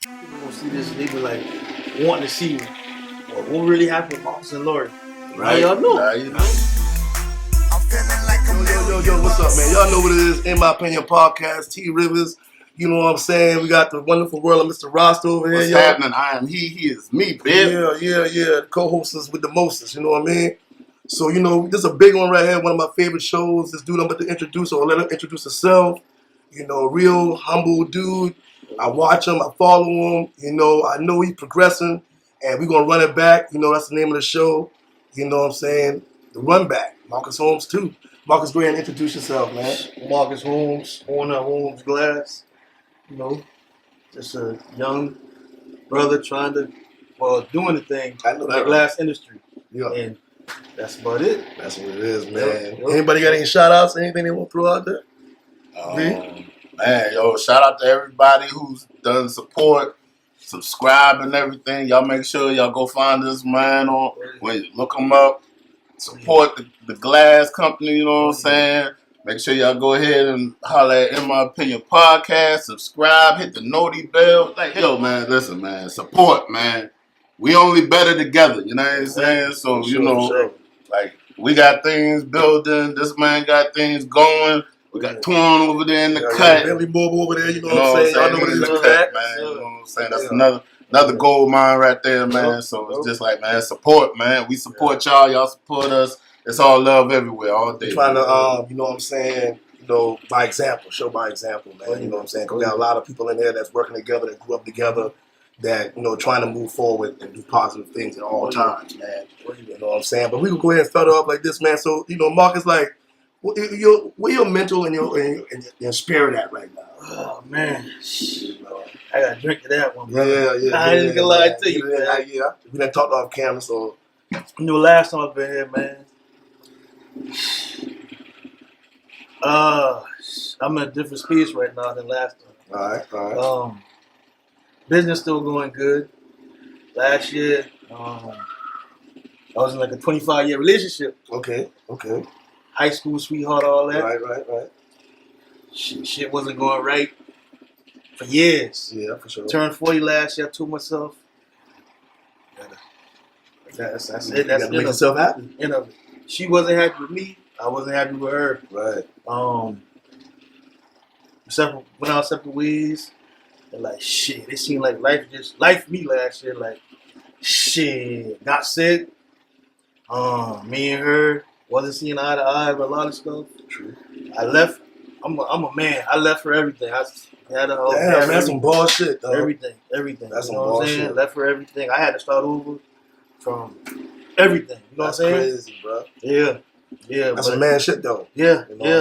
People gonna see this, they be like wanting to see what really happened with Marcus and Lori. Right. Now y'all know. Now you know. Yo, what's up, man? Y'all know what it is. In My Opinion Podcast, T Rivers. You know what I'm saying? We got the wonderful world of Mr. Roster over here. What's happening? I am he is me, bitch. Yeah. The co-hosters with the mostest, you know what I mean? So, you know, this is a big one right here, one of my favorite shows. This dude I'm about to introduce, or let him introduce himself. You know, real humble dude. I watch him, I follow him. You know, I know he's progressing, and we're going to run it back. You know, that's the name of the show. You know what I'm saying? The Run Back. Marcus Holmes, too. Marcus, go ahead and introduce yourself, man. Marcus Holmes, owner of Holmes Glass. You know, just a young brother trying to, doing the thing I know in that, the glass industry. Yeah. And that's about it. That's what it is, man. Yep. Anybody got any shout-outs, anything they want to throw out there? Man, yo, shout out to everybody who's done support, subscribe and everything. Y'all make sure y'all go find this man on, look him up, support the glass company, you know what I'm saying? Make sure y'all go ahead and holler at In My Opinion Podcast, subscribe, hit the noti bell. Like, yo, man, listen, man, support, man. We only better together, you know what I'm saying? So, you know, like, we got things building, this man got things going. We got Torn over there in the cut. Billy Bobo over there, you know what I'm saying? Y'all know what it is, in the cut, man. You know what I'm saying? That's another gold mine right there, man. So it's just like, man, support, man. We support y'all. Y'all support us. It's all love everywhere, all day. Trying to, you know what I'm saying? You know, by example, show by example, man. You know what I'm saying? Because we got a lot of people in there that's working together, that grew up together, that, you know, trying to move forward and do positive things at all times, man. You know what I'm saying? But we can go ahead and start off like this, man. So, you know, Marcus, like, where your mental and your spirit at right now? Oh, man. I got to drink to that one, bro. Yeah. I ain't gonna lie to you, man. Yeah. We done talked off camera, so. You know, last time I've been here, man. I'm in a different space right now than last time. All right. Business still going good. Last year, I was in like a 25-year relationship. Okay. High school sweetheart, all that. Right. Shit wasn't going right for years. Yeah, for sure. Turned 40 last year. I told myself, that's it. That's make yourself happy. You know, she wasn't happy with me. I wasn't happy with her. Right. Went out separate ways. And like shit, it seemed like life for me last year. Like shit, got sick. Me and her wasn't seeing eye to eye with a lot of stuff. True. I left. I'm a man. I left for everything. I had a whole. Damn, that's some bullshit, though. Everything. That's you some know what I'm bullshit. saying? Left for everything. I had to start over from everything. You know that's what I'm saying? Crazy, bro. Yeah. That's some man shit, though. Yeah. You know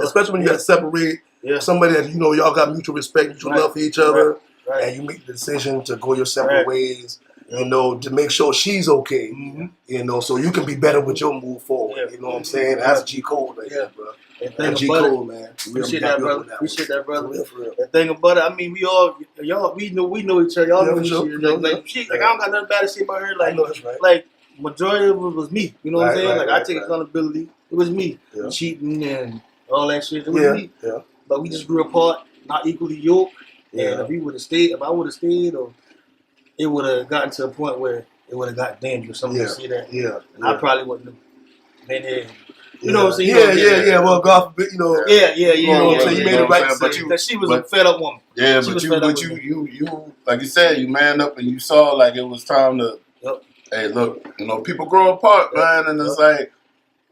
especially when you got to separate somebody that, you know, y'all got mutual respect, mutual love for each other, and you make the decision to go your separate ways, you know, to make sure she's okay, you know, so you can be better with your move forward. Yeah. You know what I'm saying? That's G Code right there, bro. That's G Code, man. Appreciate that, brother. Appreciate that, brother. For real. The thing about it, I mean, we know each other. Y'all know each other. Like, I don't got nothing bad to say about her. Like, I know that's right. Like, majority of it was me. You know what I'm saying? I take accountability. It was me. Yeah. Cheating and all that shit. It was me. Yeah. But we just grew apart, not equally yoked. Yeah. And if I would have stayed, or it would have gotten to a point where it would have got dangerous. Somebody would see that. Yeah. And I probably wouldn't have been here. You know what I'm saying? Yeah. Well, God forbid, you know. Yeah. You know what I'm saying? You made the right decision. Because she was a fed up woman. Yeah, but you, like you said, you man up and you saw like it was time to. Hey, look, you know, people grow apart, man, and it's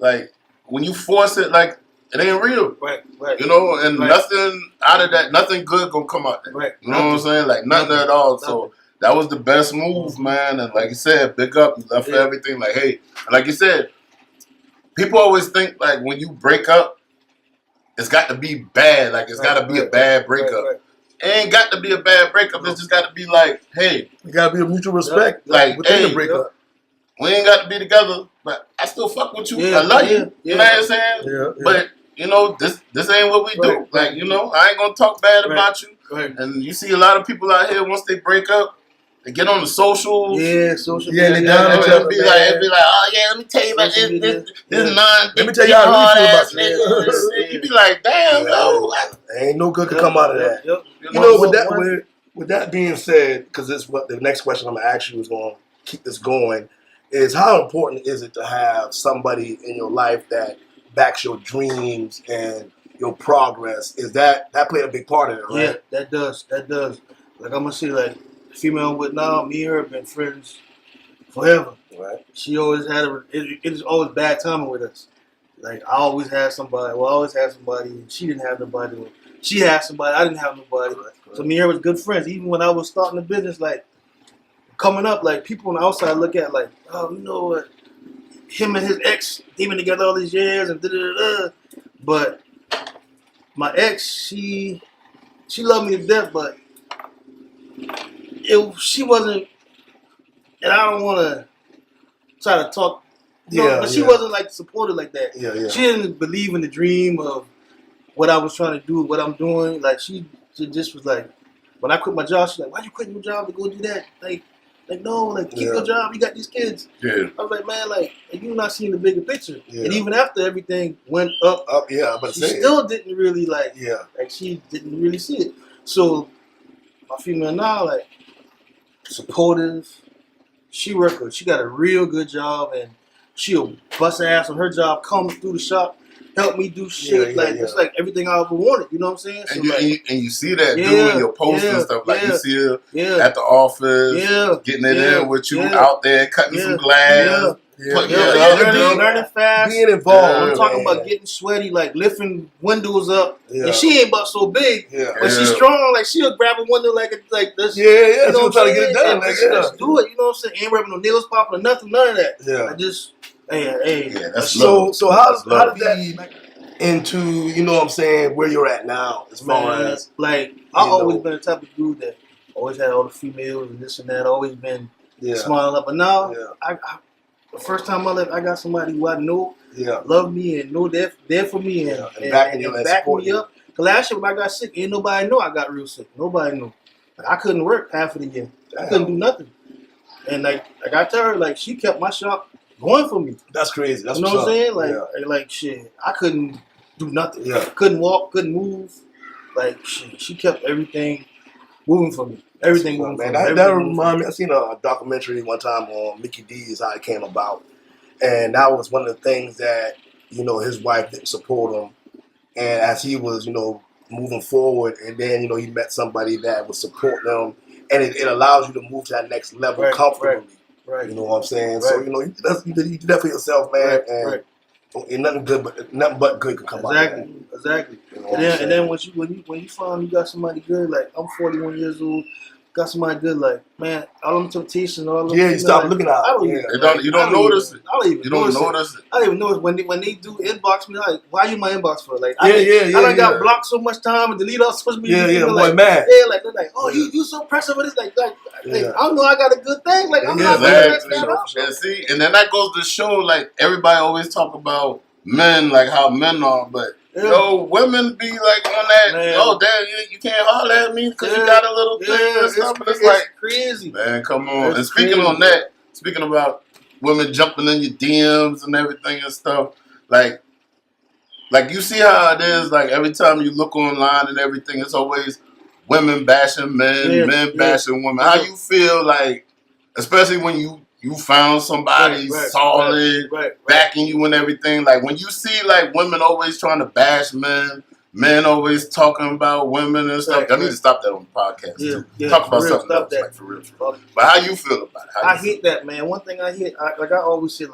like when you force it, like it ain't real, right? You know, and nothing out of that, nothing good gonna come out there, right? You know what I'm saying? Like nothing at all. So that was the best move, man. And like you said, big up, you left for everything. Like hey, and like you said, people always think like when you break up, it's got to be bad. Like it's got to be a bad breakup. It ain't got to be a bad breakup. It's just got to be like, hey. You got to be a mutual respect. Like, within hey, the breakup. We ain't got to be together, but I still fuck with you. I love you. You know what I'm saying? Yeah. But, you know, this ain't what we do. Like, you know, I ain't going to talk bad about you. And you see a lot of people out here, once they break up, they get on the socials. Yeah, social media. They be like, oh yeah, let me tell you about this non. Let me tell you how I really feel about you. You be like, damn, no. Ain't no good to come out of that. Yep. You know, with With that being said, because this what the next question I'm gonna ask you is going to keep this going, is how important is it to have somebody in your life that backs your dreams and your progress? Is that played a big part in it, right? Yeah, that does. Like I'm gonna say, like the female I'm with now, me and her have been friends forever. Right. She always had it is always bad timing with us. Like I always had somebody. Well, I always had somebody, and she didn't have nobody. She had somebody. I didn't have nobody. Right. So me and her was good friends. Even when I was starting the business, like coming up, like people on the outside look at like, oh, you know what? Him and his ex, they've been together all these years, and da da da. But my ex, she loved me to death, but she wasn't. And I don't want to try to talk. But she wasn't like supported like that. Yeah. She didn't believe in the dream of what I was trying to do, what I'm doing. Like she just was like, when I quit my job, she's like, "Why you quitting your job to go do that?" Like no, like keep your job. You got these kids. Yeah. I was like, man, like you're not seeing the bigger picture. Yeah. And even after everything went up, but she still didn't really like she didn't really see it. So my female now, like supportive. She got a real good job, and she'll bust her ass on her job, come through the shop, help me do shit. It's like everything I ever wanted. You know what I'm saying? So And you see that doing your posts and stuff. Like you see her at the office, getting it in with you out there, cutting some glass. Learning fast, being involved. I'm talking about getting sweaty, like lifting windows up. And she ain't but so big, but she's strong. Like she'll grab a window like this. You know, trying to get it done. Let's do it. You know what I'm saying? Ain't rubbing no nails popping or nothing, none of that. Yeah. I just, hey. That's so how does that into, you know what I'm saying, where you're at now as far as like I've always been the type of dude that always had all the females and this and that. Always been smiling up, but now I the first time in my life, I got somebody who I know love me and know they're there for me and backing me up. Cause last year when I got sick, ain't nobody know I got real sick. Nobody knew. Like, I couldn't work half of the year. I couldn't do nothing. And like I tell her, like she kept my shop going for me. That's crazy. That's you know what I'm saying? Like shit, I couldn't do nothing. Couldn't walk, couldn't move. Like shit, she kept everything moving for me. Everything moving for me. That reminds me. I seen a documentary one time on Mickey D's, how it came about, and that was one of the things that, you know, his wife didn't support him, and as he was, you know, moving forward, and then, you know, he met somebody that would support them, and it allows you to move to that next level comfortably. Right. You know what I'm saying? Right. So, you know, you did that for yourself, man, and nothing but good could come out of that. Exactly. You know and then when you find you got somebody good, like I'm 41 years old, got somebody good, like man, all them temptations, all them. Yeah, you stop looking out. You don't notice it. I don't even notice it. I don't even notice when they do inbox me. Like, why you in my inbox for? Like, I got blocked so much time and delete all social media. Boy, man. Like they're like, oh, you so pressure with this. Like, I know I got a good thing. Like, I'm not and see, and then that goes to show, like everybody always talk about men, like how men are, but. Yo, women be like on that. Oh, damn, you can't holler at me because you got a little thing and stuff. But it's like crazy, man. Come on. And speaking about women jumping in your DMs and everything and stuff, like you see how it is. Like every time you look online and everything, it's always women bashing men, men bashing women. How you feel like, especially when you found somebody solid, backing you and everything. Like when you see like women always trying to bash men always talking about women and stuff. I need to stop that on the podcast too. Talk about something else, like for real. But how you feel about it? I hate that, man. One thing I hate, I always say,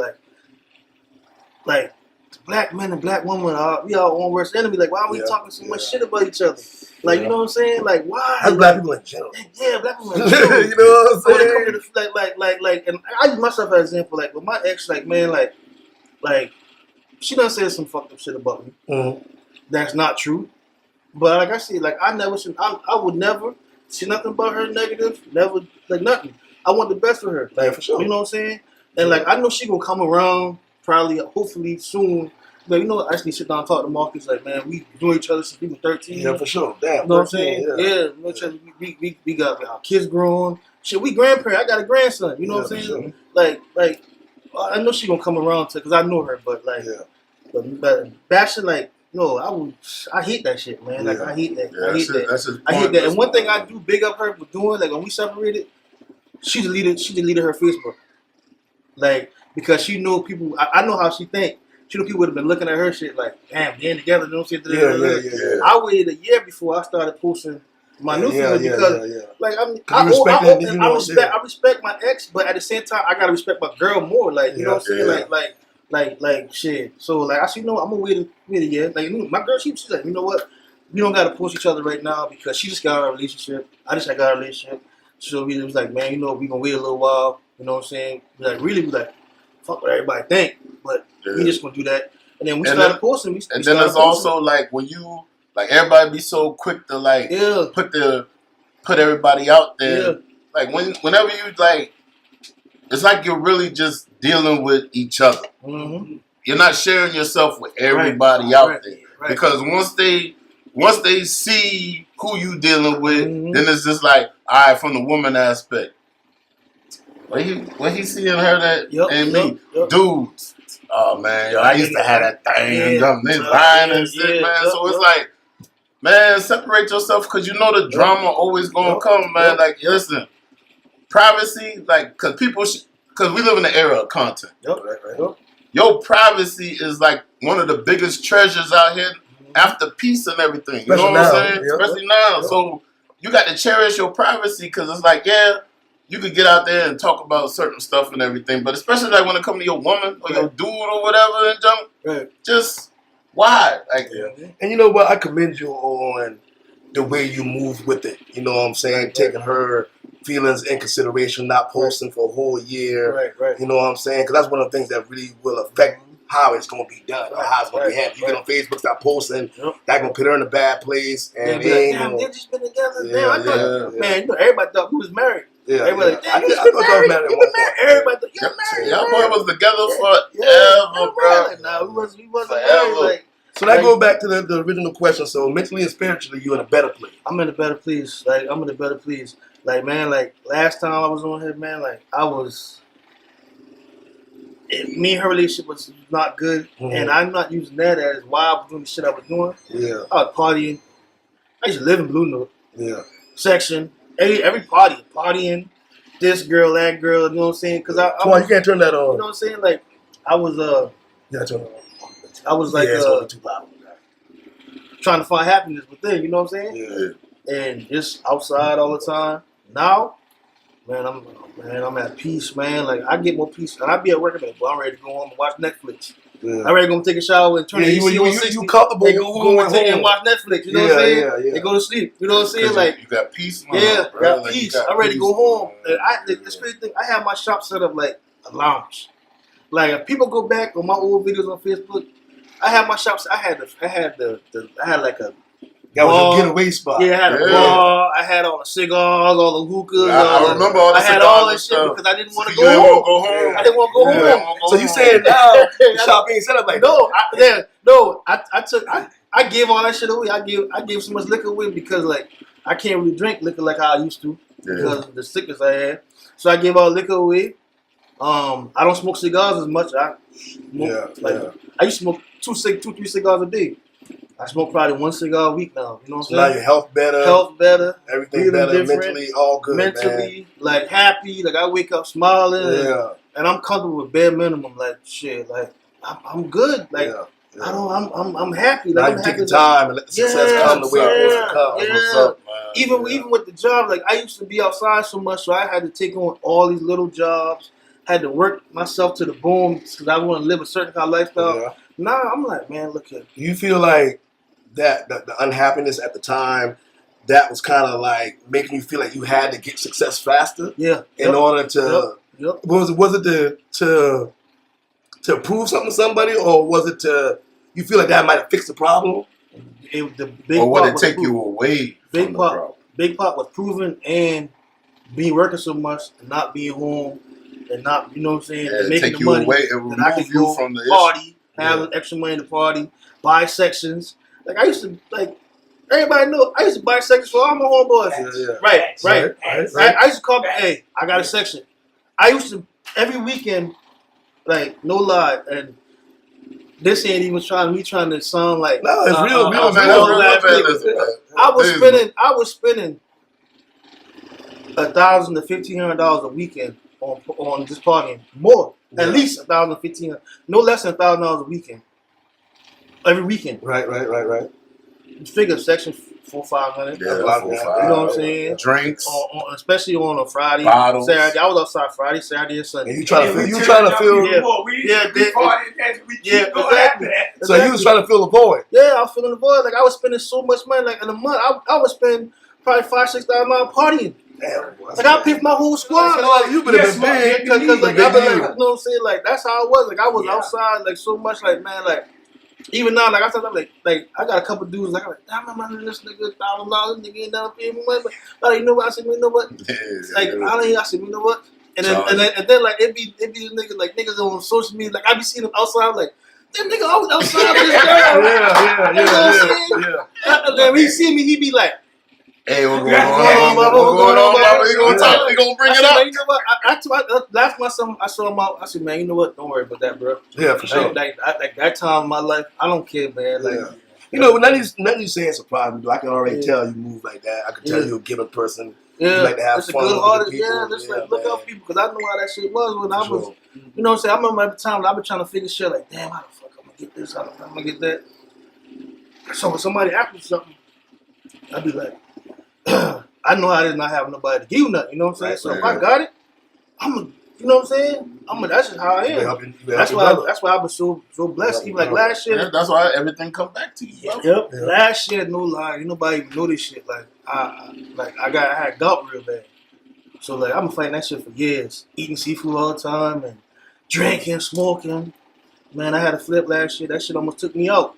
like black men and black women, we all one worst enemy. Like, why are we talking so much shit about each other? Like, you know what I'm saying? Like, why? That's black people in general. Yeah, black people in general. You know what I'm saying? Like, and I use myself as an example. Like, with my ex, like, man, like, she done said some fucked up shit about me. Mm-hmm. That's not true. But like I said, like, I would never see nothing about her negative. Never, like, nothing. I want the best for her. Like, for sure. You know what I'm saying? And like, I know she gonna come around probably, hopefully soon. But you know, I actually sit down and talk to Marcus. Like, man, we doing each other since we were 13. Yeah, for sure. Damn. You know what I'm saying? We got our kids growing. Shit, we grandparents. I got a grandson. You know what I'm saying? Sure. Like, I know she gonna come around to, because I know her. But like, but bashing, like I hate that shit, man. Like I hate that. Yeah, I hate that. that's just I hate that. And one thing I pointless, do big up her for doing, like when we separated, she deleted her Facebook. Like, because she knew people, I know how she think. She knew people would have been looking at her shit like, damn, getting together, don't see Yeah. I waited a year before I started posting my new feelings because, like, I respect my ex, but at the same time, I gotta respect my girl more. Like, you know what I'm saying? Like, shit. So, like, I said, you know, I'm gonna wait a year. Like, my girl, she's like, you know what? We don't gotta post each other right now because she just got a relationship. I just got a relationship. So we was like, man, you know, we gonna wait a little while. You know what I'm saying? Like, really, be like, fuck what everybody think, but we just gonna do that. And then we started posting. And then there's also like when you like everybody be so quick to like put everybody out there. Yeah. Like whenever you like, it's like you're really just dealing with each other. Mm-hmm. You're not sharing yourself with everybody out there because once they see who you dealing with, then it's just like, all right, from the woman aspect. What he seeing her that and me, dudes. Oh man, yo, I used to have that thing and jumping lying and shit, man. So it's like, man, separate yourself because you know the drama always gonna come, man. Like, listen, privacy, like, cause we live in the era of content. Your privacy is like one of the biggest treasures out here after peace and everything. You know what I'm saying? Especially now. So you got to cherish your privacy because it's like, yeah, you could get out there and talk about certain stuff and everything, but especially like when it comes to your woman or your dude or whatever and jump, just why? Like, and you know what? I commend you on the way you move with it. You know what I'm saying? Taking her feelings in consideration, not posting for a whole year. You know what I'm saying? Because that's one of the things that really will affect how it's going to be done or how it's going to be handled. You get on Facebook, start posting, that going to put her in a bad place. And damn, they've just been together. Man, you know, everybody thought we was married. Everybody, I thought y'all was married at one point. Everybody thought y'all married. Y'all boy was together forever, bro. Like, nah, we wasn't married. Like, so that go back to the original question. So mentally and spiritually, you're in a better place. I'm in a better place. Like, I'm in a better place. Like, man, like, last time I was on here, man, like, me and her relationship was not good, and I'm not using that as why I was doing the shit I was doing. I was partying. I used to live in Blue Note. Section. Every partying. This girl, that girl, you know what I'm saying? Because you can't turn that on. You know what I'm saying? Like, I was, turn it on. I was like, trying to find happiness within, you know what I'm saying? And just outside all the time. Now, man, I'm at peace, man. Like, I get more peace. And I be at work, I'm ready to go home and watch Netflix. I'm ready to go take a shower and turn the AC on 60. You comfortable and watch Netflix, you know what I'm saying? And go to sleep, you know what I'm saying? Like, you got peace, man. Yeah, got peace. I'm ready to go home. And this crazy thing, I have my shop set up like a lounge. Like, if people go back on my old videos on Facebook, I have my shops. I had like a. That was your getaway spot. Yeah, I had a bar. I had all the cigars, all the hookahs. I remember all the cigars. I had all this shit because I didn't want to go home. I didn't want to go home. So you saying now the shop ain't set up like that? No. I gave all that shit away. I gave so much liquor away because like I can't really drink liquor like how I used to because of the sickness I had. So I gave all liquor away. I don't smoke cigars as much. I used to smoke 2-3 cigars a day. I smoke probably 1 cigar a week now. You know what I'm saying? Now your health better. Everything better. Mentally, all good. Mentally, like happy. Like I wake up smiling. And I'm comfortable with bare minimum. Like shit. Like I'm good. Like I'm happy. Like I'm taking time and let the success come the way it's supposed to come. What's up, man? Even with the job, like I used to be outside so much, so I had to take on all these little jobs. Had to work myself to the bone because I want to live a certain kind of lifestyle. Now I'm like, man, look here. You feel like that the unhappiness at the time, that was kind of like making you feel like you had to get success faster? In order to was it to prove something to somebody, or was it to you feel like that might have fixed the problem? Or would it take you away from the problem? Big part was proving and being working so much and not being home and not, you know what I'm saying, and making take the you money away and remove that I could you go from the party, have extra money to party, buy sections. Like I used to, like everybody knew I used to buy sections for all my homeboys. Right. I used to call me, hey, I got a section. I used to every weekend, like no lie, and this ain't even me trying to sound like No, it's real, Oh, man, real. that's real Materialism, man. I was spending $1,000 to $1,500 a weekend on just partying. More, at least $1,000 to $1,500, no less than $1,000 a weekend. Every weekend. Right. You figure section 400-500. Yeah, 4-5. You know what I'm saying? Drinks, especially on a Friday, bottles. Saturday. I was outside Friday, Saturday, and Sunday. And you trying to feel. Exactly. So you was trying to fill the void. Yeah, I was feeling the void. Like I was spending so much money. Like in a month, I would spend probably $5,000-6,000 partying. Damn, like I picked my whole squad. Like, you better been big. Because like I been like, you know what I'm saying? Like that's how I was. Like I was outside like so much. Like man, like even now, like I thought, like I got a couple dudes. Like I'm like, damn, I'm running this nigga $1,000. Nigga ain't never paid me money. But you know what? I said, you know what? I said, you know what? And then like it be niggas like niggas on social media. Like I be seeing them outside. I'm like. That nigga always outside with his girl. Yeah. And then when he see me, he be like, "Hey, what's going on? What's going on, Baba? You gonna talk? You gonna bring it up?" You know what? Last my son, I saw him out. I said, "Man, you know what? Don't worry about that, bro." Yeah, for sure. Like that time in my life, I don't care, man. Like, you know, none of you saying surprise me. I can already tell you move like that. I can tell you're a giving person. Yeah, you like to have it's fun a good with artist. people. Yeah, just like look out for people because I know how that shit was when I was. You know what I'm saying? I remember at the time I've been trying to figure shit like, damn, how the fuck I'm gonna get this? How I'm gonna get that? So when somebody asks me something, I'd be like, I know how to not have nobody to give you nothing. You know what I'm saying? Right, so if I got it, I'm gonna. You know what I'm saying? That's just how I am. That's why I was so blessed. Even like last year. Yeah, that's why everything come back to you. Yep. Last year, no lie, ain't nobody even know this shit. Like I had gout real bad. So like I've been fighting that shit for years. Eating seafood all the time and drinking, smoking. Man, I had a flip last year. That shit almost took me out.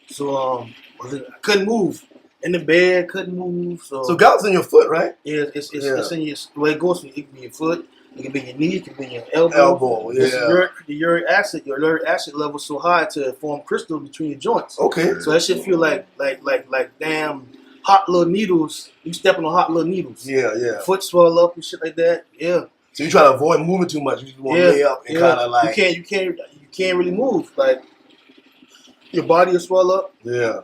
So I couldn't move. In the bed, couldn't move. So gout's in your foot, right? Yeah, it's in your where it goes. It can be your foot. It can be your knee. It can be your elbow. Yeah. The uric acid level is so high to form crystal between your joints. Okay. So that shit feel like damn hot little needles. You stepping on hot little needles. Yeah. Foot swell up and shit like that. Yeah. So you try to avoid moving too much. You just want to lay up and kind of like you can't really move. Like your body will swell up. Yeah.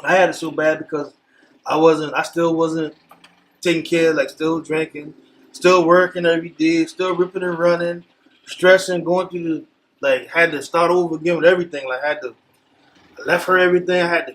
I had it so bad because I still wasn't taking care, like still drinking, still working every day, still ripping and running, stressing, going through had to start over again with everything. Like I left her everything. I had to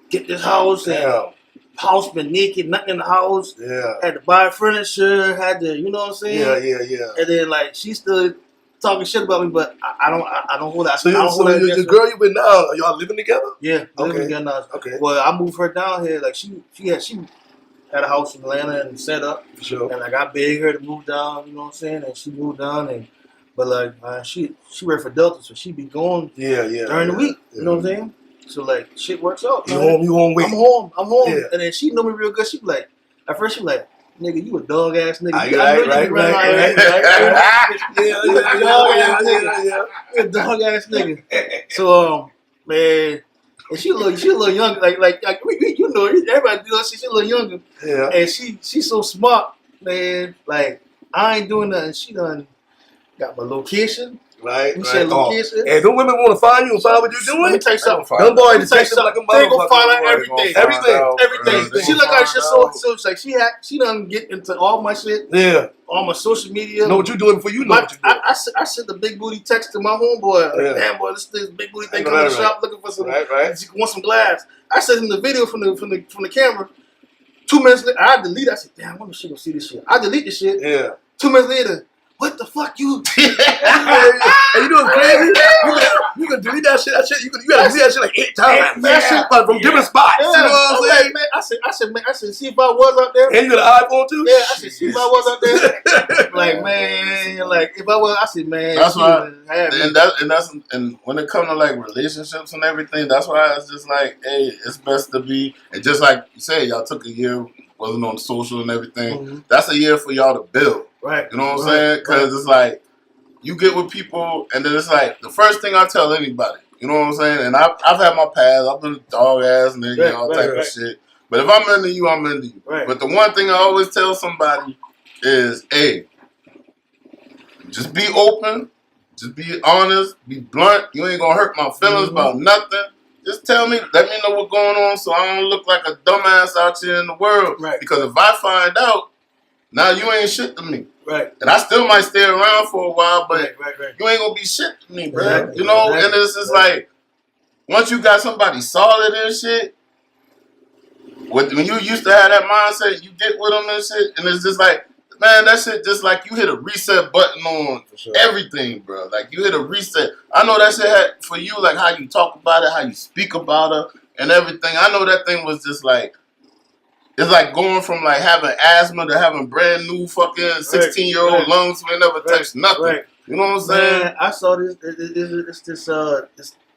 get this house and house been naked, nothing in the house. Yeah. Had to buy furniture, had to, you know what I'm saying? Yeah. And then she still talking shit about me, but I don't hold that. So your girl you with now, are y'all living together? Yeah, living together now. Okay. Well, I moved her down here. Like she had a house in Atlanta and set up. For sure. And I begged her to move down, you know what I'm saying? And she moved down but she worked for Delta, so she be going during the week. You know what I'm saying? So shit works out. You home wait. I'm home. Yeah. And then she know me real good. She be like, at first she be like, nigga, you a dog ass nigga. Right. You a dog ass nigga. So man, and she a little younger, like you know, everybody do that shit. She a little younger. Yeah. And she's so smart, man. Like I ain't doing nothing. She done got my location. Right. We share location. And don't women want to find you and find what you're doing? Let me tell you something. Them boys detective like a motherfucker. They gonna find out everything. Everything. She look like she's so like she done get into all my shit. Yeah. All my social media. Know what you're doing before you know what you're doing. I sent the big booty text to my homeboy. Like, damn boy, this big booty thing coming to the shop looking for some. Right. She wants some glass. I sent him the video from the camera. 2 minutes later, I delete. I said, damn, when is she gonna see this shit? I delete the shit. Yeah. 2 minutes later. What the fuck you? And you know what's crazy? You can delete that shit. You gotta delete that shit like 8 times. That shit from different spots. Yeah. You know what I'm saying? Man, I said, see if I was out there. And you got an iPhone too? Yeah, I said, see if I was out there. If I was, I said, man. That's why. And when it comes to relationships and everything, that's why it's just hey, it's best to be. And just like you said, y'all took a year, wasn't on social and everything. Mm-hmm. That's a year for y'all to build. Right. You know what I'm saying? Because it's you get with people, and then it's the first thing I tell anybody. You know what I'm saying? And I've had my past. I've been a dog ass nigga, all type of shit. But if I'm into you, I'm into you. Right. But the one thing I always tell somebody is, hey, just be open, Just be honest, be blunt. You ain't gonna hurt my feelings about nothing. Just tell me, let me know what's going on so I don't look like a dumbass out here in the world. Right. Because if I find out, now you ain't shit to me. Right. And I still might stay around for a while, but right. you ain't gonna be shit to me, bro. Exactly. You know, Exactly. and it's just like, once you got somebody solid and shit, when you used to have that mindset, you get with them and shit, and it's just like, man, that shit just like you hit a reset button on everything, bro. Like you hit a reset. I know that shit had for you, like how you talk about it, how you speak about her, and everything. I know that thing was just like, it's like going from like having asthma to having brand new fucking 16-year-old lungs who ain't never touched nothing. Right. You know what I'm saying? Man, I saw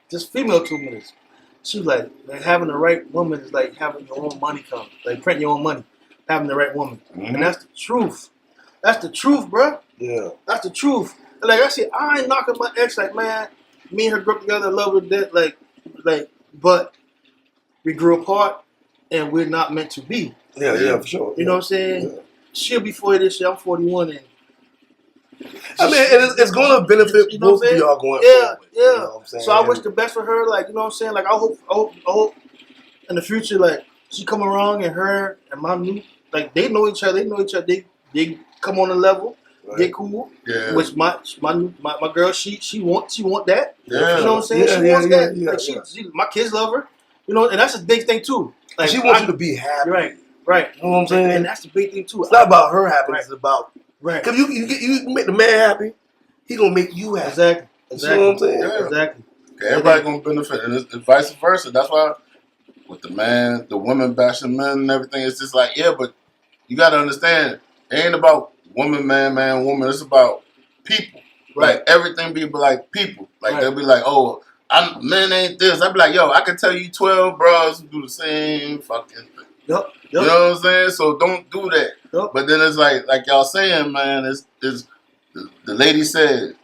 this female 2 minutes. She was like, man, having the right woman is like having your own money come, like print your own money, having the right woman, and that's the truth. That's the truth, bro. Yeah, that's the truth. Like I said, I ain't knocking my ex. Like, man, me and her grew up together, love her to death. Like, but we grew apart, and we're not meant to be. Yeah, for sure. You know what I'm saying? Yeah. She'll be 40 this year. I'm 41, and I mean, it's going to benefit both of y'all going forward. Yeah. You know what I'm saying? So I wish the best for her. Like, you know what I'm saying? Like, I hope in the future, like, she come around and her and my new, like, they know each other. They come on the level. Right. Get cool. Yeah. Which my girl, she want that. Yeah. You know what I'm saying? She wants that. Like, she, my kids love her. You know, and that's a big thing too. Like, she wants you to be happy. Right. You know what I'm saying? And that's the big thing too. It's not about her happiness. It's about right. Because you make the man happy, he gonna make you happy. Exactly. You know what I'm saying? Yeah. Exactly. Everybody gonna benefit, and it's vice versa. That's why with the women bashing men and everything, it's just like, yeah, but you gotta understand, it ain't about woman, man, woman. It's about people. Right. Like everything be like people. Like they'll be like, oh, men ain't this. I'll be like, yo, I can tell you 12 bros who do the same fucking thing. Yep. You know what I'm saying? So don't do that. Yep. But then it's like y'all saying, man, it's the lady said,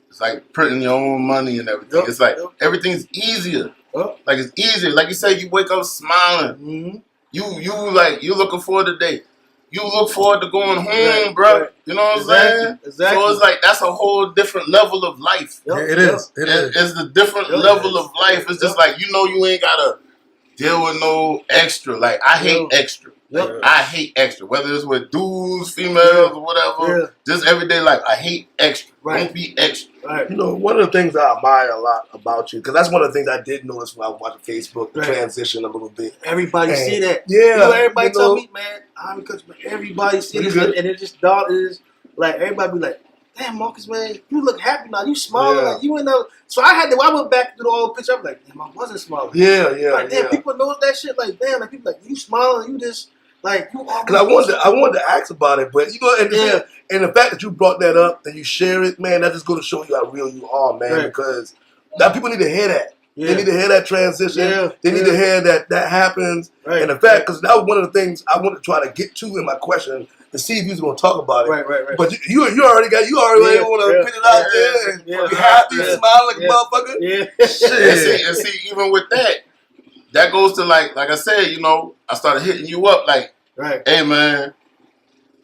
it's like printing your own money and everything. Yep. It's like everything's easier. Yep. Like it's easier. Like you said, you wake up smiling. Mm-hmm. You looking forward to the day. You look forward to going home, bro. Right. You know what I'm saying? Exactly. So it's like that's a whole different level of life. Yep. It is. It's the different level of life. It's just like, you know, you ain't gotta deal with no extra. Like I hate extra. Like, I hate extra. Whether it's with dudes, females, or whatever. Just everyday life. I hate extra. Right. Don't be extra. Right. You know, one of the things I admire a lot about you, because that's one of the things I did notice when I was watching Facebook, the transition a little bit. Everybody see that. Yeah. You know, everybody tell me, man, I'm because everybody see this, and it just is like everybody be like, damn, Marcus, man, you look happy now. You smiling like you in the. So I went back to the old picture. I'm like, damn, I wasn't smiling. Yeah. Like, damn, people know that shit. Like, damn, like people like you smiling, you just. Like, because I wanted to ask about it, but you know, and the fact that you brought that up and you share it, man, that just going to show you how real you are, man. Right. Because now people need to hear that. Yeah. They need to hear that transition. Yeah. They need to hear that happens. Right. And the fact, because that was one of the things I wanted to try to get to in my question to see if you was going to talk about it. Right. But you already want to put it out there and be happy, smile like a motherfucker. Yeah. Shit. And see, even with that goes to like I said, you know, I started hitting you up like, hey man,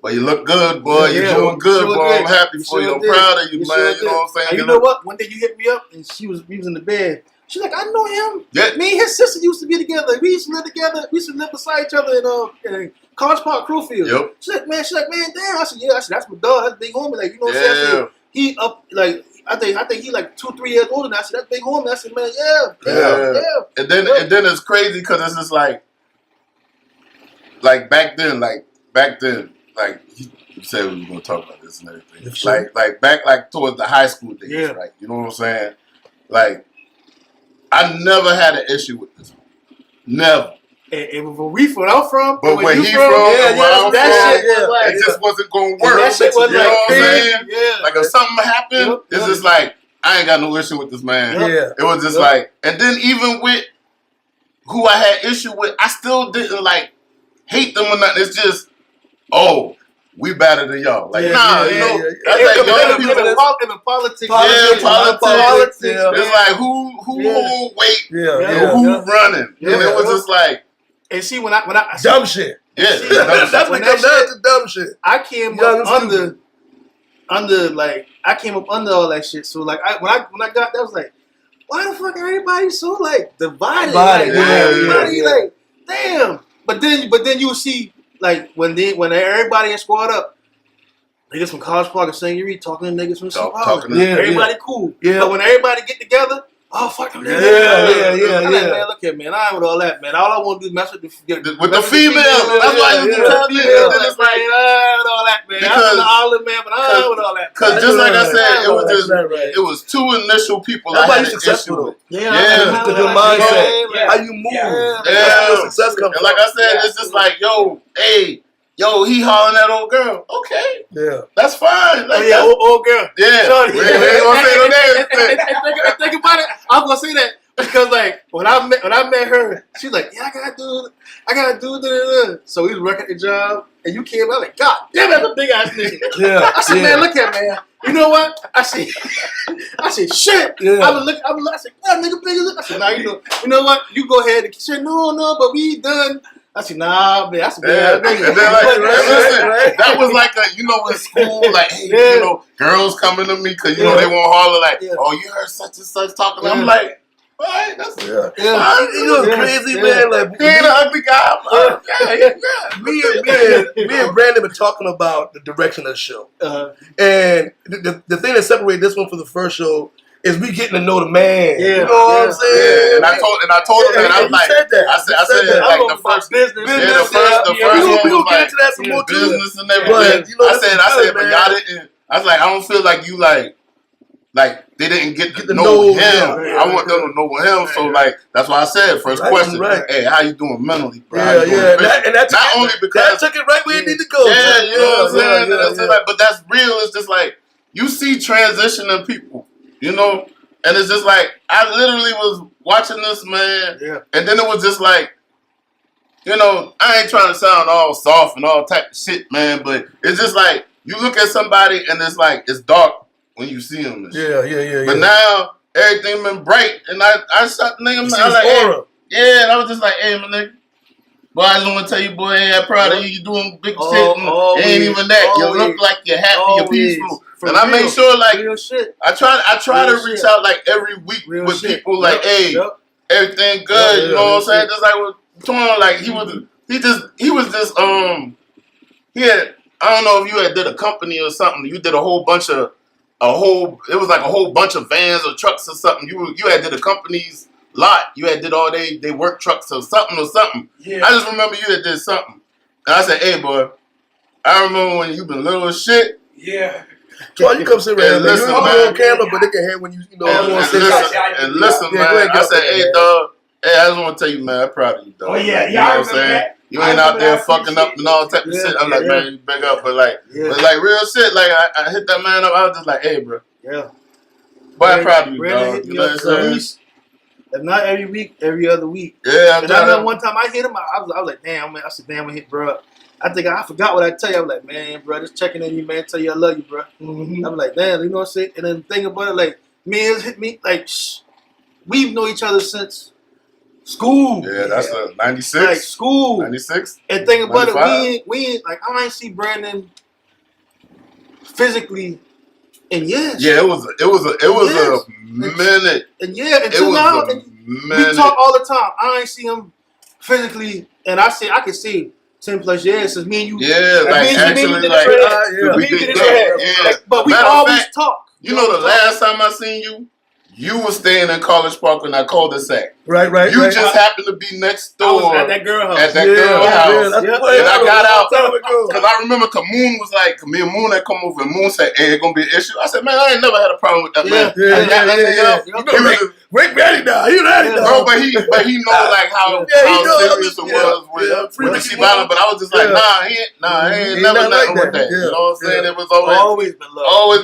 well you look good, boy. You're doing good, boy. I'm happy for you. I'm proud of you, man. You know what I'm saying? And you know what? One day you hit me up and we was in the bed. She's like, I know him. Yeah. Me and his sister used to be together. We used to live together. We used to live beside each other in College Park, Crewfield. Yep. She's like, man, damn. I said, yeah. I said, that's my dog. That's big homie. Like, you know what I'm saying? I said, he up like. I think he like 2-3 years older than I said, that big homie. I said, man, yeah. And then it's crazy because it's just like back then, like you said we were gonna talk about this and everything. Sure. Like back like towards the high school days, right? You know what I'm saying? Like I never had an issue with this one. Never. And where I'm from, but where he from, it just wasn't gonna work. That shit was you know what I'm saying? Yeah. Like if something happened, it's just like I ain't got no issue with this man. Yeah. It was just like, and then even with who I had issue with, I still didn't like hate them or nothing. It's just, we better than y'all. Like, that's like young people in the politics. Politics. It's like who hold weight, who running, and it was just like. And see, when I dumb shit. Yeah, that's what comes down to dumb shit. I came up under like I came up under all that shit. So like when I got that, I was like, why the fuck everybody so like divided? Like, everybody like damn. But then you see like when everybody in Squad Up. Niggas from College Park and St. Uri talking to niggas from St. Paul. Everybody cool. Yeah. But when everybody get together, oh fuck them niggas. I'm like, man, look here, man. I ain't with all that, man. All I want to do is mess with the female. That's why you do that. It's like, I ain't with all that, man. I'm the olive man, but I ain't with all that. Because just like I said, it was two initial people I had an issue with. Yeah. Your mindset, how you move. Yeah. Success comes. And like I said, it's just like, yo, hey. Yo, he hollering at old girl. Okay. Yeah. That's fine. Like, old girl. Yeah. Shorty. We ain't gonna say no names. And think about it. I'm gonna say that because like when I met her, she's like, yeah, I gotta do. So we was working at the job, and you came out like, God damn it, that's a big ass nigga. Yeah. I said, man, look at man. You know what? I said, shit. Yeah. I said, yeah, nigga, big as it. I said, nah, you know what? You go ahead. She said, no, but we done. I said, nah, man, that's a big ass nigga. And then, like, listen, that was like a, in school, like, hey, girls coming to me because, they won't holler like, oh, you heard such and such talking. I'm like, all right, that's crazy, man. Like, he ain't an ugly guy. Me and Brandon been talking about the direction of the show. And the thing that separated this one from the first show is we getting to know the man. Yeah. You know what I'm saying? Yeah. And I told him that. I was like, I said like the first business. The first we gonna get into that some more too. Business and everything. I said, but y'all didn't. I was like, I don't feel like you like they didn't get to know him. I want them to know him. So like that's why I said first question. Hey, how you doing mentally, bro? And that not only because that took it right where it needed to go. Yeah, you know what I'm saying. But that's real. It's just like you see transitioning people. And it's just like, I literally was watching this, man, and then it was just like, I ain't trying to sound all soft and all type of shit, man, but it's just like, you look at somebody and it's like, it's dark when you see them. But now, everything been bright, and I shot the nigga, I was like, hey, and I was just like, hey, my nigga, boy, I just want to tell you, boy, hey, I'm proud of you, you doing big shit, and it ain't even that, you look like you're happy, you're peaceful. And I make sure, like, I try to reach out, like, every week with people, like, hey, everything good, you know what I'm saying? Just like with Tom, like, he was just, he had, I don't know if you had did a company or something, you did it was like a whole bunch of vans or trucks or something. You had did a company's lot, you had did all they work trucks or something. Yeah. I just remember you had did something. And I said, hey, boy, I remember when you been little as shit. Yeah. So you come sit around, listen, man. You're on camera, but they can hear when you listen, man. I said, hey, dog. Hey, I just want to tell you, man, I'm proud of you, dog. Oh yeah, you know what I'm saying? You ain't out there fucking up and all type of shit. I'm like, man, you big up, but like real shit. Like I hit that man up. I was just like, hey, bro. Yeah. But I'm proud of you, dog. You know what I'm saying? If not every week, every other week. Yeah. And I remember one time I hit him. I was like, damn, man. I said, damn, I hit bro up. I forgot what I tell you. I'm like, man, bro, just checking on you, man. Tell you I love you, bro. Mm-hmm. I'm like, damn, you know what I'm saying? And then the thing about it, like, me and his hit me, like, we've known each other since school. Yeah, that's a 96. Like, school. 96. And think about it, we ain't, like, I ain't see Brandon physically in years. Yeah, it was a minute. And until now, we talk all the time. I ain't see him physically, and I can see 10 plus years since me and you. Yeah, like actually, but we always talk. You know, the last time I seen you, you were staying in College Park in that cul-de-sac. Right. You just happened to be next door at that girl house. And I got out because I remember Moon was like, me and Moon had come over, and Moon said, "Hey, it's gonna be an issue." I said, "Man, I ain't never had a problem with that man." Rick ready now. He ready now. Bro, but he know like how serious it was with Ricky Bottom. But I was just like, he ain't never nothing with that. You know what I'm saying? It was always been love.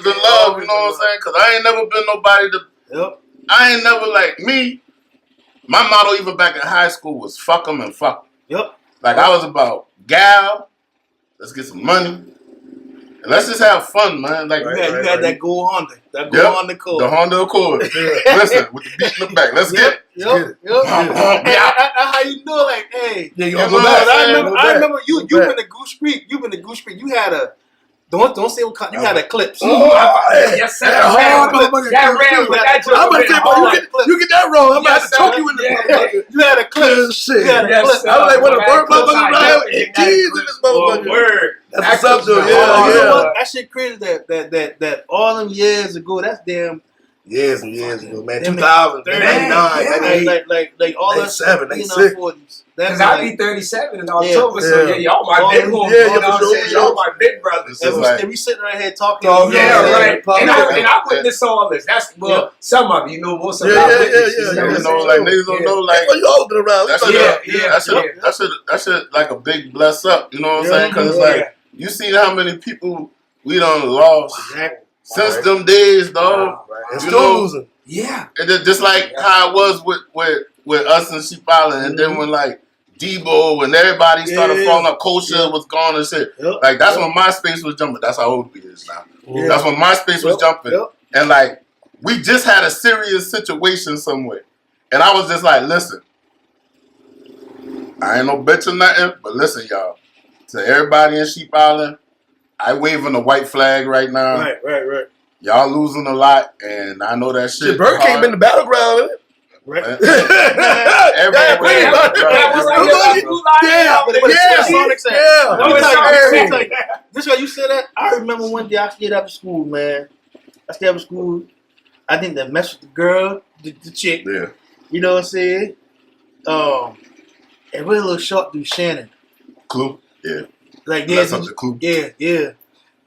You know what I'm saying? Because I ain't never been nobody to. Yep. I ain't never like me. My motto even back in high school was fuck 'em and fuck 'em. Yep. Like I was about gal, let's get some money, and let's just have fun, man. Like you had that gold Honda, Honda Accord. The Honda Accord. Listen, with the beat in the back. Let's get it. Yep. How you know? Like, hey, I remember you been to Goose Creek. You been to Goose Creek. You had a Don't say what you had a clip. Yes, sir. That ran with that joke. I'm gonna say, you get that wrong. I'm about to choke you in the motherfucker. You had a clip. Shit. You had a clip. I was like, what a bird motherfucker right with keys in this motherfucker. Word. That's what's up, though. You know Yeah. what? That shit crazy. That all them years ago. That's damn. Years and years ago, man. Damn, 2000, man. 99, 98. Like all that 97, shit. 96. 40s. Because I'll be 37 in October, so y'all my big homies. Yeah, You know what I'm saying? Y'all my big brothers. And we sitting right here talking. Yeah, right. And I witnessed all this. That's some of you know, most of you. Yeah. You know, like niggas don't know, like you always been around. That shit like a big bless up. You know what I'm saying? Because it's like you see how many people we done lost since them days, dog. And still losing. Yeah. And then just like how it was with us and Sheep Island, and then when like Debo and everybody started falling up, Culture was gone and shit. Like that's when MySpace was jumping. That's how old we is now. That's when MySpace was jumping. And like we just had a serious situation somewhere. And I was just like, listen, I ain't no bitch or nothing, but listen, y'all. To everybody in Sheep Island, I waving the white flag right now. Right. Y'all losing a lot, and I know that shit. Bird came in the battleground, isn't it? Right. This guy, you said that. I remember one day I stayed after school, man. I stayed after school. I think that messed with the girl, the chick. Yeah. You know what I'm saying? And really a little short dude, Shannon. Clue? Yeah. Like That's up to Clue. Yeah.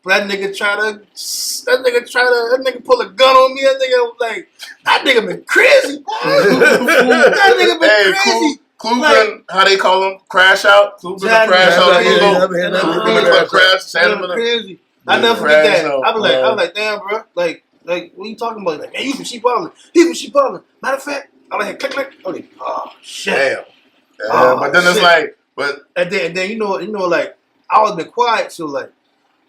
But that nigga pull a gun on me. That nigga was like, that nigga been crazy, boy. That nigga been crazy. Clue been, how they call him? Crash out? Clue been a crash out. Crazy. I never forget that. I was like, damn, bro. Like, what are you talking about? Like, man, you from Sheep Island. He from Sheep Island. Matter of fact, I was like, click. Oh, shit. Damn. But then it's like, and then you know, like, I was been quiet, so like,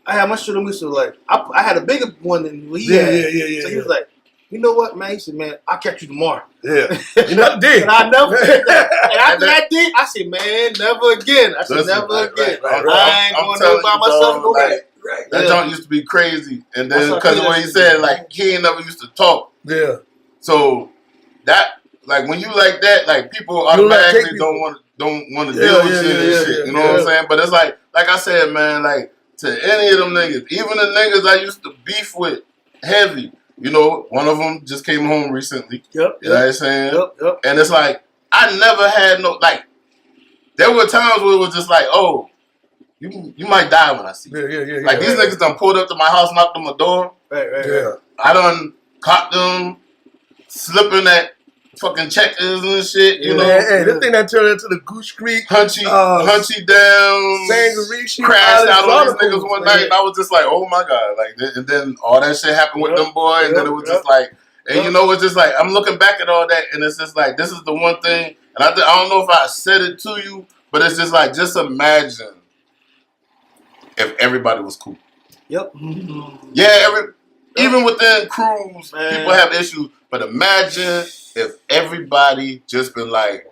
I had my shit on me, so like, I had a bigger one than he had. So he was like, you know what, man? He said, man, I'll catch you tomorrow. Yeah. You're not dead. And I never did that. And after that day, I said, man, never again. I said, never again. I ain't going to by myself no way. Right. That junk used to be crazy. And then, because of what he said, like, he ain't never used to talk. Yeah. So, that, like, when you like that, like, people automatically don't want to deal with shit and shit. You know what I'm saying? But it's like I said, man, like, to any of them niggas, even the niggas I used to beef with heavy, you know, one of them just came home recently. You know what I'm saying? And it's like, I never had no, like, there were times where it was just like, oh, you might die when I see you. Like, these niggas done pulled up to my house, knocked on my door. Right. I done caught them slipping at fucking checkers and shit, you know. Hey, this thing that turned into the Goose Creek, Hunchy down, Sangarishi, crashed out on these niggas one night, and I was just like, oh my god, like, and then all that shit happened with them boys, and then it was just like, and you know, it's just like, I'm looking back at all that, and it's just like, this is the one thing, and I don't know if I said it to you, but it's just like, just imagine if everybody was cool. Yeah, even within crews, people have issues, but imagine if everybody just been like,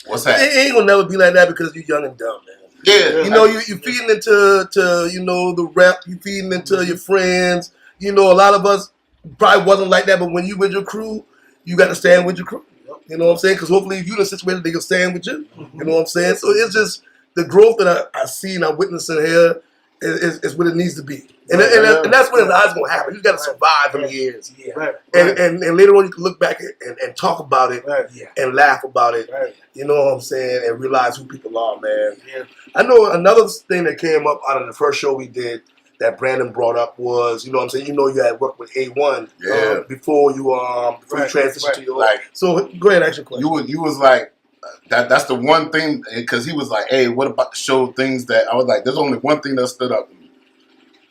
what's happening? It ain't gonna never be like that because you're young and dumb, man. Yeah. You know, you feeding into you know, the rep, you feeding into your friends. You know, a lot of us probably wasn't like that, but when you with your crew, you got to stand with your crew. You know what I'm saying? Because hopefully if you're in a situation, they can stand with you. You know what I'm saying? So it's just the growth that I see and I'm witnessing here is what it needs to be. And that's when it's going to happen. You got to survive them years. And later on you can look back and talk about it and laugh about it. You know what I'm saying? And realize who people are, man. I know another thing that came up out of the first show we did that Brandon brought up was, you know what I'm saying, you know you had worked with A1 before you transitioned to your life. So go ahead and ask your question. You was like, that's the one thing, because he was like, hey, what about the show things that, I was like, there's only one thing that stood up to me.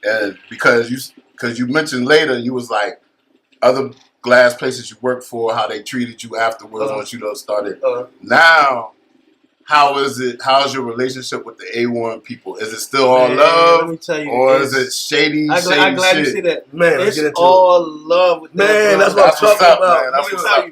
And because you mentioned later, you was like, other glass places you worked for, how they treated you afterwards once you started. Now, how's your relationship with the A1 people? Is it still all love? Let me tell you, or is it shady I'm glad shit? you see that. Man, it's all love with man, that. that's what I'm talking about. That's what's up, man.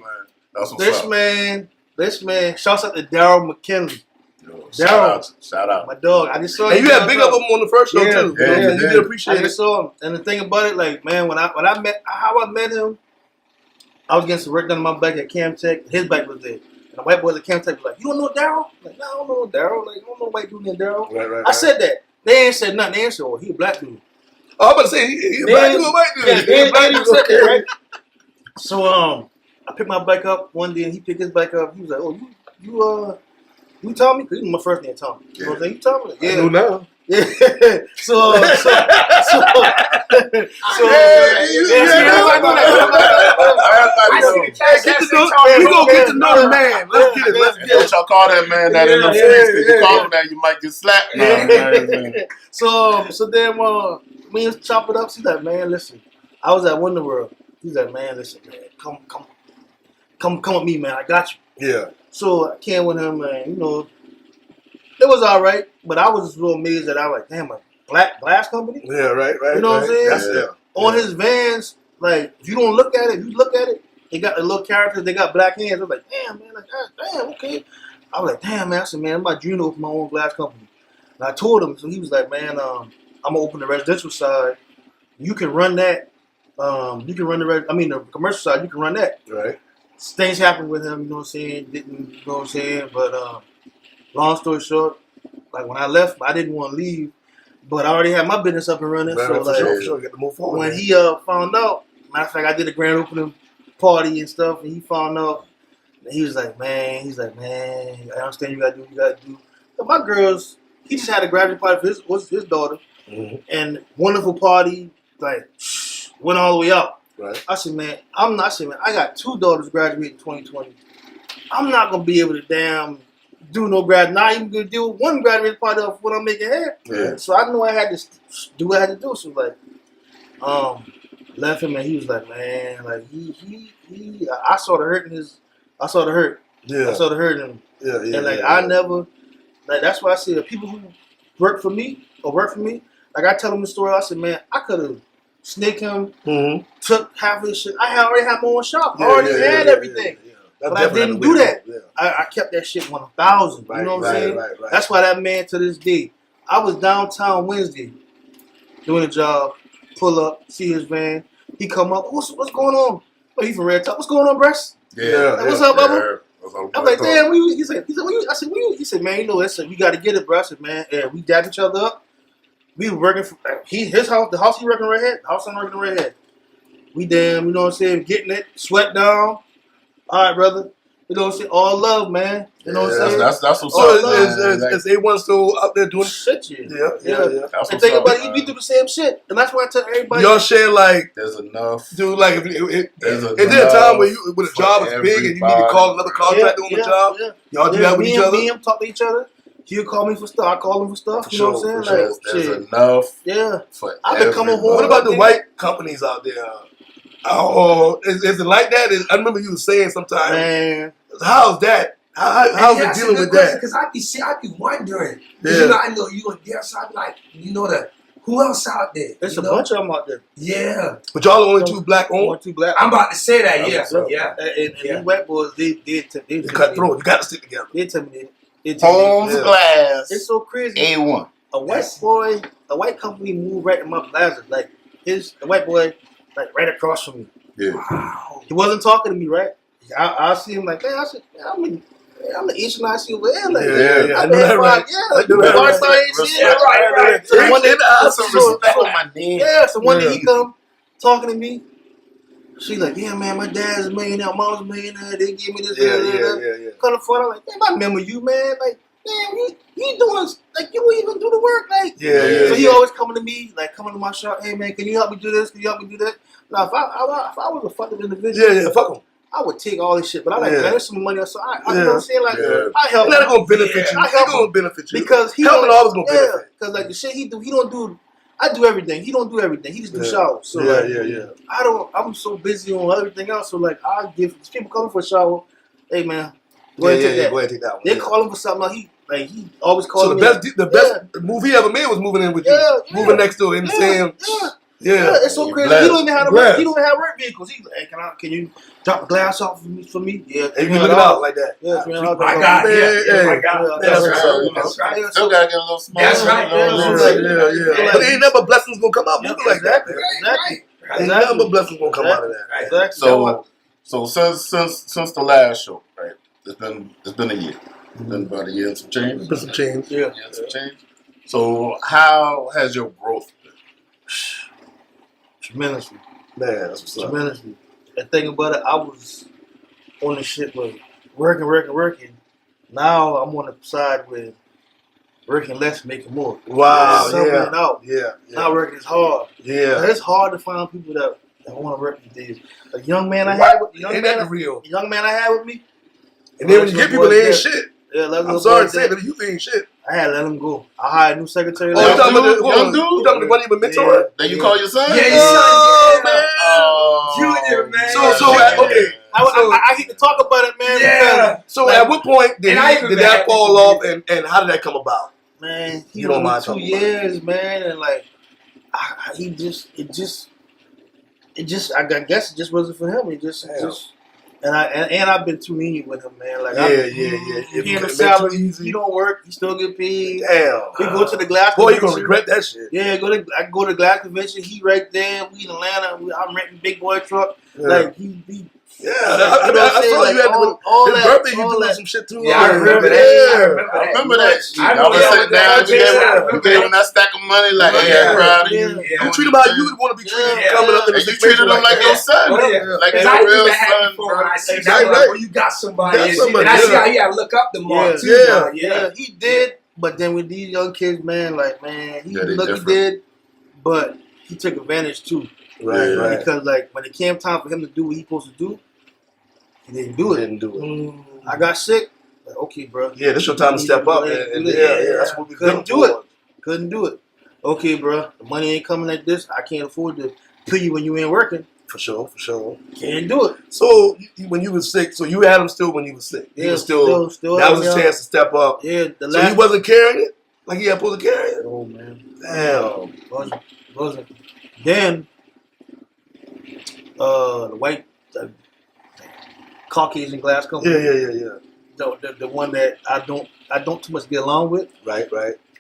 That's what's up. This man, shouts out to Daryl McKinley. Yo, Daryl. shout out. My dog. I just saw And you had big up him on the first show too. Yeah, You did appreciate I it. just saw him. And the thing about it, like, man, when I met him, I was getting some work done on my bike at Cam Tech. His bike was there. And the white boys at Cam Tech was like, "You don't know Daryl?" Like, "No, I don't know Daryl. Like, I don't know white dude named Daryl." Right. I said that. They ain't said nothing. They ain't said, "Oh, he a black dude." Oh, I'm about to say he a black dude, white dude. Yeah, He a black they dude. said that, right? So I picked my bike up one day, and he picked his bike up. He was like, "Oh, you Tommy?" Because he was my first name, Tommy. You know what I'm saying? You Tommy? Like, I know now. Yeah. So I see the cash app say Tommy. We gonna get to know the man. Let's get it. Let's get Don't it. y'all call that man that in them streets. If you call him that, you might get slapped. So then me and chop it up. She's like, "Man, listen, I was at Wonder World." He's like, "Man, listen, man, come with me, man. I got you." Yeah. So I came with him, man. You know, it was all right, but I was just real amazed that I was like, "Damn, a black glass company." Yeah, right. You know what I'm saying? That's On his vans, like, if you don't look at it, you look at it, they got the little characters, they got black hands. I was like, "Damn, man, like, damn, okay." I was like, "Damn, man." I said, "Man, I'm my dream to open my own glass company." And I told him, so he was like, "Man, I'm gonna open the residential side. You can run that. You can run the commercial side. You can run that." Right. Things happened with him, you know what I'm saying? Didn't, you know what I'm saying? But long story short, like when I left, I didn't want to leave, but I already had my business up and running. Right, So for like, sure, you get to move forward. when he found out, matter of fact, I did a grand opening party and stuff, and he found out, and he was like, man, I understand you gotta do what you gotta do. But my girls, he just had a graduate party for his daughter, and wonderful party, like went all the way up. Right. I said, man, I got 2 daughters graduating in 2020. I'm not gonna be able to do no not even gonna do one graduate party of what I'm making here. Yeah. So I knew I had to do what I had to do. So like, left him and he was like, man, like he I saw the hurt in his, I saw the hurt. Yeah. I saw the hurt in him. Yeah. And like I never, like that's why I say the people who work for me, like I tell them the story. I said, man, I could have snaked him, took half of his shit. I already had my own shop. I already had everything. But I didn't do that. Yeah. I kept that shit 1,000. You know what I'm saying? Right. That's why that man to this day. I was downtown Wednesday doing a job. Pull up, see his van. He come up. What's going on? Oh, he from Red Top. What's going on, Bress? Yeah. Like, what's up, Bubba? What's up, I'm like, damn. He said, what you? I said, what you? He said, man, you know, we got to get it, bro. I said, man, yeah, we dabbed each other up. We were working for his house, the house he working right here, the house I'm working right here. We damn, you know what I'm saying, getting it, sweat down. All right, brother. You know what I'm saying? All love, man. You know what I'm saying? That's what's So up. Is A1 still out there doing shit? Yeah. That's And what's think up, about it, man. we do the same shit. And that's why I tell everybody. Y'all share like, There's enough. dude, like, There's is there a time where when a job is big and you need to everybody. call another contractor on the job? Y'all do that with each other? Me and him talk to each other. He'll call me for stuff. I call him for stuff. You know what I'm saying? Like, There's shit. enough Yeah. for I've been coming home. What about the white companies out there? Oh, is it like that? I remember you were saying sometime. Man. How's that? How's it dealing with that? Because I be wondering. Yeah. You know, I know you and there, so I be like, you know who else out there? There's you a know? bunch of them out there. Yeah. But y'all are only 2 black owned? One, 2 black. I'm about to say that, Okay. yeah. And these white boys, they Cutthroat. You got to stick together. They intimidated. Holmes Glass. It's so crazy. A1. A white company moved right in my plaza. Like the white boy, like right across from me. Yeah. Wow. He wasn't talking to me, right? I see him like, man, I said, I'm an Asian. I see over there. Like, Yeah. I know that, right? Yeah, like I know that, Bar right. Star ain't seen it. Right. So one day, Put some respect on my name. so one day he come talking to me. She like, yeah, man, my dad's a millionaire, mom's a millionaire. They give me this. Yeah. Come for I'm like, man, I remember you, man. Like, man, you doing like you won't even do the work, like. Yeah. So he always coming to me, like coming to my shop. Hey, man, can you help me do this? Can you help me do that? Now, if I was a fucking individual, Yeah, fuck them. I would take all this shit. But I like, man, there's some money, so I you know what I'm saying, like, Yeah. I help. They're not going to benefit you. I They're help going to benefit you. because he helping always going to yeah, benefit. because like the shit he do, he don't do. I do everything. He don't do everything. He just do showers. So Yeah. I'm so busy on everything else. So like I give people coming for a shower. Hey man, go ahead and take that. Go ahead and take that one. They call him for something. He always calls So me. the best move he ever made was moving in with you. Yeah. Moving next door in the same. Yeah. Yeah. It's so You crazy. blessed. He don't even have Blessed. he don't even have work vehicles. He's like, hey, can you drop a glass off for me? Yeah. And you look it out like that. Yeah, My God, yeah, my God. Yeah, That's that's right. right. That's right. Yeah, Still gotta get a little small. That's right. Yeah. But ain't never blessings gonna come out Yeah, moving like that, exactly. man. Exactly. Ain't never blessings gonna come out of that. Exactly. So since the last show, right? It's been a year. It's been about a year and some change. Been some change. Yeah. Yeah, some change. So how has your growth been? Tremendously. Man, that's what's up. Tremendously. And thing about it, I was on the shit with working. Now I'm on the side with working less, making more. Wow, Subbing it out. Yeah. Not working is hard. Yeah. It's hard to find people that want to work these days. A young man I What? had with Ain't that real? young man I had with me. And then when you get people, they ain't shit. Yeah, I'm sorry to say that you ain't shit. I had to let him go. I hired a new secretary. Oh, you talking about dude? the Young dude? You talking about the one you been mentoring? That you call your son? Yeah, Oh, man. Junior, man. Okay. I hate to talk about it, man. Yeah. So at what point did And I even did been that happy fall to off, do and how did that come about? Man, he You don't only mind 2 talking about years, man, and like, I guess it just wasn't for him. And I've been too lenient with him, man. Like, Yeah. He If get you a too salary. easy. He don't work. He still get paid. Damn. We go to the glass. Boy, you gonna convention. regret that shit. Yeah, I go to the glass convention. He right there. We in Atlanta. I'm renting big boy truck. Yeah. Like he Yeah, you know what I'm I saying? saw Like, you at all his that, birthday. You all doing that. some shit too. Yeah, I remember that. Yeah. I remember that shit. I I was remember sitting down. that. You gave him that stack of money. Like, hey, Yeah. I'm proud of you. Yeah. You treat him how you would want to be treated Yeah. coming up in a And you situation treated him like that. your son. Oh, yeah. Like Because your I real even had son, before when bro. I see Exactly. that, like, oh, you got somebody. Got And somebody, I see yeah. how he had to look up the mark, too. Yeah. Yeah, he did. But then with these young kids, man, like, man, he Yeah, they look, he different. did, but he took advantage too. Right. Because like when it came time for him to do what he supposed to do, he didn't do it. Didn't do it. I got sick. Like, okay, bro. Yeah, this your time to step up, and yeah, that's what we couldn't do it. Couldn't do it. Okay, bro. The money ain't coming like this. I can't afford to kill you when you ain't working. For sure. Can't do it. So when you was sick, so you had him still when you was sick. He was still that was his chance to step up. Yeah, so he wasn't carrying it like he had supposed to carry it. Oh man, Damn. Wasn't. Then the white Caucasian glass company. Yeah. The one that I don't too much get along with. Right.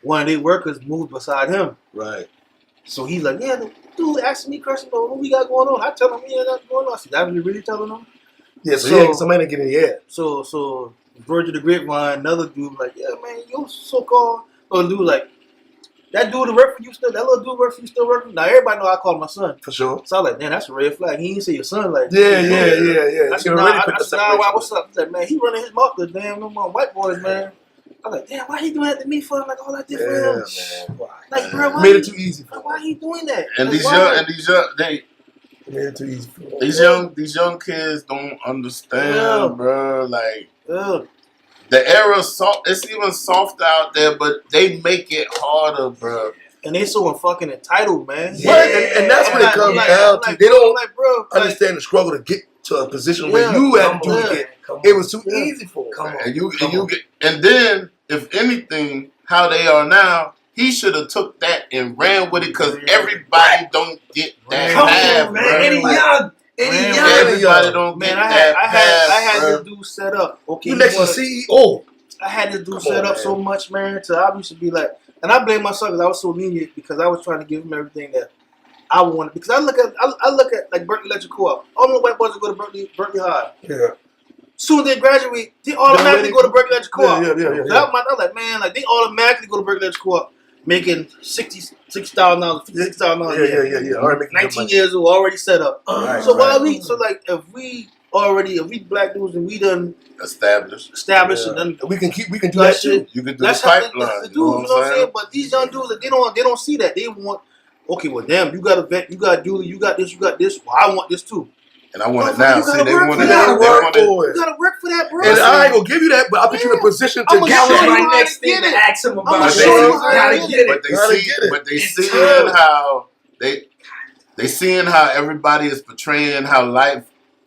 One of their workers moved beside him. Right. So he's like, yeah, the dude asking me questions about what we got going on. I tell him, yeah, that's going on. I said, that really telling him? Yeah, so somebody didn't get in the air. So Virgil the Grapevine, another dude, like, yeah, man, you so-called little dude, like, that dude that work for you still, that little dude work for you still working? Now, everybody know I call him my son. For sure. So I was like, man, that's a red flag. He didn't say your son, like. Yeah. I said, nah, what's up? He's like, man, he running his mouth to damn no more white boys, man. I was like, damn, why he doing that to me for like all that different? Man. Like, bro, why made it too easy for him. Why he doing that? And Like, Made it too easy for him. these young kids don't understand, bro. Like the era, it's even soft out there, but they make it harder, bro. And they so fucking entitled, man. Yeah, and that's what it comes down to. They don't understand the struggle to get to a position where you had to do it. It was too easy for them. And then, if anything, how they are now, he should have took that and ran with it because everybody don't get that path, bro. Any young. Everybody don't get that path. I had this dude set up. Okay, you next to CEO. I had this dude set up so much, man. To I used to be like, and I blame myself because I was so lenient because I was trying to give him everything that I wanted. Because I look at like Berkeley Electric Co-op. All the white boys that go to Berkeley High. Yeah. Soon as they graduate, they automatically go to Berkeley Electric Co-op. Yeah. I was like, man, like they automatically go to Berkeley Electric Co-op, making $60,000, $56,000. Yeah. Already making 19 years old, already set up. Right, so why we? So like, if we black dudes and we done established and then we can do that shit. You can do the pipeline. That's the dudes, you know what I'm saying? But these young dudes, they don't see that. They want, okay, well, damn, you got a vet, you got duty, you got this. Well, I want this too. And I want it now. See, they want it. You gotta work for that, bro. And I ain't gonna give you that, but I'll put you in a position to get That was it. my next thing to ask him about. But they seeing how everybody is portraying how life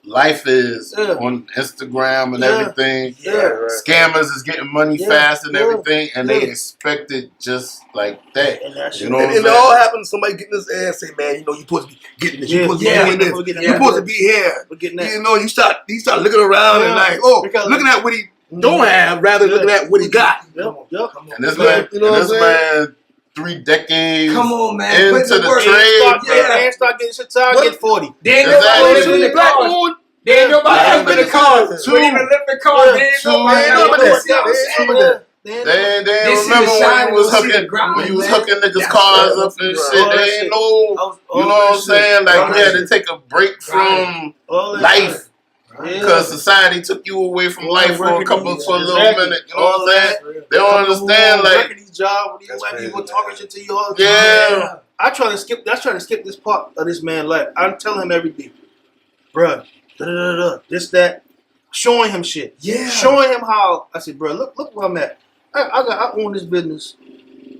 life is Yeah. on Instagram and Yeah. everything. Yeah, right. Scammers is getting money Yeah. fast and Yeah. everything, and they Yeah. expect it just like that. And that shit. You know what I'm And it saying? all happens. Somebody getting his ass, say, "Man, you know, you supposed to be getting this. You Yeah. supposed to Yeah. be doing this. We're getting You that. supposed to be here." We're getting that. You know, you start looking around and Yeah. like, oh, Because- looking at what he don't have rather than looking at what he got. Yep. Yep. And this You man, know what I'm saying? 3 decades Come on, man. into Put the the work in. trade. Start bro. start getting shit time. What? Get 40. Then Exactly. nobody lift in the Black cars. moon. Then nobody Yeah. lift in the cars. Two. Wouldn't even lift the cars. Yeah. Then Two. nobody. Yeah, You know but what that's- I'm yeah, saying? yeah. They This is remember the when shine you was and see the hooking, grind, when you was man. hooking niggas' That's cars it. up and Right. shit. All that They shit. ain't know, you know what I'm saying? Like, All you that had to shit. take a break from All that life. shit. Yeah. Because society took you away from All life that for a working couple, these- for a little exactly. minute. You know what All I'm saying? that. They don't understand, like, working these jobs when these That's white crazy, people man. talking shit to you all the Yeah. time. I try to skip this part of this man's life. I'm telling him every day, bruh, this, that, showing him shit. Yeah. Showing him how I said, bruh, look where I'm at. I own this business.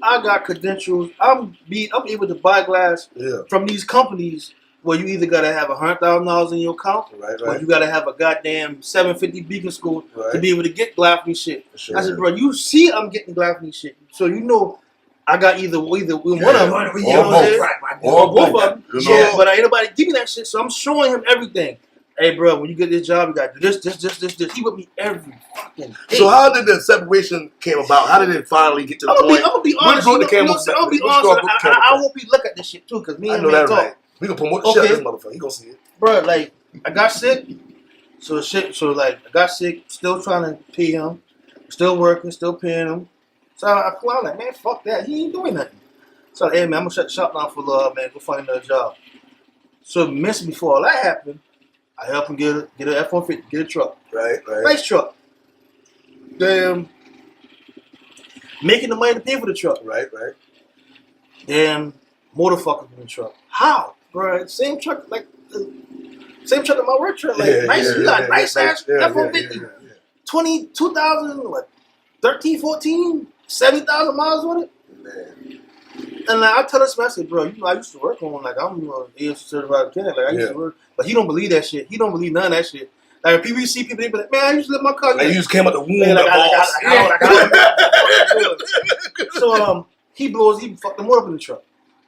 I got credentials. I'm able to buy glass Yeah. from these companies where you either gotta have $100,000 in your account Right, or right. you gotta have a goddamn 750 beacon school to Right. be able to get glass from these shit. Sure. I said, bro, you see I'm getting glass from these shit. So you know I got either one of them. You know Or what I'm both. saying? Or Or both both. of them. You So, know? but ain't nobody give me that shit. So I'm showing him everything. Hey, bro, when you get this job, you got to do this. He with me every fucking day. So how did the separation came about? How did it finally get to the I'm point? gonna be What honest. brought the You know camel what I'm saying? I'm gonna be back? honest. What brought the camel I back? hope he look at this shit too, cause me I and know him that talk. right. We can promote the shit Okay. out of this motherfucker. He gonna see it. Bro, like I got sick. So I got sick. Still trying to pay him. Still working. Still paying him. So I pull out like, man, fuck that. He ain't doing nothing. So hey man, I'm gonna shut the shop down for a little man. Go find another job. So minutes before all that happened, I helped him get an F-150, get a truck, Right, right. nice truck. Damn, making the money to pay for the truck. Right, right. Damn, motorfucker in the truck. How, bro? Same truck that my work truck. Like nice, you got nice ass F-150. 2000, what, 13, 14, 70,000 miles on it. Man. And like, I tell this man, I said, bro, you know, I used to work on, like, I'm an AS certified mechanic. Like, I used to work, but he don't believe that shit. He don't believe none of that shit. Like, people, you see people, they be like, man, I used to live my car. Like you just came out the womb, Man, the boss. So, he fucked the motor up in the truck.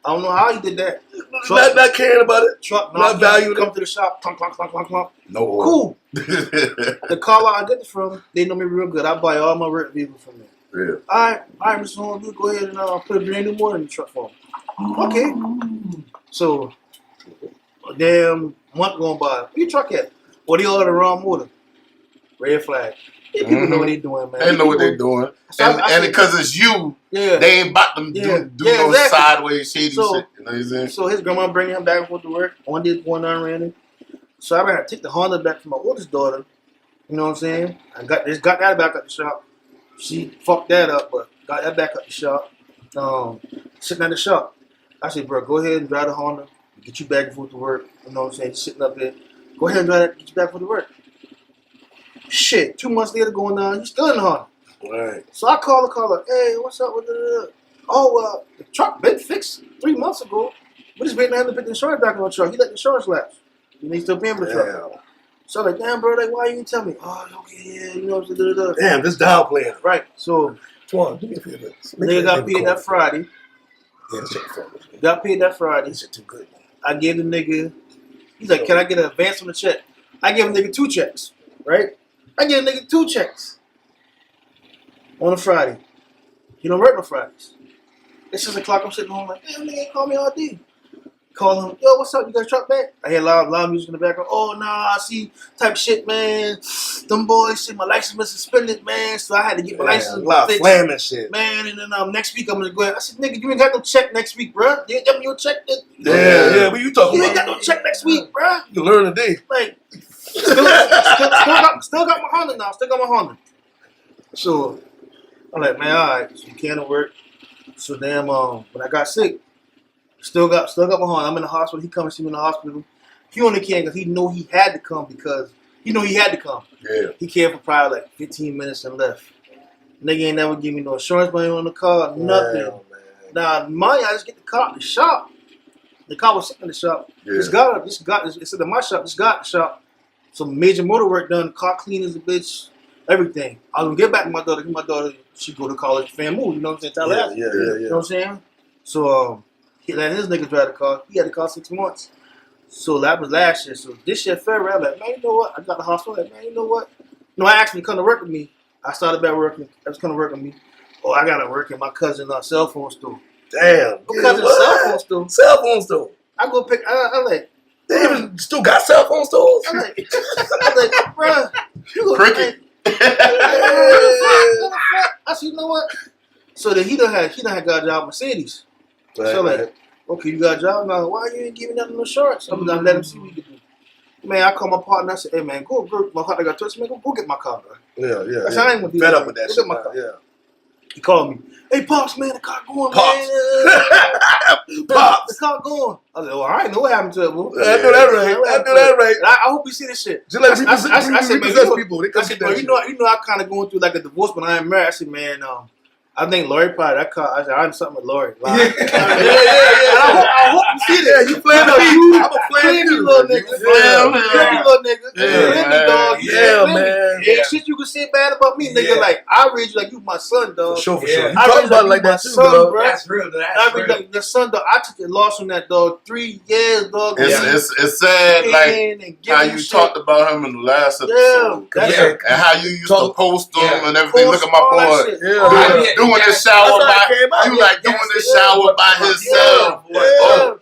I don't know how he did that. Not caring about it. Truck, not valuing come to the shop, clunk, clunk, clunk, clunk, clunk. No order. Cool. The car lot I get it from, they know me real good. I buy all my work vehicles from them. Yeah. All right, Mr. Holmes, you go ahead and put a brand new motor in the truck for him. Okay. So, a damn month going by. Where your truck at? Well, they ordered the wrong motor. Red flag. These people know what they doing, man. They know what they're doing. So And I said, because it's you, yeah. they ain't about to do no exactly. sideways shady So- shit. You know what I'm saying? So his grandma bringing him back and forth to work. One day, one night ran it. So I had to take the Honda back to my oldest daughter. You know what I'm saying? I got that back at the shop. She fucked that up, but got that back at the shop. Sitting at the shop. I said, bro, go ahead and drive the Honda. Get you back and forth to work. You know what I'm saying? Sitting up there. Go ahead and drive that. Get you back and forth to work. Shit. 2 months later going on, he's still in the Honda. Right. So I call the caller. Hey, what's up with Oh, the truck been fixed 3 months ago. We just waiting to have to put the insurance back on the truck. He let the insurance lapse. You know, he's still paying for the truck. Damn. So I'm like, damn, bro, like, why you didn't tell me? Oh, okay, yeah, you know what I'm saying? Damn, this downplaying. Right. So, Twan, do me a favor. nigga got paid that Friday. Yeah, this shit phone. Got paid that Friday. This shit too good. I gave the nigga, he's like, can I get an advance on the check? I gave a nigga 2 checks, right? I gave a nigga 2 checks on a Friday. He don't work no Fridays. It's 6 o'clock, I'm sitting home like, damn, nigga ain't call me all day. Call him, yo, what's up? You got your truck back? I hear loud music in the background. Oh, nah, I see type shit, man. Them boys said my license was suspended, man. So I had to get my license A lot of fixed. flaming shit. Man, and then next week I'm gonna go ahead. I said, nigga, you ain't got no check next week, bro. You ain't got me your check. Yeah, what you talking You about? ain't got no check next week, bro. You learn today. Like, still got my Honda now. Still got my Honda. So I'm like, man, all right, so you can't work. So damn, when I got sick, still got my Honda. I'm in the hospital. He come and see me in the hospital. He only came because he knew he had to come Yeah. He came for probably like 15 minutes and left. Nigga ain't never give me no insurance money on the car, nothing. Damn, man. Nah, money, I just get the car at the shop. The car was sitting in the shop. Yeah. It's in my shop. This guy at the shop. some major motor work done, car cleaners, a bitch, everything. I was gonna get back to my daughter. My daughter, she go to college, fan move. You know what I'm saying? Tallahassee. Yeah. You know what I'm saying? So he let his nigga drive the car. He had the car 6 months. So that was last year. So this year, February, I'm like, man, you know what? I got the hospital. Like, man, you know what? No, I asked me to come to work with me. I started back working. I was coming to work with me. Oh, I gotta work in my cousin's cell phone store. Damn. My cousin's cell phone store. Cell phone store. I go pick. I like. They even still got cell phone stores. I'm like, bruh, you go Cricket. I said, you know what? So then he done had got a job at Mercedes. So like, okay, you got a job now. Why you ain't giving nothing no shorts? I'm gonna let him see what he can do. Man, I called my partner. I said, hey man, go. My partner got touched. Man, go get my car, bro. Yeah. I said, I ain't gonna do Fed that. up with that Go shit. get my car. Yeah. He called me. Hey, Pops, man, the car going, Pops. man. Pops. The car going. I was like, well, I ain't know what happened to it, bro. I know that right. And I hope you see this shit. Just like I said, man, repossess people. They I come said, get bro, that you know, I kind of going through like a divorce, but I ain't married. I said, man, I think Lori probably that car. I said, I'm something with Lori. Like, I hope you see that. You playing the beat. I'm a Play playing me, you. little nigga. Play me, little nigga. Play me, dog. Yeah, Play me. man. Ain't shit you can say bad about me, nigga. Yeah. Like, I read you like you my son, dog. For sure. Yeah. You I talk read about it you like my that too, son, bro. bro. That's real. I read like the son, dog. I took a loss on that, dog. 3 years, dog. It's sad, like how you talked about him in the last episode. Yeah. And how you used to post them Yeah. and everything. Look at my boy. Yeah. Doing the shower by you like doing the shower by himself. Oh,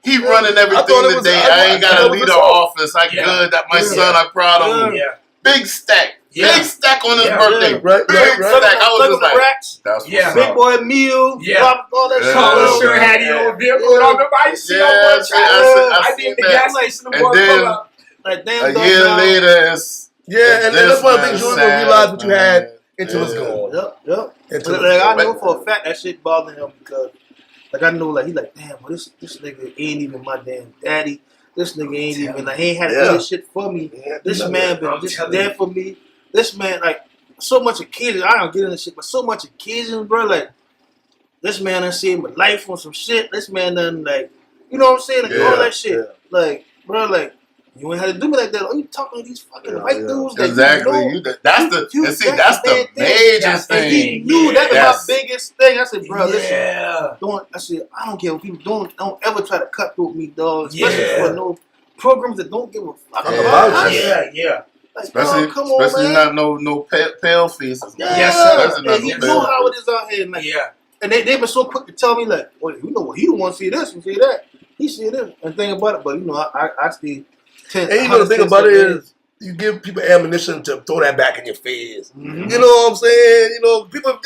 he running everything today. I ain't gotta leave the office. I good. That my son. I'm proud of him. Big stack. Big stack on his birthday. Right. Big stack. I was just like, racks. that's Yeah. what's Big up. boy meal. Yeah. All that shit. Collar Yeah. shirt, had your own vehicle, and all nobody see on Yeah, one I I seen did the that. gas station. The And boy then- pull up. Like, damn, A dog, year now. later, it's Yeah, and that's one of the things you don't even sad, realize what you had man. until it's gone. Yep. Until Like, it's I gone. know for a fact that shit bothering him because, like, I know, like, he like, damn, well, this nigga ain't even my damn daddy. This nigga ain't even, like, he ain't had to do this shit for me. This man been just there for me. This man, like, so much occasion. I don't get into shit, but so much occasions, bro. Like, this man done saved my life on some shit. This man done, like, you know what I'm saying? Like, all that shit. Yeah. Like, bro, like, you ain't had to do me like that. Oh, you talking to these fucking white dudes? That Exactly. You know, That's the major thing. he knew that was my biggest thing. I said, bro, listen. Yeah. I said, I don't care what people don't ever try to cut through me, dog. Especially Yeah. for no programs that don't give a fuck Yeah. about us. Yeah. Like, Especially, dog, come on, especially man. not no pale faces. Yeah. Yes, sir. Especially not And he no know pale how it faces. is out here. And, like, Yeah. and they been so quick to tell me, like, well, you know what? He don't want to see this and see that. He see this and think about it. But, you know, I still... And you know the thing about it is, you give people ammunition to throw that back in your face. Mm-hmm. You know what I'm saying? You know, people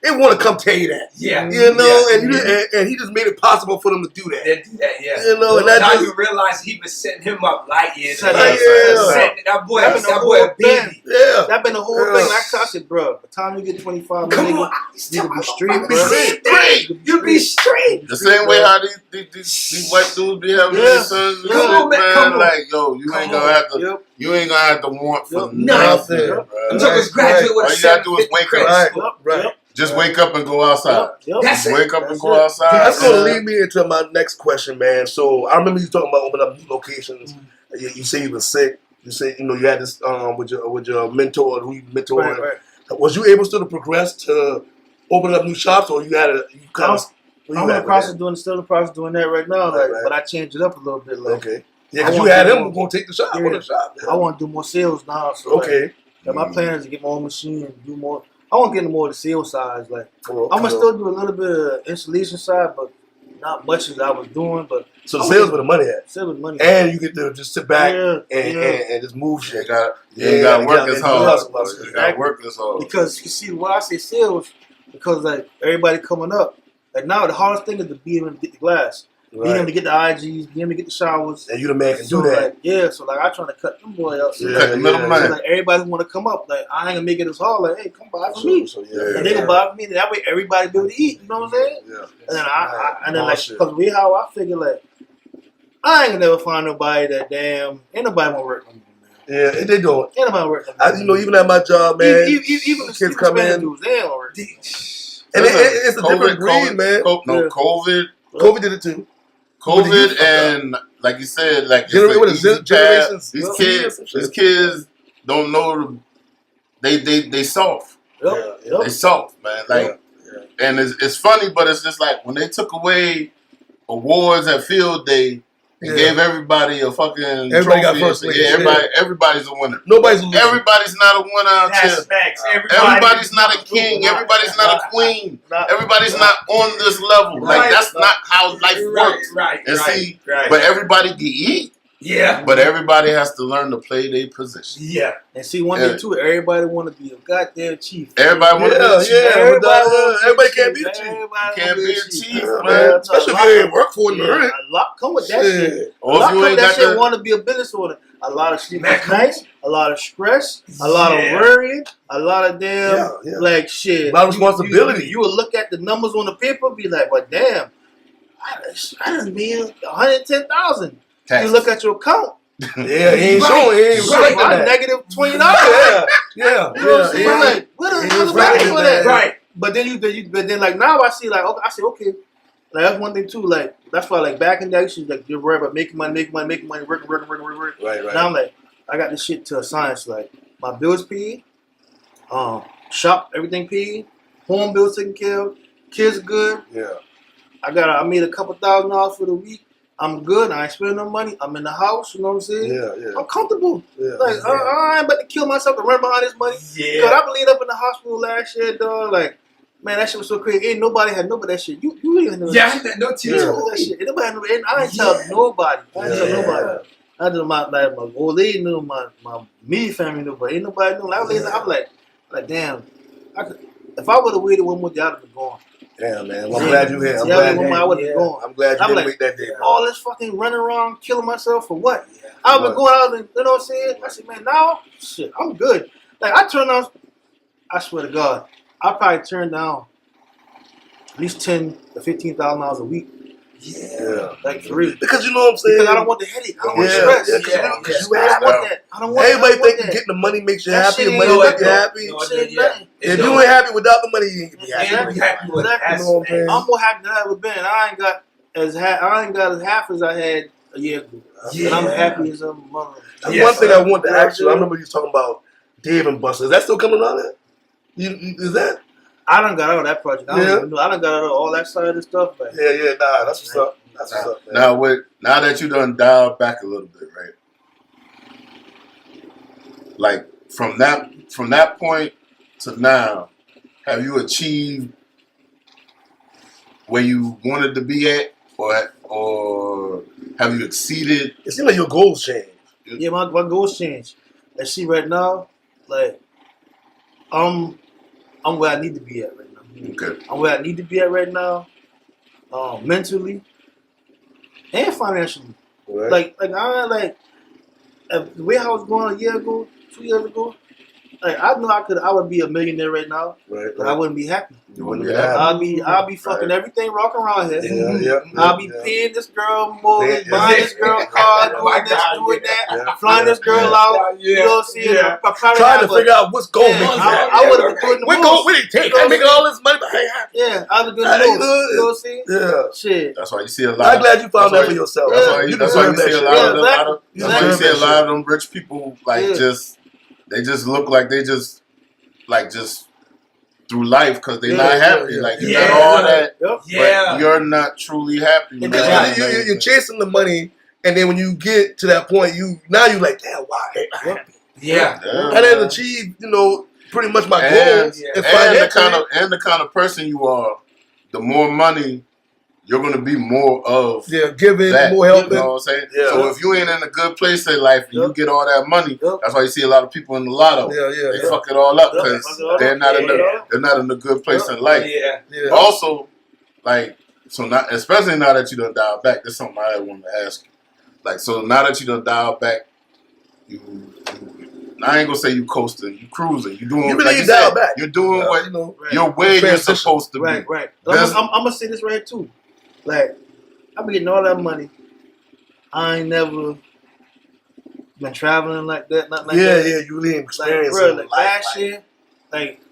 they want to come tell you that. Yeah. You know, Yeah. and he just made it possible for them to do that. They do that, yeah. You know, and Now that just, you realize he was setting him up light years. Set ahead. up. Setting that boy, That been the that whole boy a thing. baby. yeah. That been the whole Yeah. thing. I said, bro, by the time you get 25, Come nigga, on, you can be straight, be bro. straight. You be straight. The same way how these white dudes be having Yeah. their sons and Come shit, on, man, come man. on. Like, yo, you ain't gonna have to. Yep. You ain't gonna have to want for Yep. nothing, Nothing. bro. I'm talking graduate with All a you gotta do is 750 wake credit up. score. Right. Just wake up and go outside. Yep. That's Just it. wake up and That's go it. outside. That's going to man. lead me into my next question, man. So I remember you talking about opening up new locations. You say you were sick. You say you had this with your mentor who you mentored. Right. Was you able still to progress to open up new shops, or you kind of? I'm in the process doing that right now. Right, Like, right. but I changed it up a little bit. Like, Okay. Yeah, I because you want had to him do going to take the shop. Yeah. On the shop. I want to do more sales now. So Okay. like my plan is to get my own machine and do more. I want to get into more of the sales side. Like, Okay. I'm gonna still do a little bit of installation side, but not much as I was doing. But So the sales where the money at, sales with money. and you get to just sit back Yeah. and just move You shit. ain't got to work as hard. hustle. You got to work as hard. Because you see, why I say sales, because like everybody coming up, like now the hardest thing is to be able to get the glass, be able Right. to get the IGs, be able to get the showers. And you the man can So do that. like, yeah, so like I trying to cut them boys out. So, Yeah, Cut the middleman. so like everybody want to come up, like I ain't gonna make it as hard. Like, hey, come buy from me, So, and they gonna buy from me. And that way everybody be able to eat. You know what I'm saying? Yeah. And then and then Oh, like shit. because we how I figure like I ain't gonna never find nobody that ain't nobody wanna work with me, man. Yeah, they don't. Ain't nobody work with me. Even at my job, man, even the kids come in, dudes, they don't work. and it's a different breed, man. COVID. COVID did it too. COVID and like you said, like generations. These kids don't know. They soft. They soft, man. Like, and it's funny, but it's just like when they took away awards at Field Day and gave everybody a fucking everybody trophy. got first place. Everybody's a winner. Nobody's a loser. Everybody's not a winner out here. Facts. Everybody's not a king. Everybody's not a queen. Everybody's not on this level. Like that's not how life works. But everybody can eat. Yeah. But everybody has to learn to play their position. Yeah. And see, one thing too, everybody want to be a goddamn chief. Everybody want to be a chief. Everybody can't be a chief. Can't be a chief, man. Especially if you ain't work for it. A lot come with that shit. Or if you ain't got that shit want to be a business owner. A lot of sleepless nights, a lot of stress, a lot of worrying, a lot of damn like shit. A lot of responsibility. You would look at the numbers on the paper, be like, "But damn, I done made 110,000." You look at your account. He ain't showing. He ain't right. Negative $20. Yeah. You know what I'm saying? Like, what the value for that? Right. But then like now I see like okay. Like that's one thing too. Like that's why like back in the day, I used to like you're worried about making money, work. Right. Now I'm like, I got this shit to a science. Like my bills paid, shop everything paid, home bills taken care of, kids good. Yeah. I made a couple $1,000 for the week. I'm good. I ain't spending no money. I'm in the house. You know what I'm saying? Yeah. I'm comfortable. Yeah. Like I ain't about to kill myself to run behind this money. Yeah. Cause I been laid up in the hospital last year, dog. Like, man, that shit was so crazy. Ain't nobody had that shit. You didn't know that shit. Yeah, no tears. That shit. Nobody had I ain't tell nobody. I ain't tell nobody. I just my old lady knew, my me family knew, but ain't nobody knew. I was like, damn. If I would have waited one more day, I'd have been gone. Damn, man. Well, I'm glad you're here. I'm glad you didn't wait that day. All this fucking running around, killing myself for what? I've been going out and, you know what I'm saying? I said, man, now, shit, I'm good. Like, I turned down, I swear to God, I probably turned down at least $10,000 to $15,000 a week. Yeah. Like, for real. Because you know what I'm saying? Because I don't want the headache. I don't want stress. Because I don't want that. I don't want everybody that. think getting the money makes you happy. Shit Money makes you happy. If you ain't happy without the money, you ain't gonna be happy. I'm more happy than I ever been. I ain't got as half as I had a year ago. And I'm happy as a mother. One thing I want to ask you, I remember you was talking about Dave and Buster. Is that still coming on there? Is that? I done got out of that project. I done got out of all that side of the stuff. But nah, that's what's up. That's what's up, man. Now that you done dialed back a little bit, right? Like from that point to now, have you achieved where you wanted to be at, or have you exceeded? It seems like your goals changed. Yeah, my goals changed. And see, right now, like I'm where I need to be at right now. Okay. I'm where I need to be at right now, mentally and financially. Right. Like the way I was going a year ago, 2 years ago. Like I know I would be a millionaire right now, but I wouldn't be happy. You wouldn't be happy. I'll be fucking everything rocking around here. Yeah. I'll be paying this girl more, buying this girl car, doing this, doing that, flying this girl out. You know what I'm saying? Trying to figure out what's going on. I would have been doing the most. What did it take? I make all this money, but I ain't happy. Yeah, I was doing the most. You know what I'm saying? Yeah. Shit. That's why you see a lot. I'm glad you found that for yourself. That's why you see a lot of them rich people they just look like they just through life because they're not happy. Like you got all that, but you're not truly happy. You're chasing the money, and then when you get to that point, you like, damn, why ain't I happy? I didn't achieve, pretty much my goals. And the kind of person you are, the more money you're gonna be more of giving, that, more helping. You know what I'm saying? Yeah. So if you ain't in a good place in life and you get all that money, that's why you see a lot of people in the lotto. They fuck it all up because they're not in a good place in life. Also, especially now that you done dialed back, that's something I wanted to ask you. Like, so now that you done dialed back, I ain't gonna say you coasting, you cruising, you doing. Back. You're doing what you're where you're supposed to be. Right. I'm gonna say this right too. Like, I've been getting all that money. I ain't never been traveling like that, nothing like that. Yeah, you really experienced like last year, like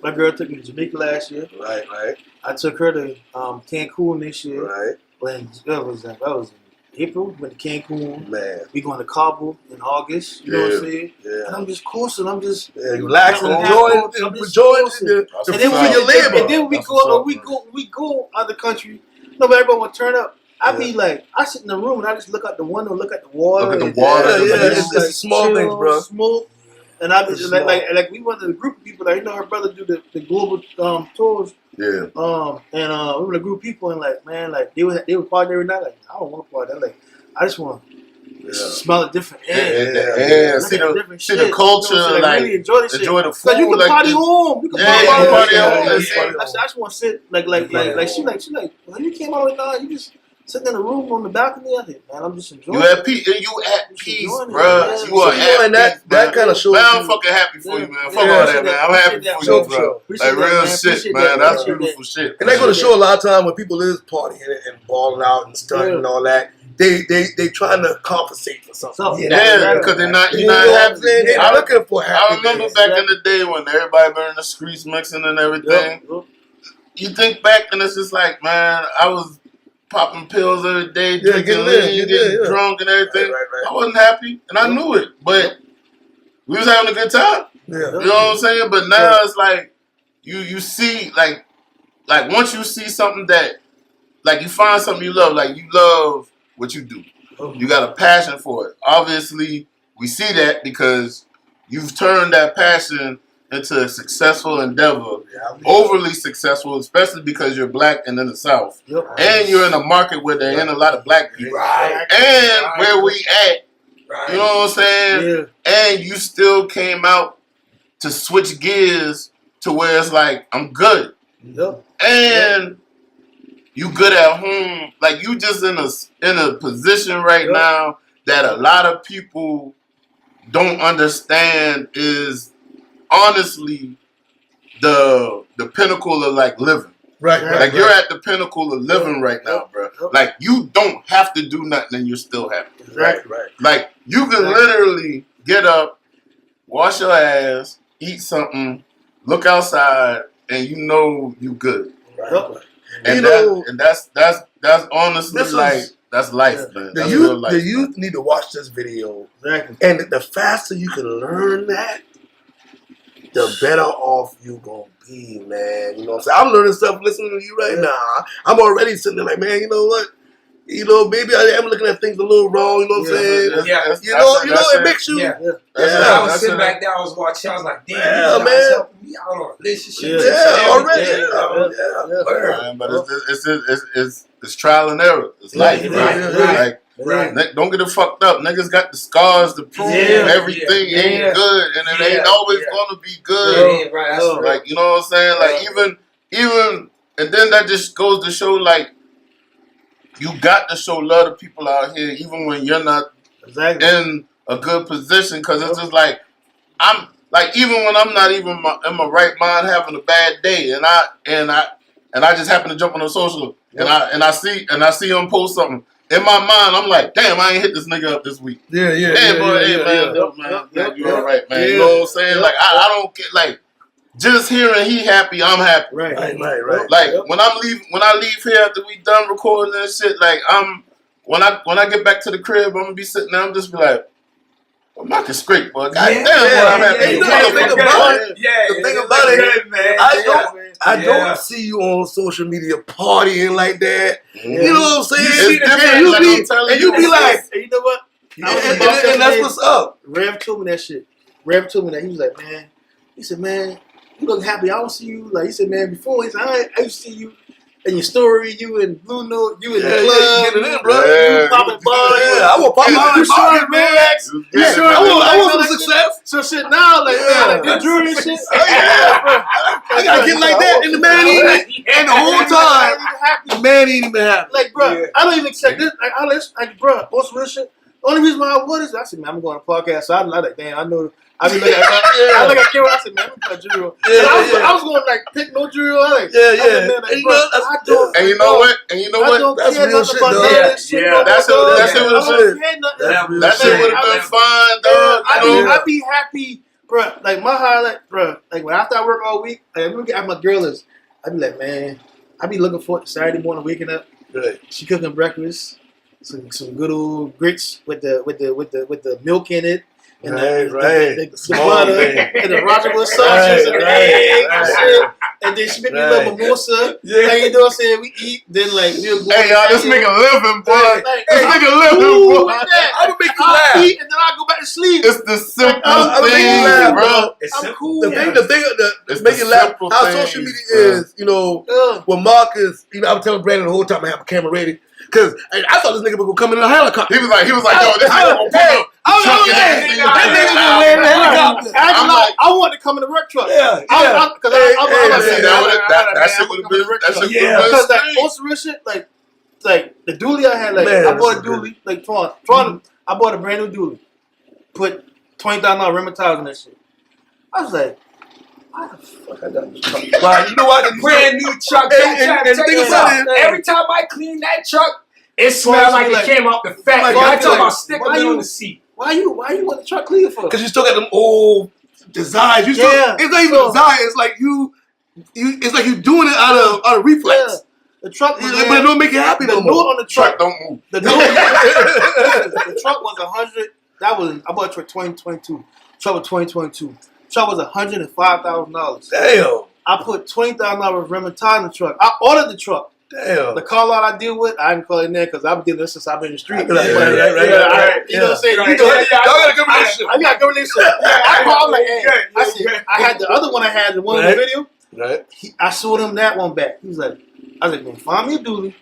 my girl took me to Jamaica last year. Right. I took her to Cancun this year. Right. when that was in April, went to Cancun. Man. We going to Cabo in August. You know what I'm saying? Yeah. And I'm just coasting. I'm just relaxing, I'm enjoying just coasting. the That's fruit And then what's of up. your labor. And then we That's what's go, up, we go out the country. Nobody everybody want to turn up. I be like, I sit in the room and I just look out the window, look at the water. Look at the and- water. and It's the small chill, things, bro. Smoke. And I be It's like we went to a group of people that her brother do the global tours. Yeah. And we were a group of people and like man, like they would party every night. Like I don't want to party. I'm like I just want to smell a different air. Yeah. See the culture, like really enjoy this shit. enjoy the Cause food. you can like party the- home. You can Yeah, party you party home. home. I Yeah. said, I just want to sit like she like well, you came out right now. You just sitting in the room on the balcony. I think man, I'm just enjoying. You at peace, bro. Yeah. You are and at peace, that kind of shows. Man, I'm fucking happy for you, man. Fuck all that, man. I'm happy for you, bro. Like real shit, man. That's beautiful shit. And they're gonna show a lot of time when people is partying and balling out and stunning and all that. They trying to compensate for something. Yeah, because they're not You know what I'm saying? happy. They're looking for I happiness. remember back in the day when everybody been in the streets mixing and everything. You think back and it's just like, man, I was popping pills every day, drinking lean, getting drunk and everything. Right. I wasn't happy, and I knew it, but we was having a good time. Yeah. You know what I'm saying? But now it's like you see like once you see something that like you find something you love what you do. You got a passion for it. Obviously, we see that because you've turned that passion into a successful endeavor, overly successful, especially because you're black and in the South. And you're in a market where there ain't a lot of black people. And where we at, you know what I'm saying? And you still came out to switch gears to where it's like, I'm good. And you good at home. Like you just in a position right now that a lot of people don't understand is honestly the pinnacle of like living. Like you're at the pinnacle of living right now, bro. Like you don't have to do nothing and you're still happy. Like you can literally get up, wash your ass, eat something, look outside, and you know you good. And that's honestly that's life, man. That's real life. The youth need to watch this video. And the faster you can learn that, the better off you gonna be, man. You know what I'm saying? I'm learning stuff listening to you right now. I'm already sitting there like, man, you know what? You know, maybe I am looking at things a little wrong, you know what I'm saying? It makes you... I was sitting back there, I was watching, I was like, damn, these guys helping me out on relationships. Already. But it's trial and error. It's life. Like, don't get it fucked up. Niggas got the scars to prove everything ain't good, and it ain't always gonna be good. Like, you know what I'm saying? Like, even, and then that just goes to show, like, you got to show love to people out here, even when you're not in a good position, because it's just like, I'm, like, even when I'm not even in my right mind having a bad day, and I just happen to jump on a social, and I see him post something. In my mind, I'm like, damn, I ain't hit this nigga up this week. Man, you all right, man. You know what I'm saying? Like, I don't get, like, just hearing he happy, I'm happy. Right. Like, when I leave here after we done recording and shit, like, when I get back to the crib, I'm gonna be sitting there, I'm just be like, well, Mark is straight, boy. Goddamn, I'm happy. The thing about it, I don't see you on social media partying like that. You know what I'm saying? You be like, you know what? And that's what's up. Rev told me that shit. Rev told me that. He was like, man, he said, man, you look happy. I don't see you. Like, he said, man, before, he said, I used to see you in your story, you in Blue Note, you in the club, you get it in, bro. You popping bars. I will pop my short racks. I want some success. So shit now, like, like the jewelry and shit. I gotta get like that, and the man ain't, and the whole time, the man ain't even happy. Like, bro, I don't even accept this. Like, bro, what's real shit? Only reason why I would is I said, man, I'm going to podcast. So I'm like, damn, I know. I be looking at I look at Karen, I said, man, I'm gonna drill. I was going to like pick no drill. Like, And you know what? I don't That's care real nothing shit, about dog. none of this shit. That shit That shit would have been fun, dog. I be happy, bro. Like my highlight, bro. Like when after I work all week, like, I look at my girl is, I be like, man, I be looking forward to Saturday morning waking up. Right. She cooking breakfast, some good old grits with the milk in it. And the butter and the Rogerwood sausages and the eggs and shit. And then she make me a little mimosa. Yeah. Like, you know what I'm saying? We eat, then like we'll go. Hey y'all, this nigga living, boy. This nigga living, boy. I'm gonna make you laugh. Eat and then I go back to sleep. It's the simple thing, bro. I'm cool. The thing that make you laugh, how social media is, you know, when Marcus, you know, I was telling Brandon the whole time I have a camera ready. Cause I thought this nigga was gonna come in a helicopter. He was like, yo, this nigga gonna pull up. I want to come in the work truck. That shit would have been. Because that most real shit, like the dually I had, like I bought a dually, like Tron. I bought a brand new dually. Put $20,000 rheumatize on that shit. I was like, why the fuck I got this truck? Well, you know what? The brand new truck. And the thing about it, every time I clean that truck, it smells like it came off the factory. I talk about sticking it on the seat. Why you want the truck clean for? Because you still got them old designs. You still, it's not even design. It's like it's like you doing it out of reflex. Yeah. The truck, but it don't make you happy no more. On the truck don't move. The truck was 100. That was I bought a truck 2022. Truck was 2022. Truck was $105,000. Damn. I put $20,000 rheumatize in the truck. I ordered the truck. Damn. The call out I deal with, I didn't call it in there because I've been dealing with this since I've been in the street. Right. You know what I'm saying? Y'all got a good relationship. I got a good relationship. I called like, hey, I said, I had the other one I had, the one in the video. Right. I showed him that one back. He was like, I was like, man, find me a dually,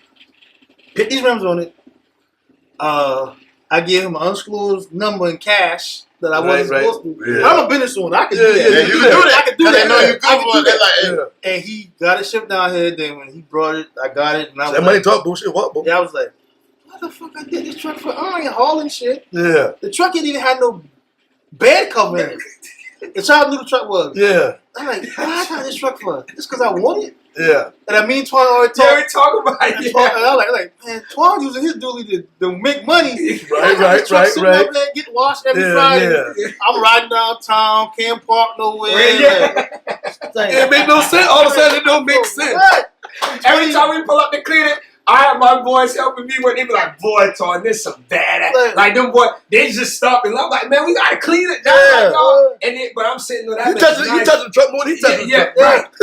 put these rims on it. I gave him an undisclosed number in cash that I wasn't supposed to. Yeah. I'm a business owner. I can do that. Yeah, you can do that. I can do that. They know you good for it. And he got it shipped down here. Then when he brought it, I got it. And I was that money talk bullshit. What? Yeah, I was like, what the fuck I did this truck for? I ain't hauling shit. Yeah. The truck didn't even have no bed cover in it. The child knew the truck was. Yeah. I'm like, what I got this truck for? Just because I want it? Yeah. And I mean, Twan already talk about it. And I was like, man, Twan using his dually to make money. Right. Up there, get washed every Friday. Yeah. I'm riding downtown, can't park nowhere. It make no sense. All of a sudden, it don't make sense. Every time we pull up to clean it, I have my boys helping me when they be like, boy, Twan, this some badass. Like them boys, they just stop and I'm like, man, we gotta clean it. But I'm sitting on that. You touching the truck more than he touching the truck.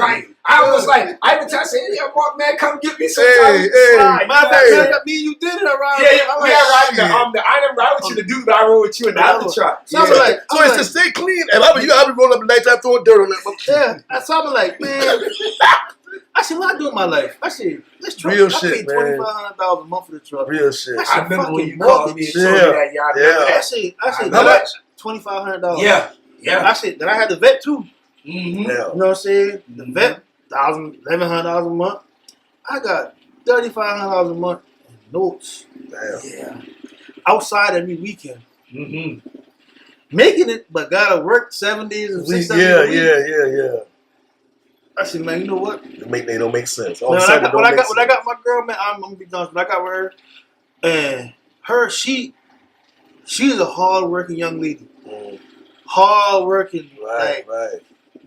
Right. I was like, I even tell say, yeah, Mark, man, come get me some time. Me and you did it around. I didn't ride with you to do, but I rode with you in the other truck. So it's to stay clean. And I'll be rolling up at nighttime throwing dirt on that. Yeah. So I'm like, man. I said, what I do in my life? I said, this truck, real I shit, paid $2,500 a month for the truck. Real shit. I remember when you called me and told me that, y'all. I said, how much? $2,500. Yeah. I said, then I had the vet too. Mm-hmm. You know what I'm saying? The vet, $1,100 a month. I got $3,500 a month in notes. Damn. Yeah. Outside every weekend. Mm-hmm. Making it, but gotta work 7 days and 6 days a week. Yeah. I said, man, you know what? They don't make sense. When I got my girl, man, I'm gonna be honest. When I got with her, and she's a hard-working young lady. Hard-working, right.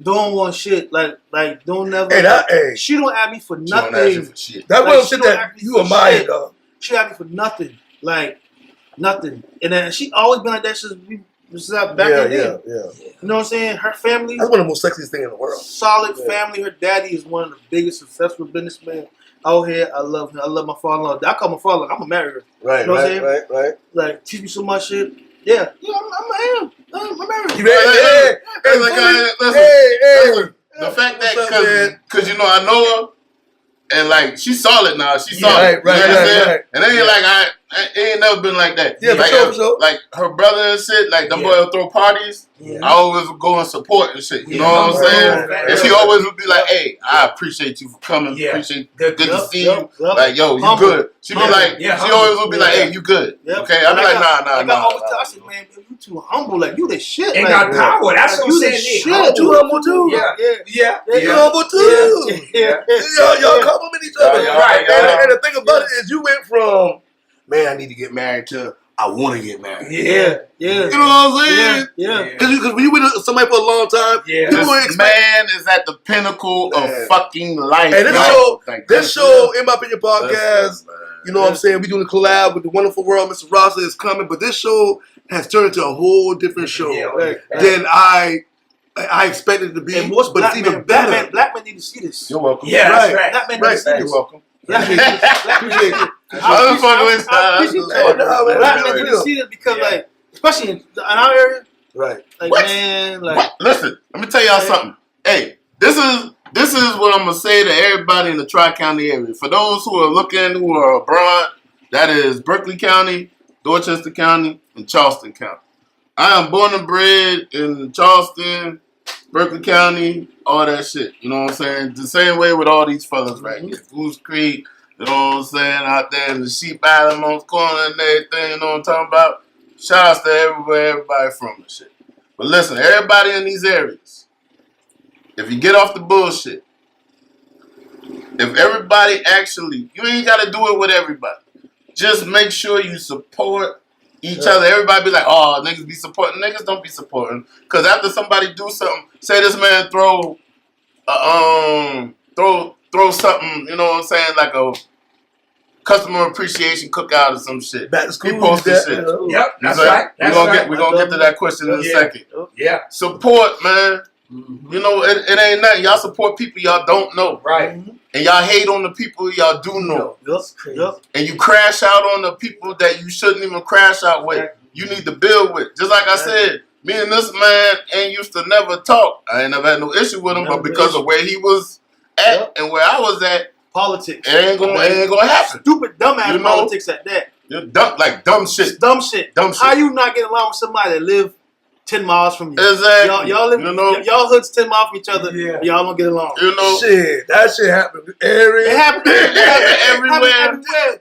Don't want shit, like don't never. She don't ask me for nothing. That's one shit that you admire, dog. She don't ask me for nothing, like nothing. And then she always been like that since back in the day. You know what I'm saying? Her family. That's one of the most sexiest things in the world. Solid family. Her daddy is one of the biggest successful businessmen out here. I love him. I love my father-in-law. I call my father-in-law. I'm gonna marry her. Right, you know what I'm saying? Right. Like teach me so much shit. Yeah, I'm married. You ready? Listen. The fact that because you know I know her. And like she's solid now, she's solid. Right. And it ain't like it ain't never been like that. Yeah, like, for sure. Like her brother and shit, like them boy will throw parties. Yeah. I always would go and support and shit. You know what I'm saying? And she always would be like, "Hey, I appreciate you for coming. Appreciate good to see you. Like, yo, you good." She be like, she always would be like, "Hey, you good? Okay." I be like, "Nah." I always tell her, man, you too humble. Like you the shit. Ain't got power. That's what I'm saying. You humble too. Yeah. You humble too. Y'all compliment each other. Right. And the thing about it is, you went from, man, I need to get married to, I want to get married. Yeah. You know what I'm saying? Yeah. Because when you with somebody for a long time, people This man is at the pinnacle of fucking life. And this show, in my opinion, podcast, you know what I'm saying? We doing a collab with the wonderful world. Mr. Rosser is coming, but this show has turned into a whole different show than I expected it to be. And most but it's even better. Black men need to see this. You're welcome. Yeah, that's right. Black men need to see this. You're welcome. Black men need to see this because, like, especially in our area, right? Like, man, like, listen, let me tell y'all something. Hey, this is what I'm gonna say to everybody in the Tri-County area. For those who are looking, who are abroad, that is Berkeley County, Dorchester County, and Charleston County. I am born and bred in Charleston, Berkeley County, all that shit. You know what I'm saying? The same way with all these fellas right here. Goose Creek, you know what I'm saying? Out there in the Sheep Island, Monk's Corner and everything, you know what I'm talking about? Shout outs to everybody from and shit. But listen, everybody in these areas, if you get off the bullshit, if everybody actually, you ain't got to do it with everybody. Just make sure you support each other. Everybody be like, oh, niggas be supporting. Niggas don't be supporting. Because after somebody do something, say this man throw something, you know what I'm saying, like a customer appreciation cookout or some shit. Back to school. He posted shit. Yep, that's right. We're gonna get to that question in a second. Yeah. Support, man. You know, it ain't nothing. Y'all support people y'all don't know. Right. And y'all hate on the people y'all do know. Yep. And you crash out on the people that you shouldn't even crash out with. You need to build with. Just like I said, me and this man ain't used to never talk. I ain't never had no issue with him, but because of where he was at and where I was at, politics. It ain't gonna happen. Stupid, dumbass politics at that. You're dumb shit. Dumb shit. How you not get along with somebody that live 10 miles from you? Exactly. Y'all live, y'all hoods 10 miles from each other. Yeah. Y'all don't get along. You know, shit, that shit happened everywhere. It happened everywhere.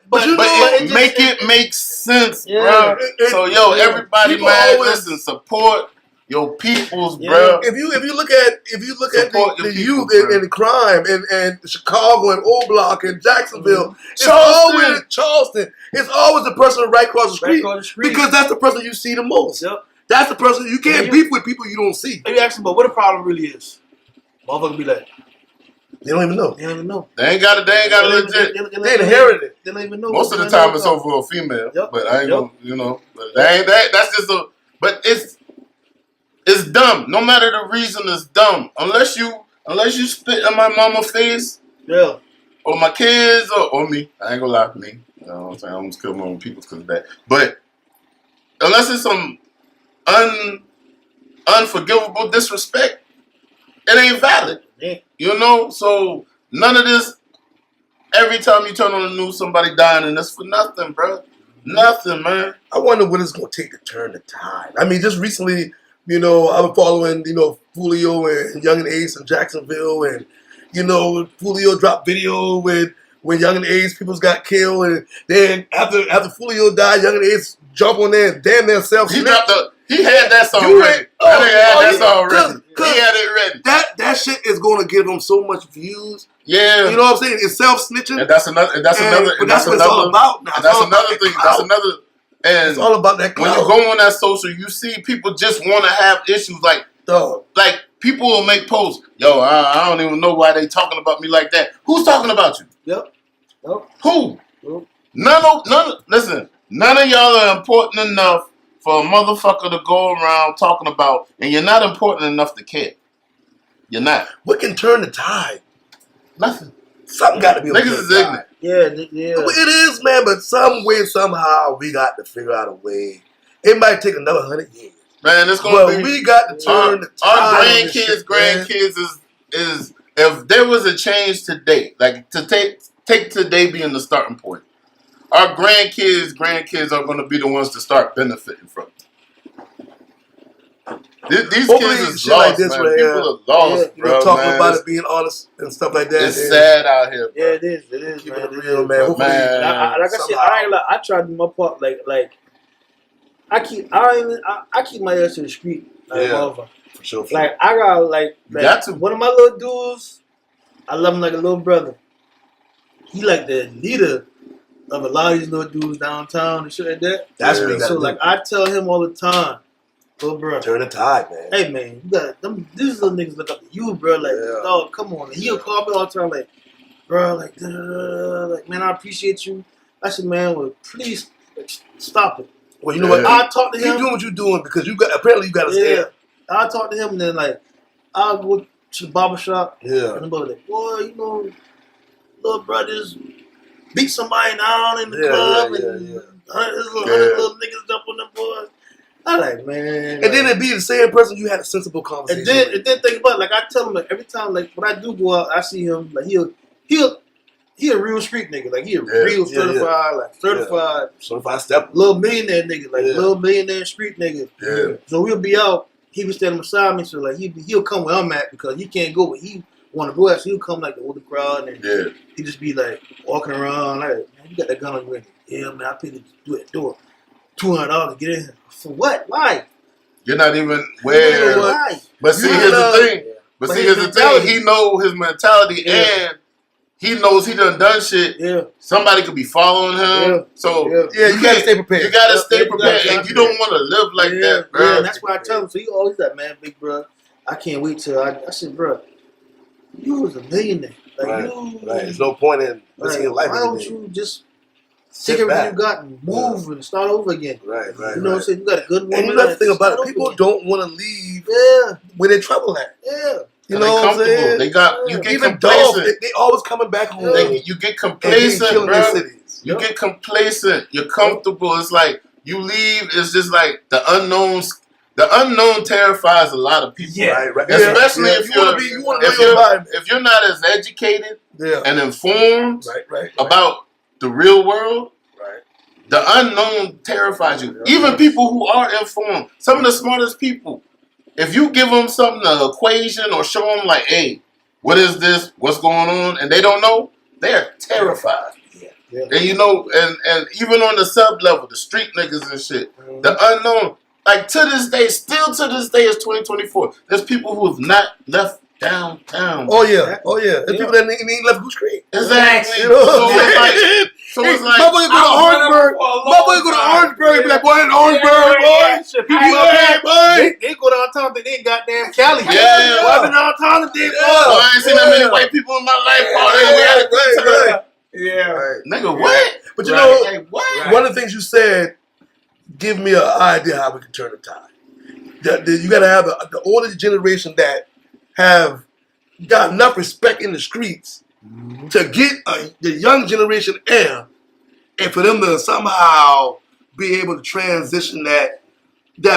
But it make sense, bro. So everybody, man, listen, support your peoples, bro. If you look at the youth and crime and Chicago and Old Block and Jacksonville, Charleston, it's always the person right across the street because that's the person you see the most. Yep. That's the person you can't beef with people you don't see. Maybe ask them, but what the problem really is? Motherfucker be like, they don't even know. They don't even know. They ain't got it legit. They inherited it. They don't even know. Most of the time it's over a female, but I ain't gonna, you know. But that's just a. But it's dumb. No matter the reason, it's dumb. Unless you spit in my mama's face, or my kids, or me. I ain't gonna lie to me. You know what I'm saying? I almost killed my own people because of that. But unless it's some unforgivable disrespect, it ain't valid. You know? So none of this, every time you turn on the news, somebody dying, and it's for nothing, bro. Nothing, man. I wonder what it's going to take to turn the tide. I mean, just recently, you know, I've been following, you know, Julio and Young and Ace in Jacksonville, and, you know, Julio dropped video when Young and Ace people got killed, and then after Julio died, Young and Ace jump on there and damn their self. He had that song ready. He had it ready. That shit is going to give him so much views. Yeah, you know what I'm saying? It's self-snitching. And that's another. That's what it's all about now. That's another thing. That's another. And it's all about that clout. When you go on that social, you see people just want to have issues like people will make posts. Yo, I don't even know why they talking about me like that. Who's talking about you? Yep. Who? Listen, none of y'all are important enough for a motherfucker to go around talking about, and you're not important enough to care. You're not. What can turn the tide? Nothing. Something got to be. Niggas is ignorant. Yeah. It is, man. But some way, somehow, we got to figure out a way. It might take another 100 years. Man, it's gonna be. We got to turn the tide. Our grandkids is if there was a change today, like to take today being the starting point. Our grandkids are going to be the ones to start benefiting from it. These kids is lost, like this, man. People are lost, bro. Talking about it being honest and stuff like that. It's sad out here, bro. Yeah, it is, Keep man. it real, man. Like I said, I ain't like. I try to do my part. Like I keep my ass to the street. Like, for sure. Like I got got to. One of my little dudes. I love him like a little brother. He like the leader of a lot of these little dudes downtown and shit like that. That's what you gotta So do. like I tell him all the time, bro, Turn the tide, man. hey man, you got them. These little niggas look up to you, bro. Like, dog, come on. And he'll call me all the time, like, bro, like, like, man, I appreciate you. I said, man, well, please stop it. Well, you know what? I talk to him. Keep doing what you're doing because you got apparently you got to stand. I talk to him and then like I'll go to the barber shop. Yeah. And the brother like, boy, you know, little brothers beat somebody down in the club and there's little niggas jump on them boys. I like, man. And then it be the same person you had a sensible conversation. And then think about it, like I tell him like every time like when I do go out, I see him like he a real street nigga, like he a real certified, like certified step, little millionaire nigga, like little millionaire street nigga. Yeah. So we'll be out. He was standing beside me, so like he'll come where I'm at because he can't go where he want to go at. So he'll come like the older crowd and he just be like walking around like, man, you got that gun on you? Yeah, man, I paid to do it. $200 to get in here. For what? Why? You're not even where. Why? But see, here's the thing. But see, here's the thing. He know his mentality and he knows he done shit. Yeah. Somebody could be following him. Yeah. So you gotta stay prepared. You gotta stay prepared. And you don't want to live like that, bro. Yeah, and that's why I tell him. So he always like, man, big bro, I can't wait till I said, bro, you was a millionaire. Like you, There's no point in risking your life. Why don't you just take everything you got and move and start over again? Right. You know what I'm saying? You got a good woman. And you know the thing about it, people don't want to leave where they're trouble at. Yeah. You know what I'm saying? They got you get even complacent. dogs, they always coming back home. You get complacent, bro. Cities. You get complacent. You're comfortable. It's like you leave. It's just like the unknown. The unknown terrifies a lot of people. Yeah, right. Especially if you're not as educated and informed about the real world. Right. The unknown terrifies you. Even people who are informed, some of the smartest people. If you give them something, an equation, or show them like, hey, what is this? What's going on? And they don't know, they're terrified. Yeah. And you know, and even on the sub level, the street niggas and shit, the unknown, like to this day, still to this day, it's 2024. There's people who have not left downtown. Oh yeah. There's people that ain't left Goose Creek. Exactly. You know So it's like, my boy go to Orangeburg. My boy go to Orangeburg and be like, boy, in Orangeburg, boy. They go downtown, they ain't goddamn Cali. Yeah. Well, I've been downtown today, I ain't seen that many white people in my life. Nigga, what? But you know, one of the things you said, give me an idea how we can turn the tide. You got to have the older generation that have got enough respect in the streets to get the young generation air, and for them to somehow be able to transition that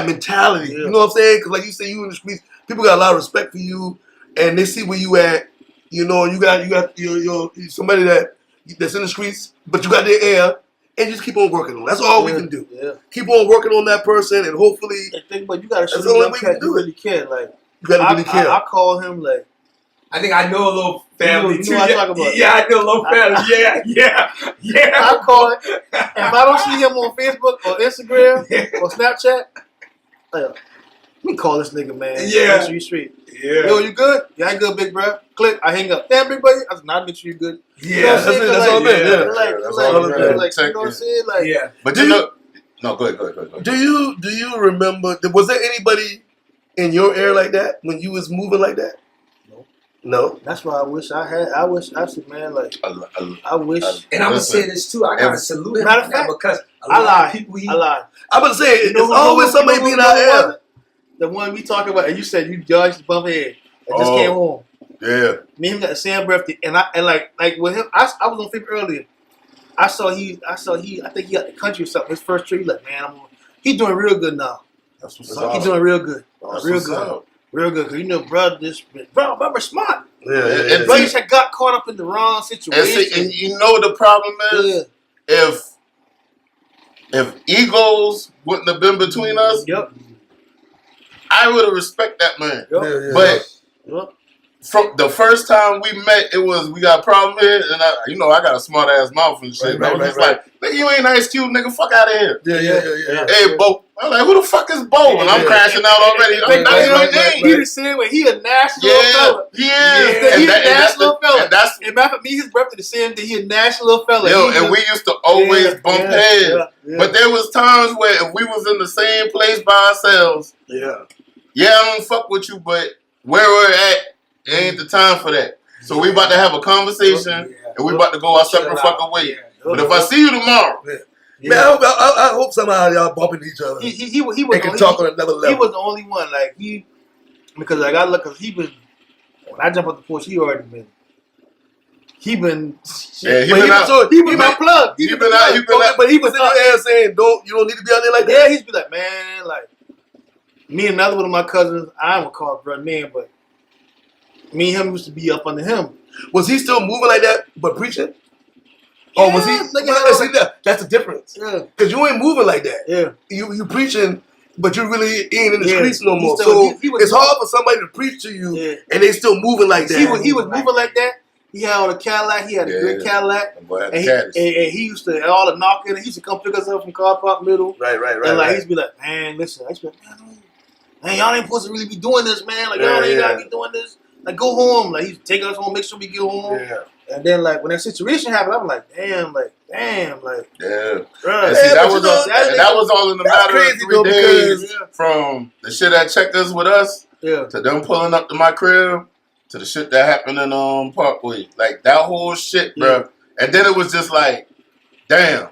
mentality. You know what I'm saying? Because like you say, you in the streets, people got a lot of respect for you, and they see where you at. You know, you got your somebody that's in the streets, but you got their air, and just keep on working on it. That's all we can do. Yeah. Keep on working on that person, and hopefully. But you got to show that's the only them way you can do really care. Like you got to really care. I call him like. I think I know a little family too. You know what I'm talking about. Yeah, I know a little family. Yeah. I call it. If I don't see him on Facebook or Instagram or Snapchat, let me call this nigga, man. Yeah. Make sure you straight. Yeah. Yo, you good? Yeah, I good, big bro. Click. I hang up. Damn, big buddy. I said, nah, make sure you good. Yeah. You know what I'm saying? That's all it is. Like, you know what I'm saying? Like, yeah. But you know, no, go ahead. Do you remember? Was there anybody in your era like that when you was moving like that? No. That's why I wish I had. I said, man, like, I wish. And I'm gonna say this too. I gotta salute him Matter of fact, because I lied. I'm gonna say it's always somebody being out there. The one we talking about, and you said you judged the bump head and just came home. Yeah. Me and him got the same birthday, and like with him, I was on Facebook earlier. I think he got the country or something. His first trip, he like, man, he's doing real good now. That's what's up. He's doing real good. Real good. Cause you know, brother smart. Yeah. Bro, just got caught up in the wrong situation. And you know the problem is if egos wouldn't have been between us, I would have respected that man. Yep. But from the first time we met, we got a problem here, and I got a smart ass mouth and shit. I was just like, nigga, you ain't Ice Cube, nigga, fuck out of here. Yeah. Hey, Bo. I'm like, who the fuck is Bo? And I'm crashing out already. I'm not even my name. He the same way. He a national fella. He is. He a national fella. And that's and matter of fact, me, his brother the same thing. He a national fella. Yo, and we used to always bump heads. But there was times where if we was in the same place by ourselves, I don't fuck with you, but where we're at, it ain't the time for that. So we about to have a conversation, and we about to go our separate fucking way. But if I see you tomorrow, man, I hope somehow y'all bumping each other. He was and can talk on another level. He was the only one, because I got look, because when I jump off the porch, he been out. He been my plug. He been out, but he was in your ass saying, you don't need to be out there like that. Yeah, he's be like, man, like me and another one of my cousins, I would call brother man, but me and him used to be up under him. Was he still moving like that, but preaching? Or was he? That's the difference. Yeah, because you ain't moving like that. Yeah, you preaching, but you really ain't in the streets no more. So it's hard for somebody to preach to you, and they still moving like that. He was moving like that. He had on a Cadillac. He had a good Cadillac. And he used to all the knocking. He used to come pick us up from Car Park Middle. Right. And he used to be like, man, listen. I used to be like, man, y'all ain't supposed to really be doing this, man. Like y'all ain't gotta be doing this. Like go home. Like he used to take us home, make sure we get home. Yeah. And then, like, when that situation happened, I'm like, damn. Yeah. Bruh. And see, that was all in the matter of 3 days from the shit that checked us with us to them pulling up to my crib to the shit that happened in Parkway. Like, that whole shit, bruh. And then it was just like, damn.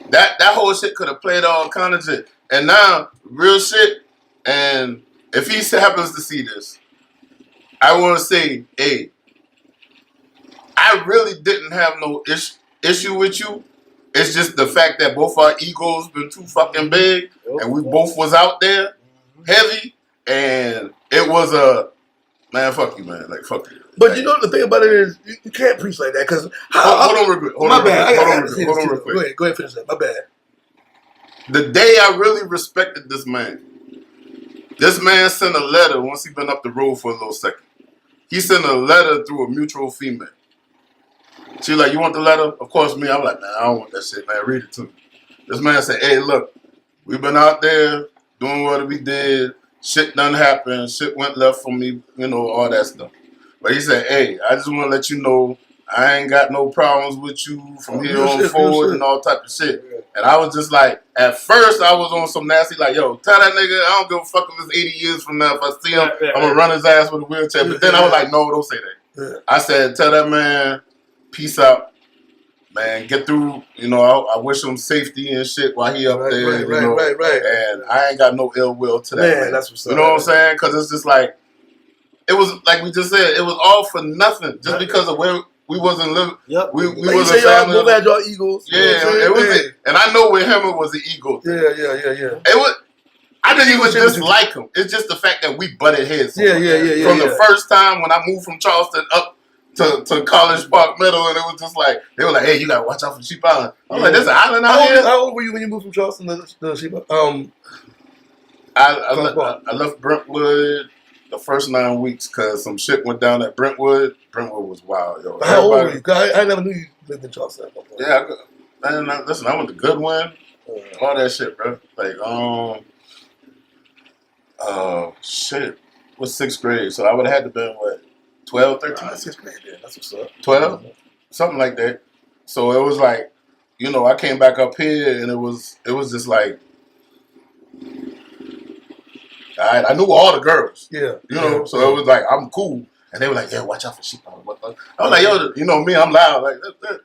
That whole shit could have played all kind of shit. And now, real shit, and if he happens to see this, I want to say, hey, I really didn't have no issue with you. It's just the fact that both our egos been too fucking big, and we both was out there heavy, and it was man, fuck you, man. Like, fuck you. But you know the thing about it is, you can't preach like that, because... Hold on real quick. My bad. Hold on real quick. Go ahead and finish that. My bad. The day I really respected this man sent a letter once he been up the road for a little second. He sent a letter through a mutual female. She like, you want the letter? Of course, me. I'm like, man, I don't want that shit, man. Read it to me. This man said, hey, look, we've been out there doing what we did. Shit done happened. Shit went left for me, all that stuff. But he said, hey, I just want to let you know I ain't got no problems with you from here on forward and all type of shit. And I was just like, at first I was on some nasty like, yo, tell that nigga I don't give a fuck if it's 80 years from now. If I see him, I'm going to run his ass with a wheelchair. But then I was like, no, don't say that. I said, tell that man, peace out. Man, get through, I wish him safety and shit while he up there. Right. And I ain't got no ill will to that man. That's what's up. You know what I'm saying? Because it's just like, it was, like we just said, it was all for nothing. Just because of where we wasn't living. Yep. We like wasn't y'all both had your egos. Yeah, it was it. And I know with him it was an ego thing. Yeah. It was, I didn't even dislike him. It's just the fact that we butted heads. Yeah. From the first time when I moved from Charleston up to College Park Middle, and it was just like, they were like, hey, you gotta watch out for Sheep Island. I'm like, there's an island out here? How old were you when you moved from Charleston to Sheep Island? I left Brentwood the first 9 weeks because some shit went down at Brentwood. Brentwood was wild, yo. How old were you? I never knew you lived in Charleston. Yeah, listen, I went to Goodwin, all that shit, bro. Like, shit, what's 6th grade? So I would have had to been, what, 12, 13? 6th grade, yeah, that's what's up. 12? Something like that. So it was like, I came back up here and it was just like, I knew all the girls. Yeah. So it was like, I'm cool. And they were like, yeah, watch out for Sheep Island. I was like, yo, me, I'm loud. Like,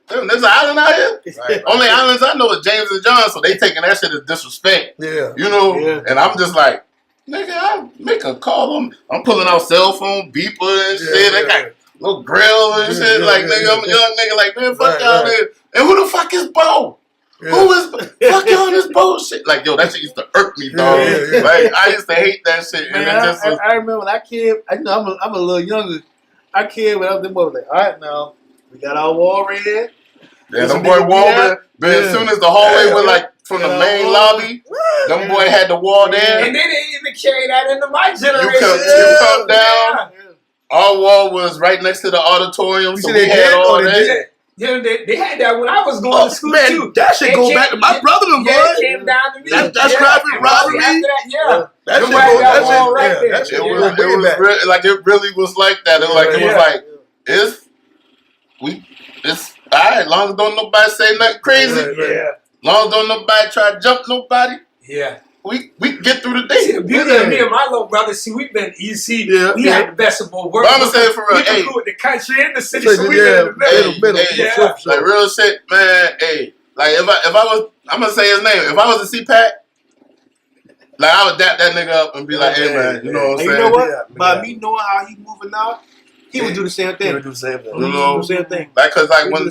there's an island out here? Right. Only islands I know is James and John, so they taking that shit as disrespect. Yeah. And I'm just like, nigga, I make a call. I'm pulling out cell phone, beeper and shit. They got little grill and shit. Like, nigga, I'm a young nigga. Like, man, fuck y'all, man. And who the fuck is Bo? Yeah. Who is fuck y'all on this bullshit? Like, yo, that shit used to irk me, dog. Yeah. Like, I used to hate that shit. Man, and I remember when I kid. I'm a little younger. I kid when I was them boys like, all right, now we got our wall right here. Yeah, them boy wall. But as soon as the hallway went like from the main lobby, them boy had the wall there. And they didn't even to carry that into my generation. You come down. Our wall was right next to the auditorium, so we had all that. Yeah, they had that when I was going to school too. That shit go back to my brother, boy. Yeah, it came down to me. That's private robbery. After that, that shit It was really, like it really was like that. It was it's all right. Long as don't nobody say nothing crazy. Long as don't nobody try to jump nobody. Yeah. We get through the day. See, the beauty of me and my little brother, we had the best of both worlds. I'm gonna say it for real. We been cool with the country and the city, so we been in the middle. Like real shit, man. Hey, like if I was, I'm gonna say his name. If I was a CPAC, like I would dap that nigga up and be like, hey man, you know what I'm saying? You know what? By me knowing how he moving now, he would do the same thing. He would do the same thing. You know, do the same thing. Like, cause like when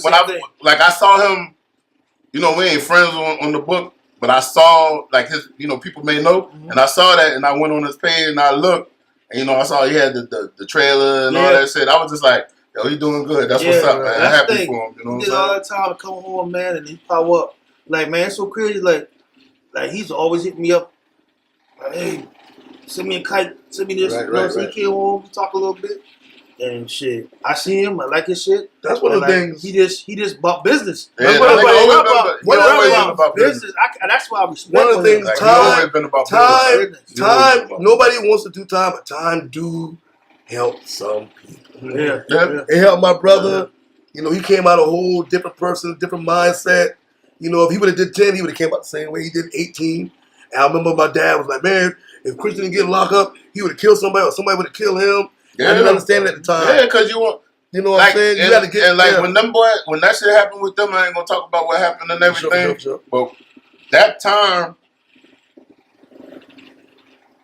I saw him, you know, we ain't friends on the book. But I saw, like, his, you know, people may know, and I saw that, and I went on his page, and I looked, and, you know, I saw he had the trailer and all that shit. I was just like, yo, he doing good. That's what's up, man. I'm happy for him, you know what I'm saying? He did all that time to come home, man, and he power up. Like, man, it's so crazy. Like he's always hitting me up. Like, hey, send me a kite, send me this. So he came home, we talk a little bit. And shit, I see him. I like his shit. That's one of the things. He just bought business. Yeah, That's what about business. That's why I respect. One of the things, like, time. Nobody wants to do time, but time do help some people. Yeah. It helped my brother. You know, he came out a whole different person, different mindset. You know, if he would have did 10, he would have came out the same way. He did 18. And I remember my dad was like, man, if Christian didn't get locked up, he would have killed somebody, or somebody would have killed him. I didn't understand it at the time. Yeah, because you want, you know what I'm saying? You got to get, and like when that shit happened with them, I ain't gonna talk about what happened and everything. Sure. But that time,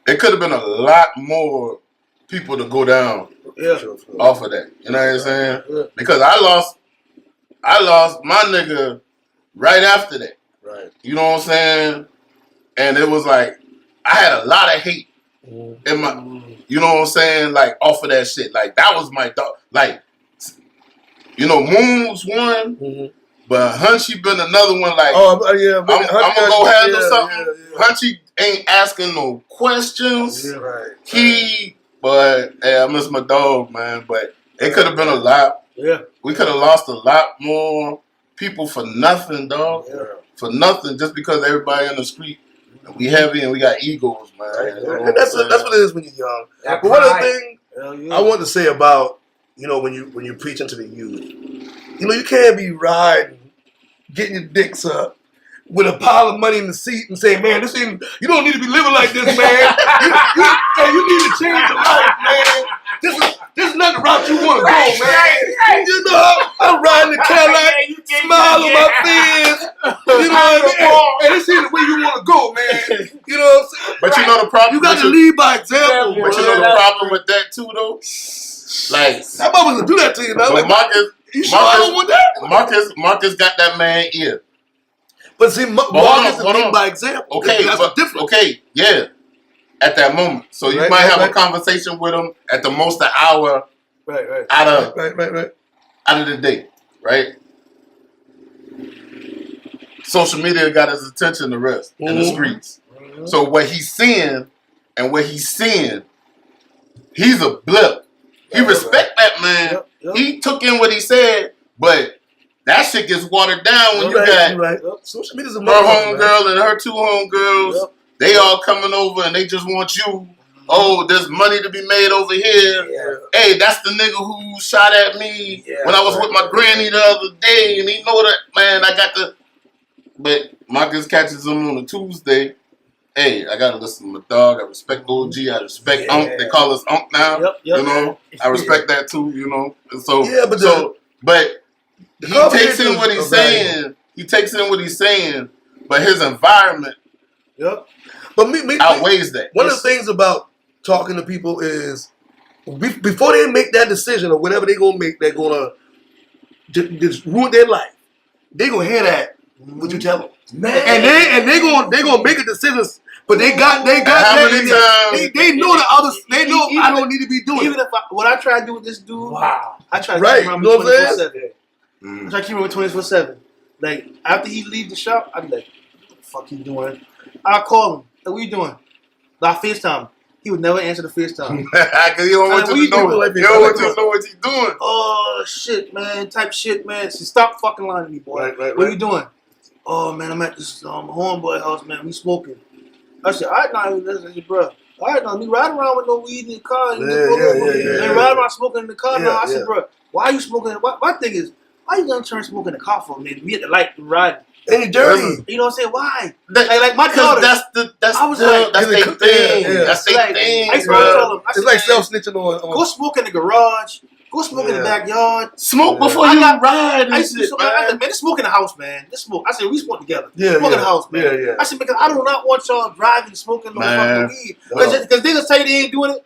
it could have been a lot more people to go down off of that. You know what I'm saying? Yeah. Because I lost my nigga right after that. Right. You know what I'm saying? And it was like I had a lot of hate in my. You know what I'm saying? Like, off of that shit. Like, that was my dog. Like, you know, Moon's one, but Hunchy been another one. Like, I'm going to go handle something. Hunchy ain't asking no questions. But, hey, I miss my dog, man. But it could have been a lot. Yeah. We could have lost a lot more people for nothing, dog. Yeah. For nothing, just because everybody in the street. We heavy and we got egos, man. And that's what it is when you're young. But one of the things I want to say about, you know, when you're preaching to the youth, you know, you can't be riding, getting your dicks up with a pile of money in the seat and saying, man, you don't need to be living like this, man. you need to change your life, man. This is not the route you want to go, man. You know, I'm riding the Cadillac, smile on my face. You know what I mean? And this ain't the way you want to go, man. You know what I'm saying? But you know the problem. You got to lead by example. But you know the problem with that too, though. Like, I'm about to do that to you, man. But Marcus, you sure I don't want that? Marcus got that man ear. But see, Marcus is leading by example. Okay, that's the difference. Okay, yeah. At that moment, so you might have a conversation with him at the most an hour. Out of the day, right? Social media got his attention. The rest in the streets. So what he's seeing and what he's seeing, he's a blip. He respect that man. He took in what he said, but that shit gets watered down when you got social media's a her homegirl and her two homegirls. They all coming over and they just want you. Oh, there's money to be made over here. Yeah. Hey, that's the nigga who shot at me when I was with my granny the other day, and he know that, man, I got the. But Marcus catches him on a Tuesday. Hey, I gotta listen to my dog. I respect OG. I respect Unc. They call us Unc now. You know, I respect that too. You know, and so but he takes in what he's saying. He takes in what he's saying, but his environment. But me outweighs that. One of the things about talking to people is before they make that decision or whatever they're gonna make, they're gonna just ruin their life. They gonna hear that what you tell them, and they gonna make a decision. But they got that. They know the others. They know I don't need to be doing. Even if what I try to do with this dude, I try to keep him 24/7. I try to keep him 24/7. Like after he leave the shop, I be like, "What the fuck you doing?" I call him. Hey, what you doing? Like FaceTime. He would never answer the FaceTime. Because he don't want you to know. He don't want you to know what he's doing. Oh shit, man! Type shit, man. She stop fucking lying to me, boy. Right. What are you doing? Oh man, I'm at this homeboy house, man. We smoking. I said, all right, now, listen, bro. All right, now, we riding around with no weed in the car. And riding around smoking in the car now. I said, bro, why are you smoking? My thing is, why you gonna turn smoking in the car for, man? We at the light and riding. And you dirty. You know what I'm saying? Why? Like my daughter. That's their thing. That's their thing. It's like self-snitching on. Go smoke in the garage. Go smoke in the backyard. Smoke before you ride. I said, man, this smoke in the house, man. This smoke. I said, we smoke together. Yeah, smoke in the house, man. Yeah. I said, because I do not want y'all driving, smoking no fucking weed. Because they just say they ain't doing it.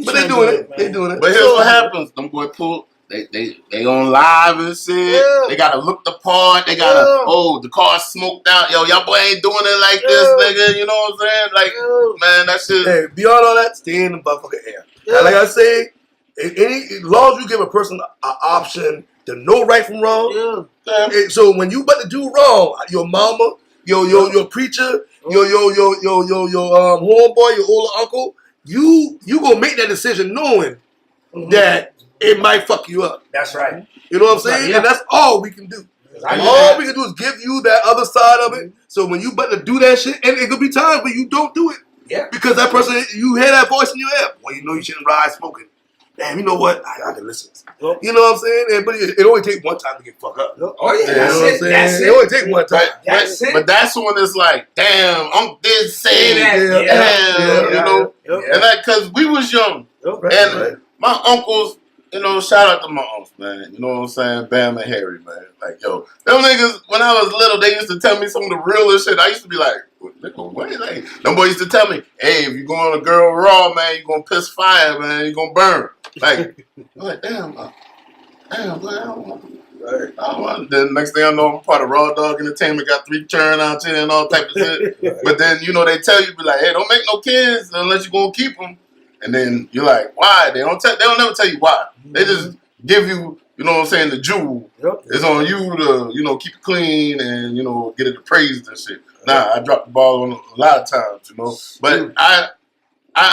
But they doing it. They doing it. But here's what happens. Them boy pull. They on live and shit. Yeah. They gotta look the part. They gotta the car smoked out. Yo, y'all boy ain't doing it like this, nigga. You know what I'm saying? Like, man, that shit. Hey, beyond all that, stay in the motherfucking air. Yeah. Like I say, as long as you give a person an option to know right from wrong. Yeah. So when you about to do wrong, your mama, your preacher, your homeboy, your older uncle, you gonna make that decision knowing that it might fuck you up. That's right. You know what I'm saying? Yeah. And that's all we can do. All we can do is give you that other side of it. So when you about to do that shit, and it could be times where you don't do it. Yeah. Because that person, you hear that voice in your head. Well, you know you shouldn't ride smoking. Damn, you know what? I can listen. You know what I'm saying? But it only takes one time to get fucked up. Oh yeah, that's it. It only takes one time. But that's when it's like, damn, Unc did say that. You know? And like, cause we was young. And my uncles, you know, shout out to my uncles, man. You know what I'm saying? Bam and Harry, man. Like, yo, them niggas, when I was little, they used to tell me some of the realest shit. I used to be like, what? Like, them boys used to tell me, hey, if you go on a girl raw, man, you gonna piss fire, man. You gonna burn. Like, I'm like, damn, boy, I don't want. Then next thing I know, I'm part of Raw Dog Entertainment, got 3 churn out here and all type of shit. But then, you know, they tell you, be like, hey, don't make no kids unless you gonna keep them. And then you're like, why? They don't never tell you why. They just give you, you know what I'm saying, the jewel. It's on you to, you know, keep it clean and, you know, get it appraised and shit. Nah, I dropped the ball on a lot of times, you know. But I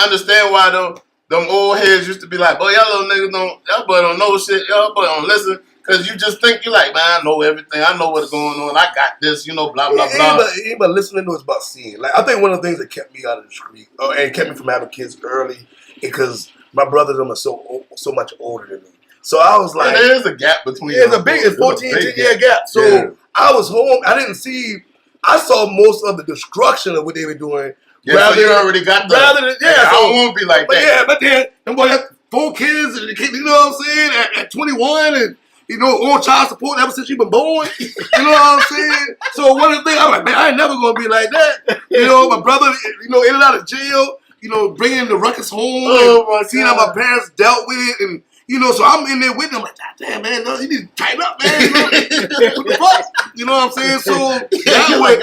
understand why them old heads used to be like, boy, y'all little niggas y'all boy don't know shit, y'all boy don't listen. Cause you just think you like, man, I know everything, I know what's going on, I got this, you know, blah blah blah. It ain't about listening to, it's about seeing. Like, I think one of the things that kept me out of the street, and kept me from having kids early, because my brothers are so much older than me. So I was like, there is a gap between. It's 14, 10-year gap. So I was home. I saw most of the destruction of what they were doing. Yeah, so you already got that. I don't want to be like that. Yeah, but then them boy got 4 kids, and you know what I'm saying, at 21, and you know, on child support ever since you been born. You know what I'm saying? So one of the things, I'm like, man, I ain't never gonna be like that. You know, my brother, you know, in and out of jail, you know, bringing the ruckus home, and seeing how my parents dealt with it, and you know, so I'm in there with them, like, God damn, man, no, you need to tighten up, man. You know, what the fuck? You know what I'm saying? So that way,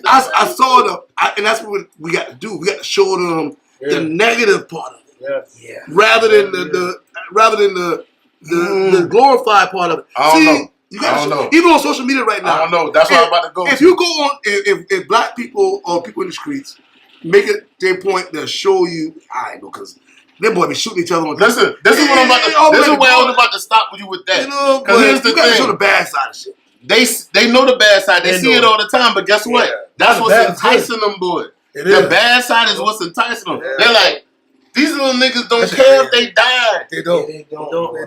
I saw and that's what we got to do. We got to show them the negative part of it, rather than the glorified part of it. I don't know. You gotta even on social media right now. I don't know. That's why I'm about to go. If you go on, if black people or people in the streets make it their point to show you, I know, because them boys be shooting each other on. Listen, this is what I'm about to. This is where I was about to stop with you with that. You know, because here's the you gotta thing. show the bad side of shit. They know the bad side. They see it all the time. But guess what? That's what's enticing them, boy. The bad side is what's enticing them. They're like, these little niggas don't care if they die. They don't. They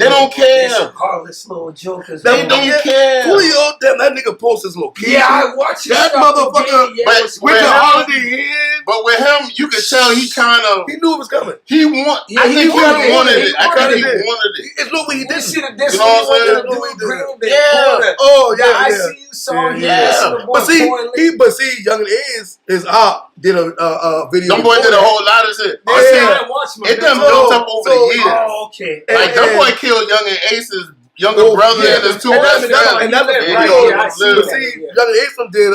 don't care. They're some heartless little jokers. They don't care. Julio, damn, that nigga posts his location. Yeah, I watch that motherfucker. But with the holiday in. But with him, you could tell he kind of. He knew it was coming. I think he wanted it. I think he wanted it. It's not what he did. You know what I'm saying? Yeah. Oh yeah. I see you saw him. But see, Young and is out. Did a video. Them boy did a whole lot of shit. It done built up over the years. Oh, okay. Like that boy killed Young and Ace's younger brother and his 2 best friends. See, Young and Ace did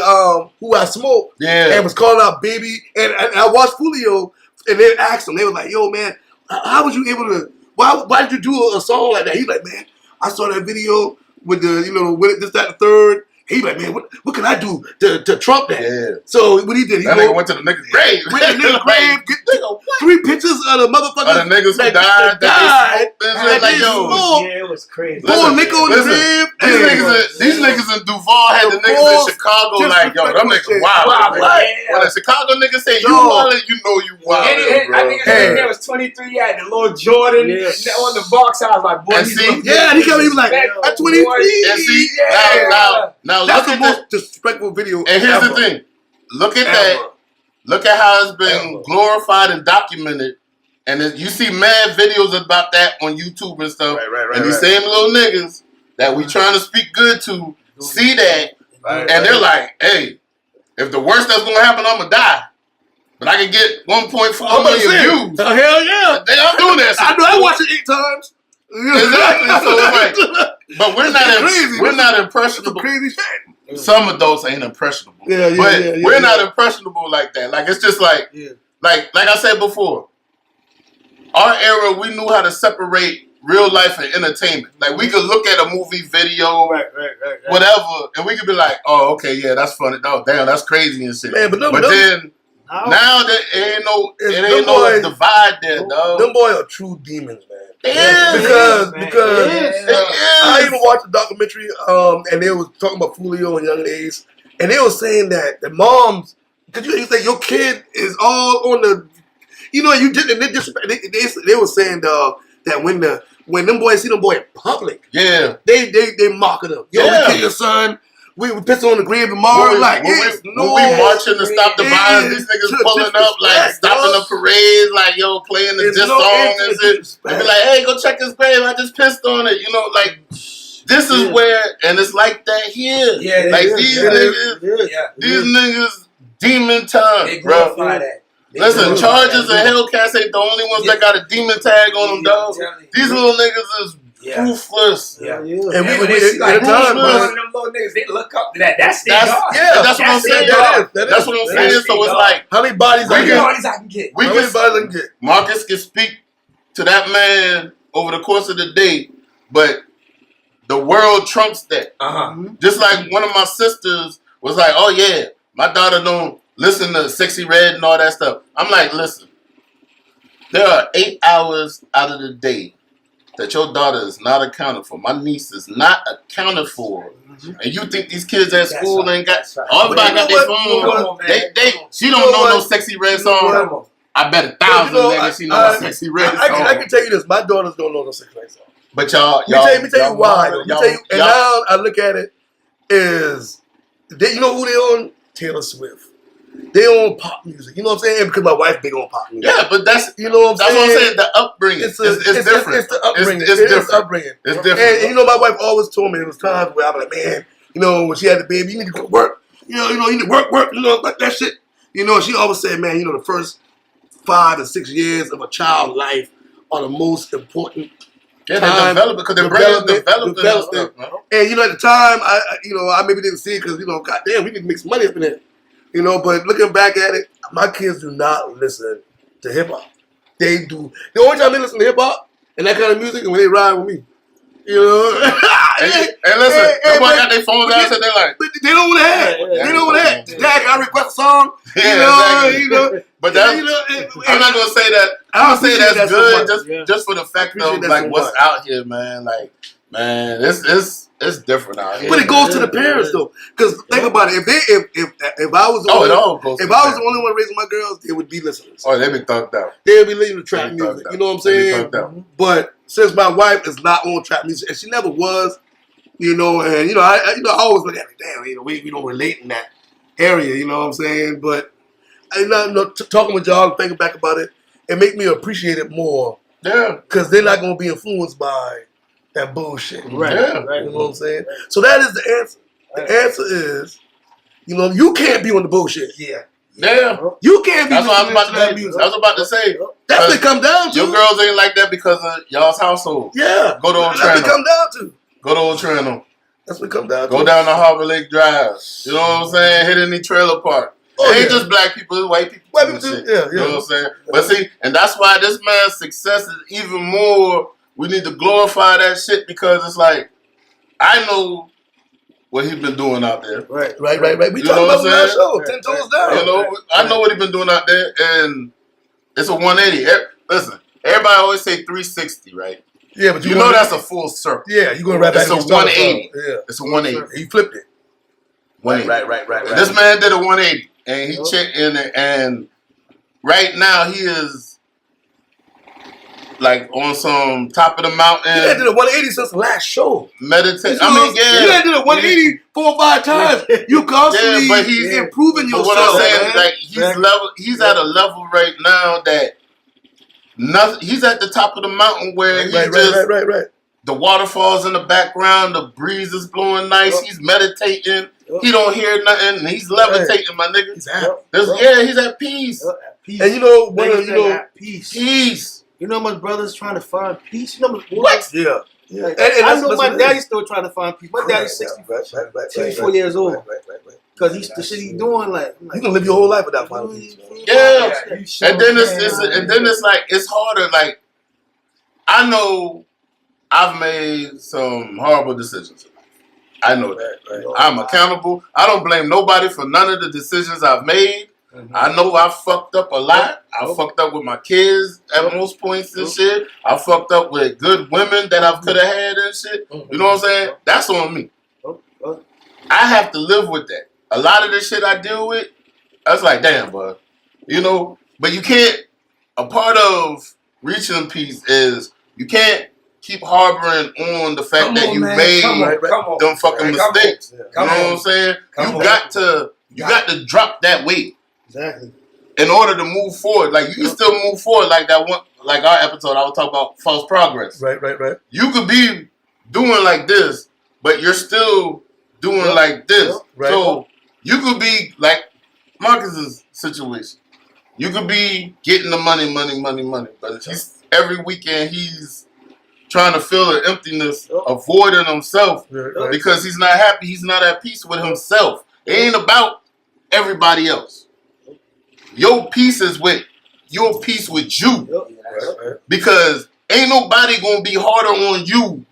Who I Smoke, and was calling out Baby, and I watched Julio, and they asked him, they was like, yo man, how was you able to? Why did you do a song like that? He's like, man, I saw that video with the, you know, with this, that, the third. He like, man, what can I do to trump that? Yeah. So what he did, he That nigga went to the nigga's grave. Went to the nigga's grave, get 3 pictures of the motherfuckers. Of the niggas who died. Like, yo, yeah, it was crazy. Pour liquor on the grave. These niggas in Duval had the niggas in Chicago like, yo, them niggas wild. When a Chicago nigga say you wild, you know you wild. I think there was 23. Yeah, the little Jordan on the box. I was like, boy, he came in like, at 23. And see, now that's look the at most disrespectful video. And here's the thing. Look at that. Look at how it's been glorified and documented. And you see mad videos about that on YouTube and stuff. And these same little niggas that we trying to speak good to see that. And they're like, hey, if the worst that's going to happen, I'm going to die. But I can get 1.4 million views. Hell yeah. I'm doing that shit. I know. I watched it 8 times. Exactly. So it's like, but we're not impressionable. Crazy shit. Some adults ain't impressionable. But we're not impressionable like that. Like it's just like like I said before, our era we knew how to separate real life and entertainment. Like we could look at a movie video, whatever, and we could be like, oh, okay, yeah, that's funny. Oh, damn, that's crazy and shit. Man, but then now there ain't no divide there, dog. Them boys are true demons, man. Because I even watched a documentary, and they was talking about Fulio and young age, and they were saying that the moms, because you say your kid is all on the, you did, and they were saying that when them boys see them boy in public, they mocking them. Yo, we kill your son. We piss on the grave tomorrow. We marching to stop the violence. These niggas pulling up, like stopping the parades, like yo, playing the diss song and shit. They be like, hey, go check his grave. I just pissed on it. Like this is where, and it's like that here. These niggas, demon time, bro. Listen, Chargers and Hellcats ain't the only ones that got a demon tag on them, dog. These little niggas is ruthless. And we see like one of them little niggas, they look up to that. That's God. That's what I'm saying. That's what I'm saying. So it's like, how many bodies I can get? How many bodies I can get? Marcus can speak to that man over the course of the day, but the world trumps that. Just like one of my sisters was like, oh yeah, my daughter don't listen to Sexy Red and all that stuff. I'm like, listen, there are 8 hours out of the day that your daughter is not accounted for. My niece is not accounted for. And you think these kids at school ain't got, everybody got their phone. She don't know no Sexy Red song. I bet 1,000 niggas she know a Sexy Red song. I can tell you this, my daughters don't know no Sexy Red song. But y'all, let me tell you why. And now I look at it is, you know who they on? Taylor Swift. They own pop music. You know what I'm saying? Because my wife big on pop music. Yeah, but that's what I'm saying. That's what I'm saying. The upbringing. It's different. It's the upbringing. It's different. Upbringing. It's different. And my wife always told me there was times where I was like, man, when she had the baby, you need to go to work. You need to work, like that shit. She always said, man, the first 5 and 6 years of a child's life are the most important. Yeah, they develop because their brain is developing. And at the time, I maybe didn't see it because goddamn, we need to make some money up in there. But looking back at it, my kids do not listen to hip hop. They do. The only time they listen to hip hop and that kind of music is when they ride with me. And listen, nobody got their phones out, so they're like, they don't want to have. They don't want to have. Dad, can I request a song? Exactly. But I'm not gonna say that. I'm gonna say that's good, just for the fact of like what's out here, man. Like, man, it's different out here. But it goes to the parents though, because think about it. If I was the only one raising my girls, they would be listeners. Oh, they'd be thugged out. They'd be listening to trap music. You know what I'm saying? But since my wife is not on trap music, and she never was, and I always look at it. Damn, we don't relate in that area. You know what I'm saying? But talking with y'all, thinking back about it, it make me appreciate it more. Yeah, because they're not gonna be influenced by that bullshit. Right. You know what I'm saying? So that is the answer. The answer is, you can't be on the bullshit. Yeah. You can't be. That's what I was about to say. I was about to say. That's what it comes down to. Your girls ain't like that because of y'all's household. Yeah. Go to Old That's what it comes down to. Go to Old Trano. That's what it comes down to. Go down to Harbor Lake Drive. You know what I'm saying? Hit any trailer park. It ain't just black people, it's white people. White people too. Yeah. You know what I'm saying? But see, and that's why this man's success is even more. We need to glorify that shit because it's like, I know what he been doing out there. Right. We You talked know about what it I'm last show. saying? 10 toes down. You know, I know what he been doing out there, and it's a 180. Listen, everybody always say 360, right? Yeah, but you know that's a full circle. Yeah, you're going right back. It's a 180. Yeah, it's a 180. He flipped it. 180. Right. This man did a 180, and he checked in it, and right now he is like on some top of the mountain. You did a 180 since the last show. Meditate. You did a 180 4 or 5 times. You constantly but he's improving yourself. But what I'm saying man. is, like, he's at a level right now that nothing. He's at the top of the mountain where right. The waterfalls in the background, the breeze is blowing nice. He's meditating. He don't hear nothing. He's levitating, my nigga. He's happy. He's at peace. And you know, at peace. Peace. You know, my brother's trying to find peace. You know, What? Yeah. And I know my daddy's still trying to find peace. My daddy's 64 years old. Because he's the shit he's doing, like you can live your whole life without finding peace. Yeah. And then it's like it's harder. Like, I know I've made some horrible decisions. I know that. I'm accountable. I don't blame nobody for none of the decisions I've made. I know I fucked up a lot. I fucked up with my kids at most points and shit. I fucked up with good women that I could have had and shit. You know what I'm saying? That's on me. I have to live with that. A lot of the shit I deal with, I was like, damn, bud. You know, but you can't. A part of reaching peace is you can't keep harboring on the fact that you made them fucking mistakes. You know what I'm saying? You got to drop that weight. Exactly. In order to move forward, like you can still move forward, like that one, like our episode, I was talking about false progress. Right. You could be doing like this, but you're still doing like this. Right. So you could be like Marcus's situation. You could be getting the money, but every weekend he's trying to fill the emptiness, avoiding himself because he's not happy. He's not at peace with himself. It ain't about everybody else. Your peace is with your peace with you. Because ain't nobody gonna be harder on you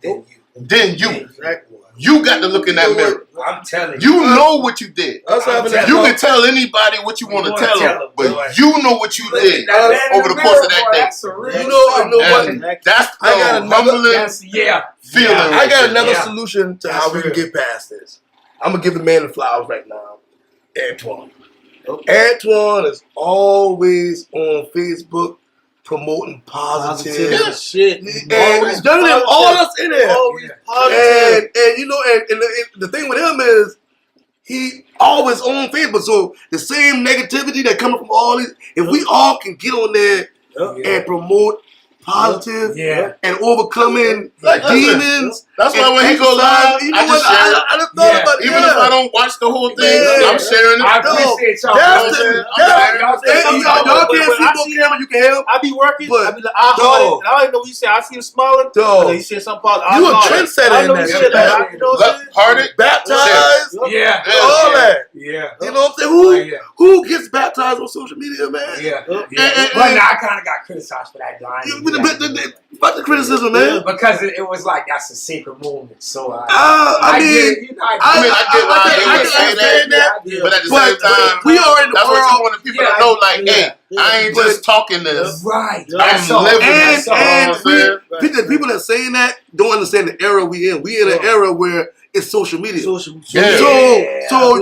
than you. Exactly. You got to look in that mirror. I'm telling you. You know what you did. You You can tell anybody what you want to tell them, but you know what you did over the course of that day. You know what? That's the humbling feeling. I got another solution to how we can get past this. I'm gonna give the man the flowers right now, Antoine. Antoine is always on Facebook promoting positive shit. And he's done it all us in there. And you know, and the thing with him is he always on Facebook. So the same negativity that coming from all these, if we all can get on there and promote positive and overcoming demons. That's why when he goes live, you know what? I just thought about it. Even if I don't watch the whole thing, I'm sharing it. I appreciate y'all. Y'all can't see no camera. You can help. I be working. But I be like, I don't know what you say. I see him smiling. You say something positive. You a trendsetter in that shit. Hearted, baptized, all that. Yeah. You know what I'm saying? Who gets baptized on social media, man? But now I kind of got criticized for that. Fuck the criticism, man. Because it was like that's a sacred moment. So I get why they would say that, but at the same time, we are in the that's world. what you want people to know. Like, hey, I ain't just talking this. Right. I'm living this. And people that saying that don't understand the era we in. We in an era where it's social media. So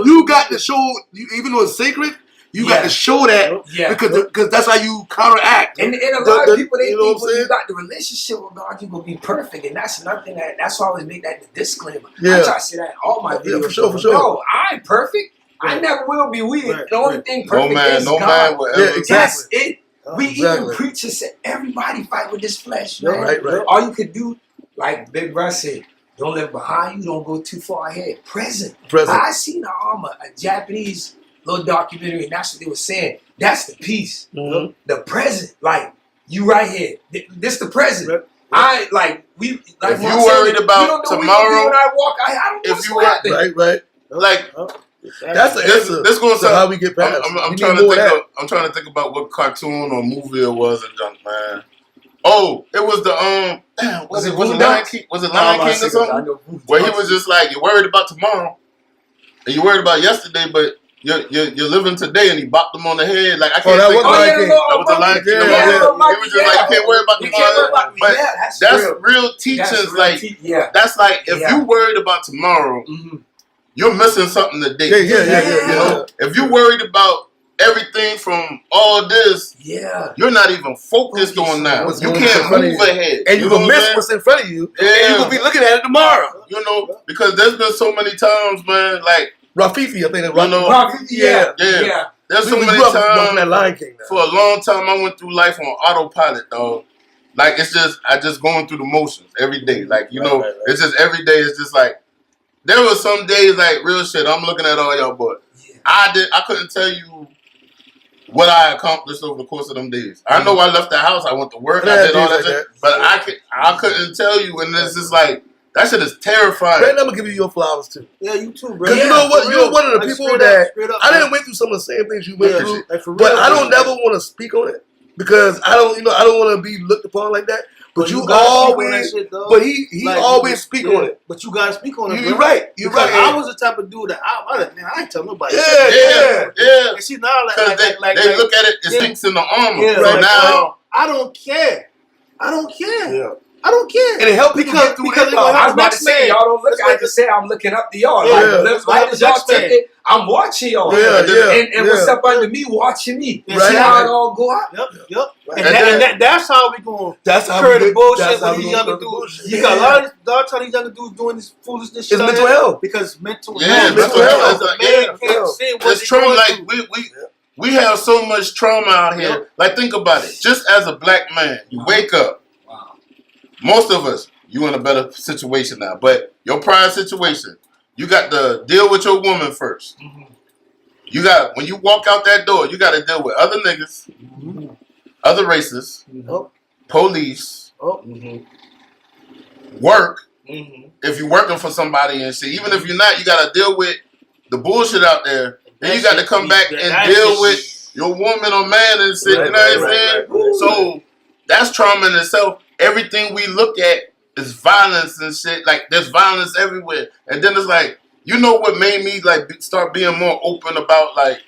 you got to show, even though it's sacred, you got to show that because that's how you counteract. And a lot of people, they think when you got the relationship with God, you will be perfect. And that's another thing that's why I always make that the disclaimer. I try to say that in all my videos. For sure. No, I ain't perfect. I never will be. The only thing perfect is God. Man will ever. That's it. We even preachers said everybody fight with this flesh, man. Right. All you could do, like Big Bro said, don't live behind you, don't go too far ahead. Present. I seen a Japanese little documentary, and that's what they were saying. That's the peace. The present. Like, you right here. This the present. I like we like if you worried about tomorrow, when I walk, I don't know if you right. Like that's the answer. This going to how we get past. I'm trying to think about what cartoon or movie it was and junk, man. Oh, it was the was it Lion King or something? Where he was just like, you're worried about tomorrow. and you worried about yesterday, but you're living today, and he bopped him on the head. Like I can't that think. was Lion King. That was the Lion King. He was just like, you can't worry about tomorrow. But that's real teachings. Like that's like if you worried about tomorrow, you're missing something today. Yeah. You know, if you worried about everything from all this, you're not even focused on that. You can't move ahead, and you gonna miss what's in front of you. Yeah, and you gonna be looking at it tomorrow. You know, because there's been so many times, man. Like Rafifi, I think. Yeah. There's so many times. That Lion King for a long time, I went through life on autopilot, dog. Like I just going through the motions every day. Like it's just every day. It's just like there were some days like real shit. I'm looking at all y'all, but I couldn't tell you what I accomplished over the course of them days. I know I left the house. I went to work. I did all that shit, but I couldn't tell you. And it's just like that shit is terrifying. Man, I'm gonna give you your flowers too. Yeah, you too, bro. Because you know what? You're one of the people that I didn't went through some of the same things you went through, but I don't never want to speak on it because I don't want to be looked upon like that. But you always, but he always speak on it. But you gotta speak on it. You're right. You're right. I was the type of dude that I ain't tell nobody. Yeah. And see now, like they look at it, it stinks in the armor. Yeah, so now I don't care. Yeah. I don't care. And it helped people get through that. I was about to say, y'all don't look. I just said I'm looking up to y'all. Like as y'all take it, I'm watching y'all. And what's up under me, watching me. And see how it all go out. Yep. And that's how we gonna curb the bullshit with these younger dudes. Because a lot of times these younger dudes doing this foolishness. It's mental health. Because mental health. Man can't say what it's true. Like we have so much trauma out here. Like think about it. Just as a black man, you wake up. Most of us, you in a better situation now. But your prior situation, you got to deal with your woman first. You got when you walk out that door, you got to deal with other niggas, other races, police, work. If you're working for somebody and shit, even if you're not, you got to deal with the bullshit out there. Then you got to come back and deal with your woman or man and shit. You know what I'm saying? So that's trauma in itself. Everything we look at is violence and shit. Like there's violence everywhere, and then it's like what made me like start being more open about like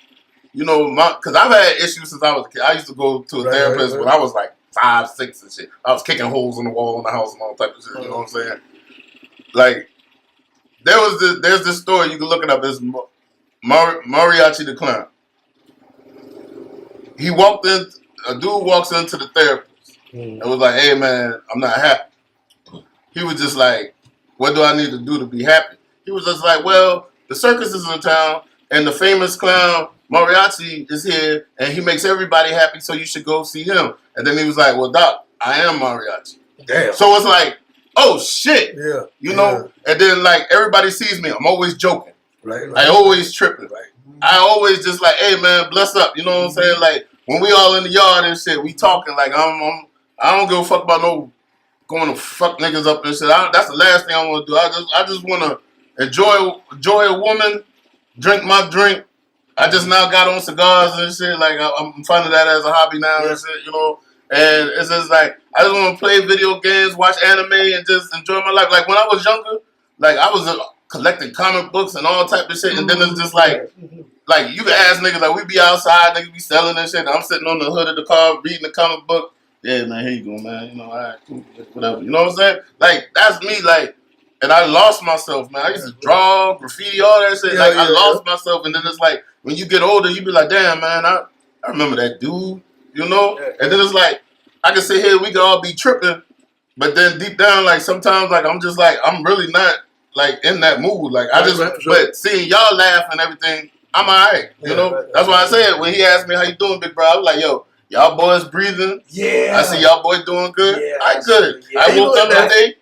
because I've had issues since I was a kid. I used to go to a therapist when I was like 5, 6 and shit. I was kicking holes in the wall in the house and all type of shit. You know what I'm saying? Like there's this story you can look it up. It's Mariachi the Clown. He walked in. A dude walks into the therapist. It was like, hey man, I'm not happy. He was just like, what do I need to do to be happy? He was just like, well, the circus is in town and the famous clown Mariachi is here and he makes everybody happy, so you should go see him. And then he was like, well, Doc, I am Mariachi. Damn. So it's like, oh shit. Yeah. You know? And then like everybody sees me. I'm always joking. Right. I always tripping. Right. I always just like, hey man, bless up. You know what I'm saying? Like when we all in the yard and shit, we talking like I don't give a fuck about no going to fuck niggas up and shit. That's the last thing I want to do. I just want to enjoy a woman, drink my drink. I just now got on cigars and shit. Like I'm finding that as a hobby now and shit, And it's just like I just want to play video games, watch anime, and just enjoy my life. Like when I was younger, like I was collecting comic books and all type of shit. And then it's just like you can ask niggas like we be outside, niggas be selling and shit. And I'm sitting on the hood of the car reading the comic book. Yeah, man, here you go, man. All right, cool, whatever. You know what I'm saying? Like, that's me, like, and I lost myself, man. I used to draw, graffiti, all that shit. I lost myself, and then it's like, when you get older, you be like, damn, man, I remember that dude, And then it's like, I can sit here, we can all be tripping, but then deep down, like, sometimes, like, I'm just like, I'm really not, like, in that mood. Like, but seeing y'all laugh and everything, I'm all right, That's why I said, when he asked me, how you doing, big bro, I was like, yo, y'all boys breathing. Yeah. I see y'all boys doing good. Yeah, I good. Yeah. I woke up today.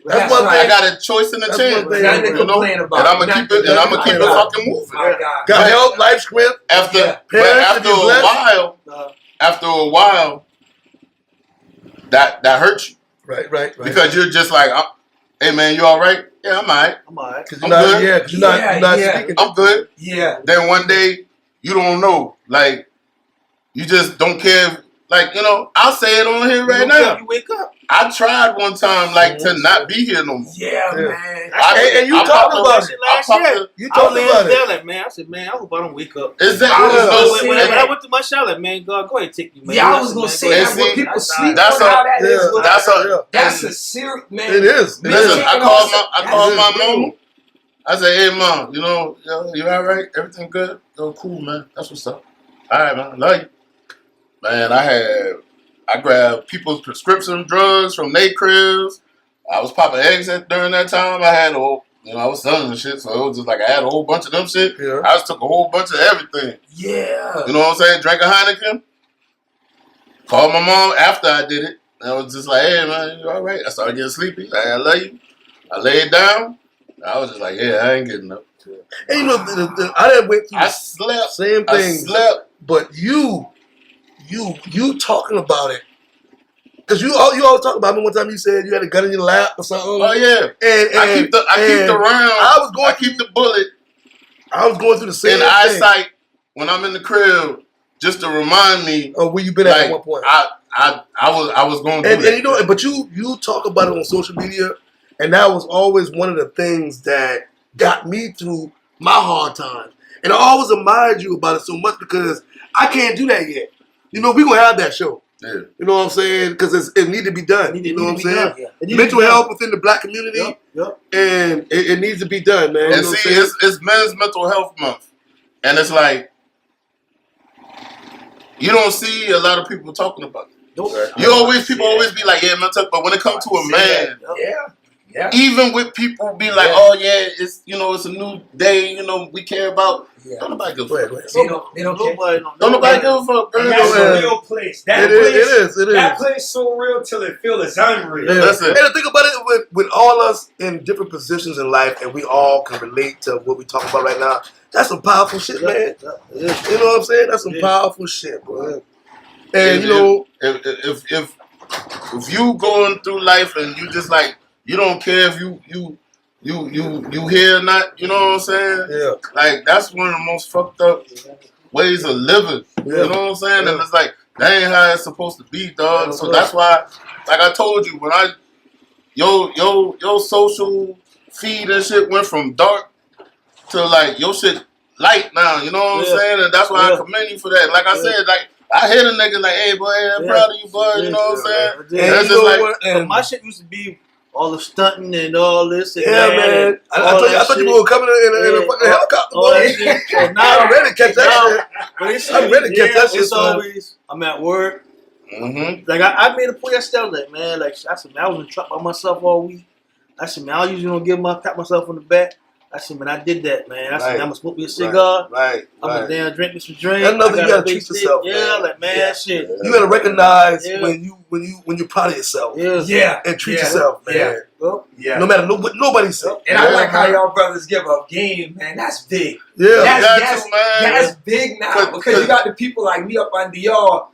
That's one thing. I got a choice in the team. Nothing to complain about. And I'm gonna keep it. And I'm gonna keep it fucking moving. Got help, life script. After a while, that hurts you. Right. Because you're just like, hey man, you all right? Yeah, I'm all right. I'm all right. I'm good. Yeah, because you're not speaking. I'm good. Yeah. Then one day, you don't know, like. You just don't care Like, you know, I'll say it on here right now. You wake up. I tried one time, like, to not be here no more. Yeah, man. And you talked about it last year. You talked about it. Like, man, I said, man, I hope I don't wake up. Exactly. When I went to my shower, like, man, God, go ahead and take me, man. Yeah, I was gonna say that when people sleep. That's That's a serious man. It is. Listen, I called my mama. I said, hey, mom, you know, you all right? Everything good? Yo, cool, man. That's what's up. All right, man. Love you. Man, I grabbed people's prescription drugs from their cribs. I was popping eggs during that time. I was selling the shit, so it was just like I had a whole bunch of them shit. Yeah. I just took a whole bunch of everything. Yeah. You know what I'm saying? Drank a Heineken. Called my mom after I did it. And I was just like, hey, man, you all right? I started getting sleepy. Like, I love you. I laid down. I was just like, yeah, I ain't getting up. And you know, I didn't went through I slept. same thing. I slept. But you talking about it. Because you always talk about it. One time you said you had a gun in your lap or something. Oh, yeah. And I keep the round. I keep the bullet. I was going through the same in thing. eyesight when I'm in the crib, just to remind me of where you been at one point. I was going through and you know, but you talk about it on social media, and that was always one of the things that got me through my hard times. And I always admired you about it so much because I can't do that yet. You know, we gonna have that show. Yeah. You know what I'm saying? Because it need to be done. You know what I'm saying? Yeah. Mental health within the black community, Yep. and it needs to be done, man. And you know see, it's Men's Mental Health Month, and it's like you don't see a lot of people talking about it. Nope. People always be like, yeah, mental, but when it comes to a man, yeah, even with people be like, oh yeah, it's it's a new day, we care about. Don't nobody give a fuck. They don't care. Don't nobody give a fuck. And that's a real place. It is. That place so real till it feels unreal. Yeah. And the thing about it, with all us in different positions in life, and we all can relate to what we talking about right now, that's some powerful shit, man. You know what I'm saying? That's some powerful shit, bro. And if you going through life and you just like you don't care if you here or not, you know what I'm saying? Yeah. Like that's one of the most fucked up ways of living. Yeah. You know what I'm saying? Yeah. And it's like that ain't how it's supposed to be, dog. So that's why, like I told you, when your social feed and shit went from dark to like your shit light now. You know what I'm saying? And that's why I commend you for that. Like I said, like. I hit a nigga like, hey, boy, I'm proud of you, boy. You know what I'm saying? And it's just like, my shit used to be all the stunting and all this. And man. I thought you were coming in a fucking helicopter, boy. Now I'm ready to catch that shit. I'm ready to catch that shit. It's always, I'm at work. Mm-hmm. Like, I made a point yesterday. I was like, man, I said, man, I was in the truck by myself all week. I said, man, I usually don't pat myself on the back. I said, man, I did that, man. I said, man, I'm gonna smoke me a cigar. Right. I'm gonna damn drink me some drink. That's another you gotta treat yourself. Yeah, like man, shit. You gotta recognize when you're proud of yourself. Yeah. And treat yourself, man. Yeah. No matter what nobody said. And I like how y'all brothers give up game, man. That's big. Yeah. That's big now because you got the people like me up under y'all.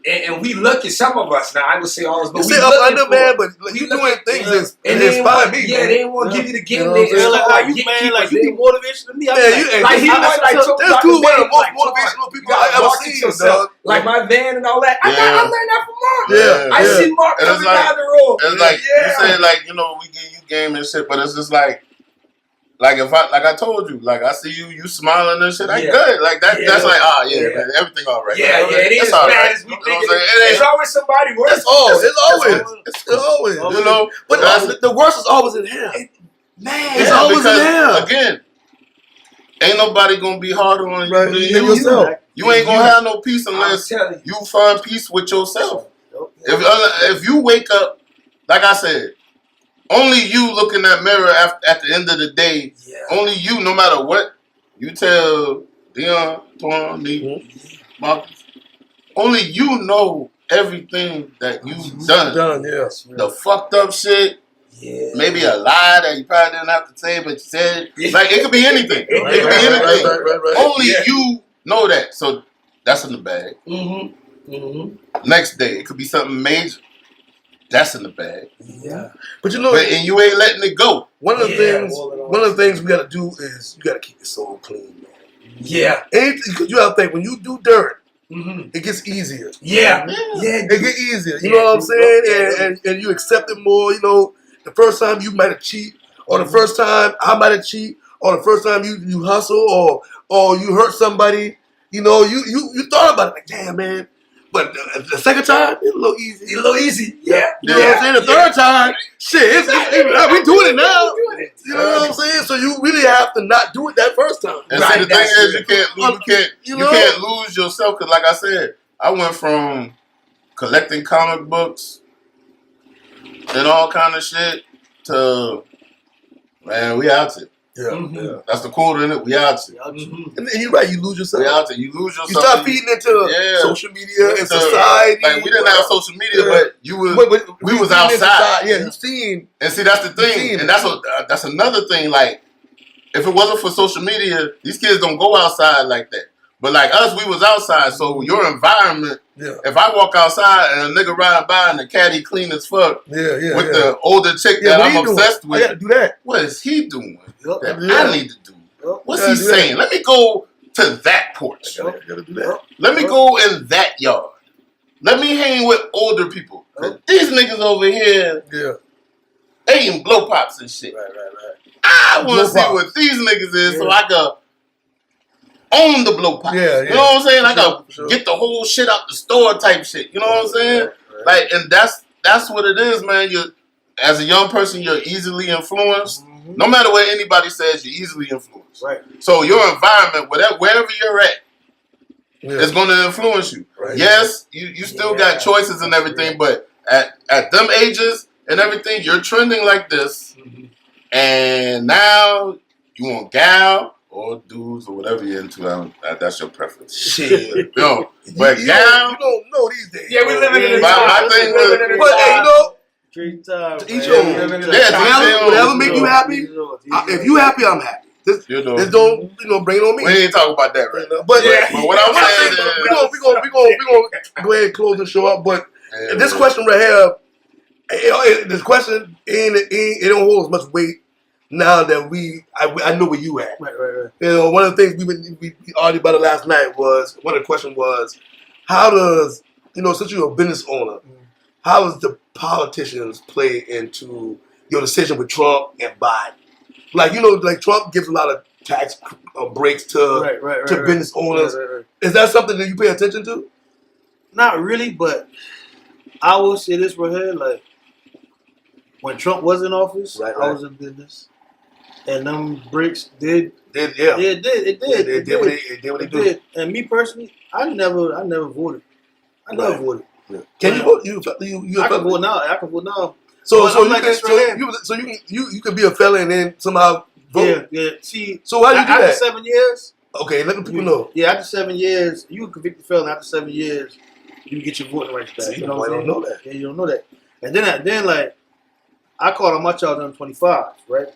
And we look at some of us now. I would say all this, but we up under, man. But you doing things that's inspire me. Yeah, they ain't want to give you the game. Like how you, man, like you be motivational to me. That's cool. One of the most motivational people I ever seen, dog. Like my van and all that. I learned that from Mark. Yeah. I see Mark coming down the road. It's like you say, like we give you game and shit, but it's just like I told you, like I see you smiling and shit, like good, like that. That's like man, everything all right. Yeah, it is bad as we think. It's always somebody worse. It's always. You know, but the worst is always in him. Man, it's always in him. Again, ain't nobody gonna be harder on you than yourself. You ain't gonna have no peace unless you find peace with yourself. If you wake up, like I said. Only you look in that mirror at the end of the day. Yeah. Only you, no matter what you tell Dion, Twan, me, Marcus. Only you know everything that you've done. The fucked up shit. Yeah. Maybe a lie that you probably didn't have to say, but you said. Like, it could be anything. It could be anything. Right. Only you know that. So, that's in the bag. Next day, it could be something major. That's in the bag. Yeah, but you know, and you ain't letting it go. One of the things we gotta do is you gotta keep your soul clean, man. Yeah, because you gotta think when you do dirt, it gets easier. Yeah. It gets easier. You know what I'm saying? And you accept it more. You know, the first time you might have cheat, or the first time I might have cheat, or the first time you hustle, or you hurt somebody. You know, you thought about it like, damn, man. But the second time, it's a little easy. It's a little easy. Yeah. You know what I'm saying? The third time, shit, we doing it now. You know what I'm saying? So you really have to not do it that first time. And see, the thing is, you can't lose yourself. Because, like I said, I went from collecting comic books and all kind of shit to, man, we out here. Yeah. That's the quote in it. We out here. And you're right. You lose yourself. We out here. You lose yourself. You start feeding into social media and society. Like, we didn't have social media, but we was outside. Yeah, you seen. And see, that's the thing. And that's another thing. Like, if it wasn't for social media, these kids don't go outside like that. But like us, we was outside. So your environment. Yeah. If I walk outside and a nigga riding by and the caddy clean as fuck with the older chick that I'm obsessed with, I gotta do that. What is he doing that I need to do? What's he saying? Let me go to that porch. Gotta do that. Let me go in that yard. Let me hang with older people. These niggas over here eating blow pops and shit. Right. I want to see what these niggas is so I can own the blow pop. Yeah. You know what I'm saying? I gotta get the whole shit out the store type shit. You know what I'm saying? Right. Like, and that's what it is, man. You, as a young person, you're easily influenced. No matter what anybody says, you're easily influenced. Right. So your environment, wherever you're at, is going to influence you. Right. Yes, you still got choices and everything, but at them ages and everything, you're trending like this, and now you want gal or dudes or whatever you're into. That's your preference. Shit. Yo, but you gal, don't know these days. Yeah, we living in the my thing was, but hey, you know, Treat time. each own. Whatever make you happy. If you happy, I'm happy. This don't bring it on me. We ain't talking about that right now. But what I'm saying is, we gonna go ahead and close the show up. But this question right here, this question it don't hold as much weight now that I know where you at. Right. You know, one of the things we argued about it last night was, one of the questions was, how does, since you're a business owner, how does the politicians play into your decision with Trump and Biden? Like, like Trump gives a lot of tax breaks to business owners. Right. Is that something that you pay attention to? Not really, but I will say this right here, like, when Trump was in office, I was in business. And them breaks did. It did what they did. And me personally, I never voted. I never voted. Yeah. Can you vote? I can vote now. So you could be a felon and then somehow vote. Yeah. See, so how do you do that? After 7 years. Okay, let the people know. Yeah, after 7 years, you can convict the felon. After 7 years, you can get your voting rights back. You know what I'm saying? Don't know that. Yeah, you don't know that. And then like, I called on my child on 25, right?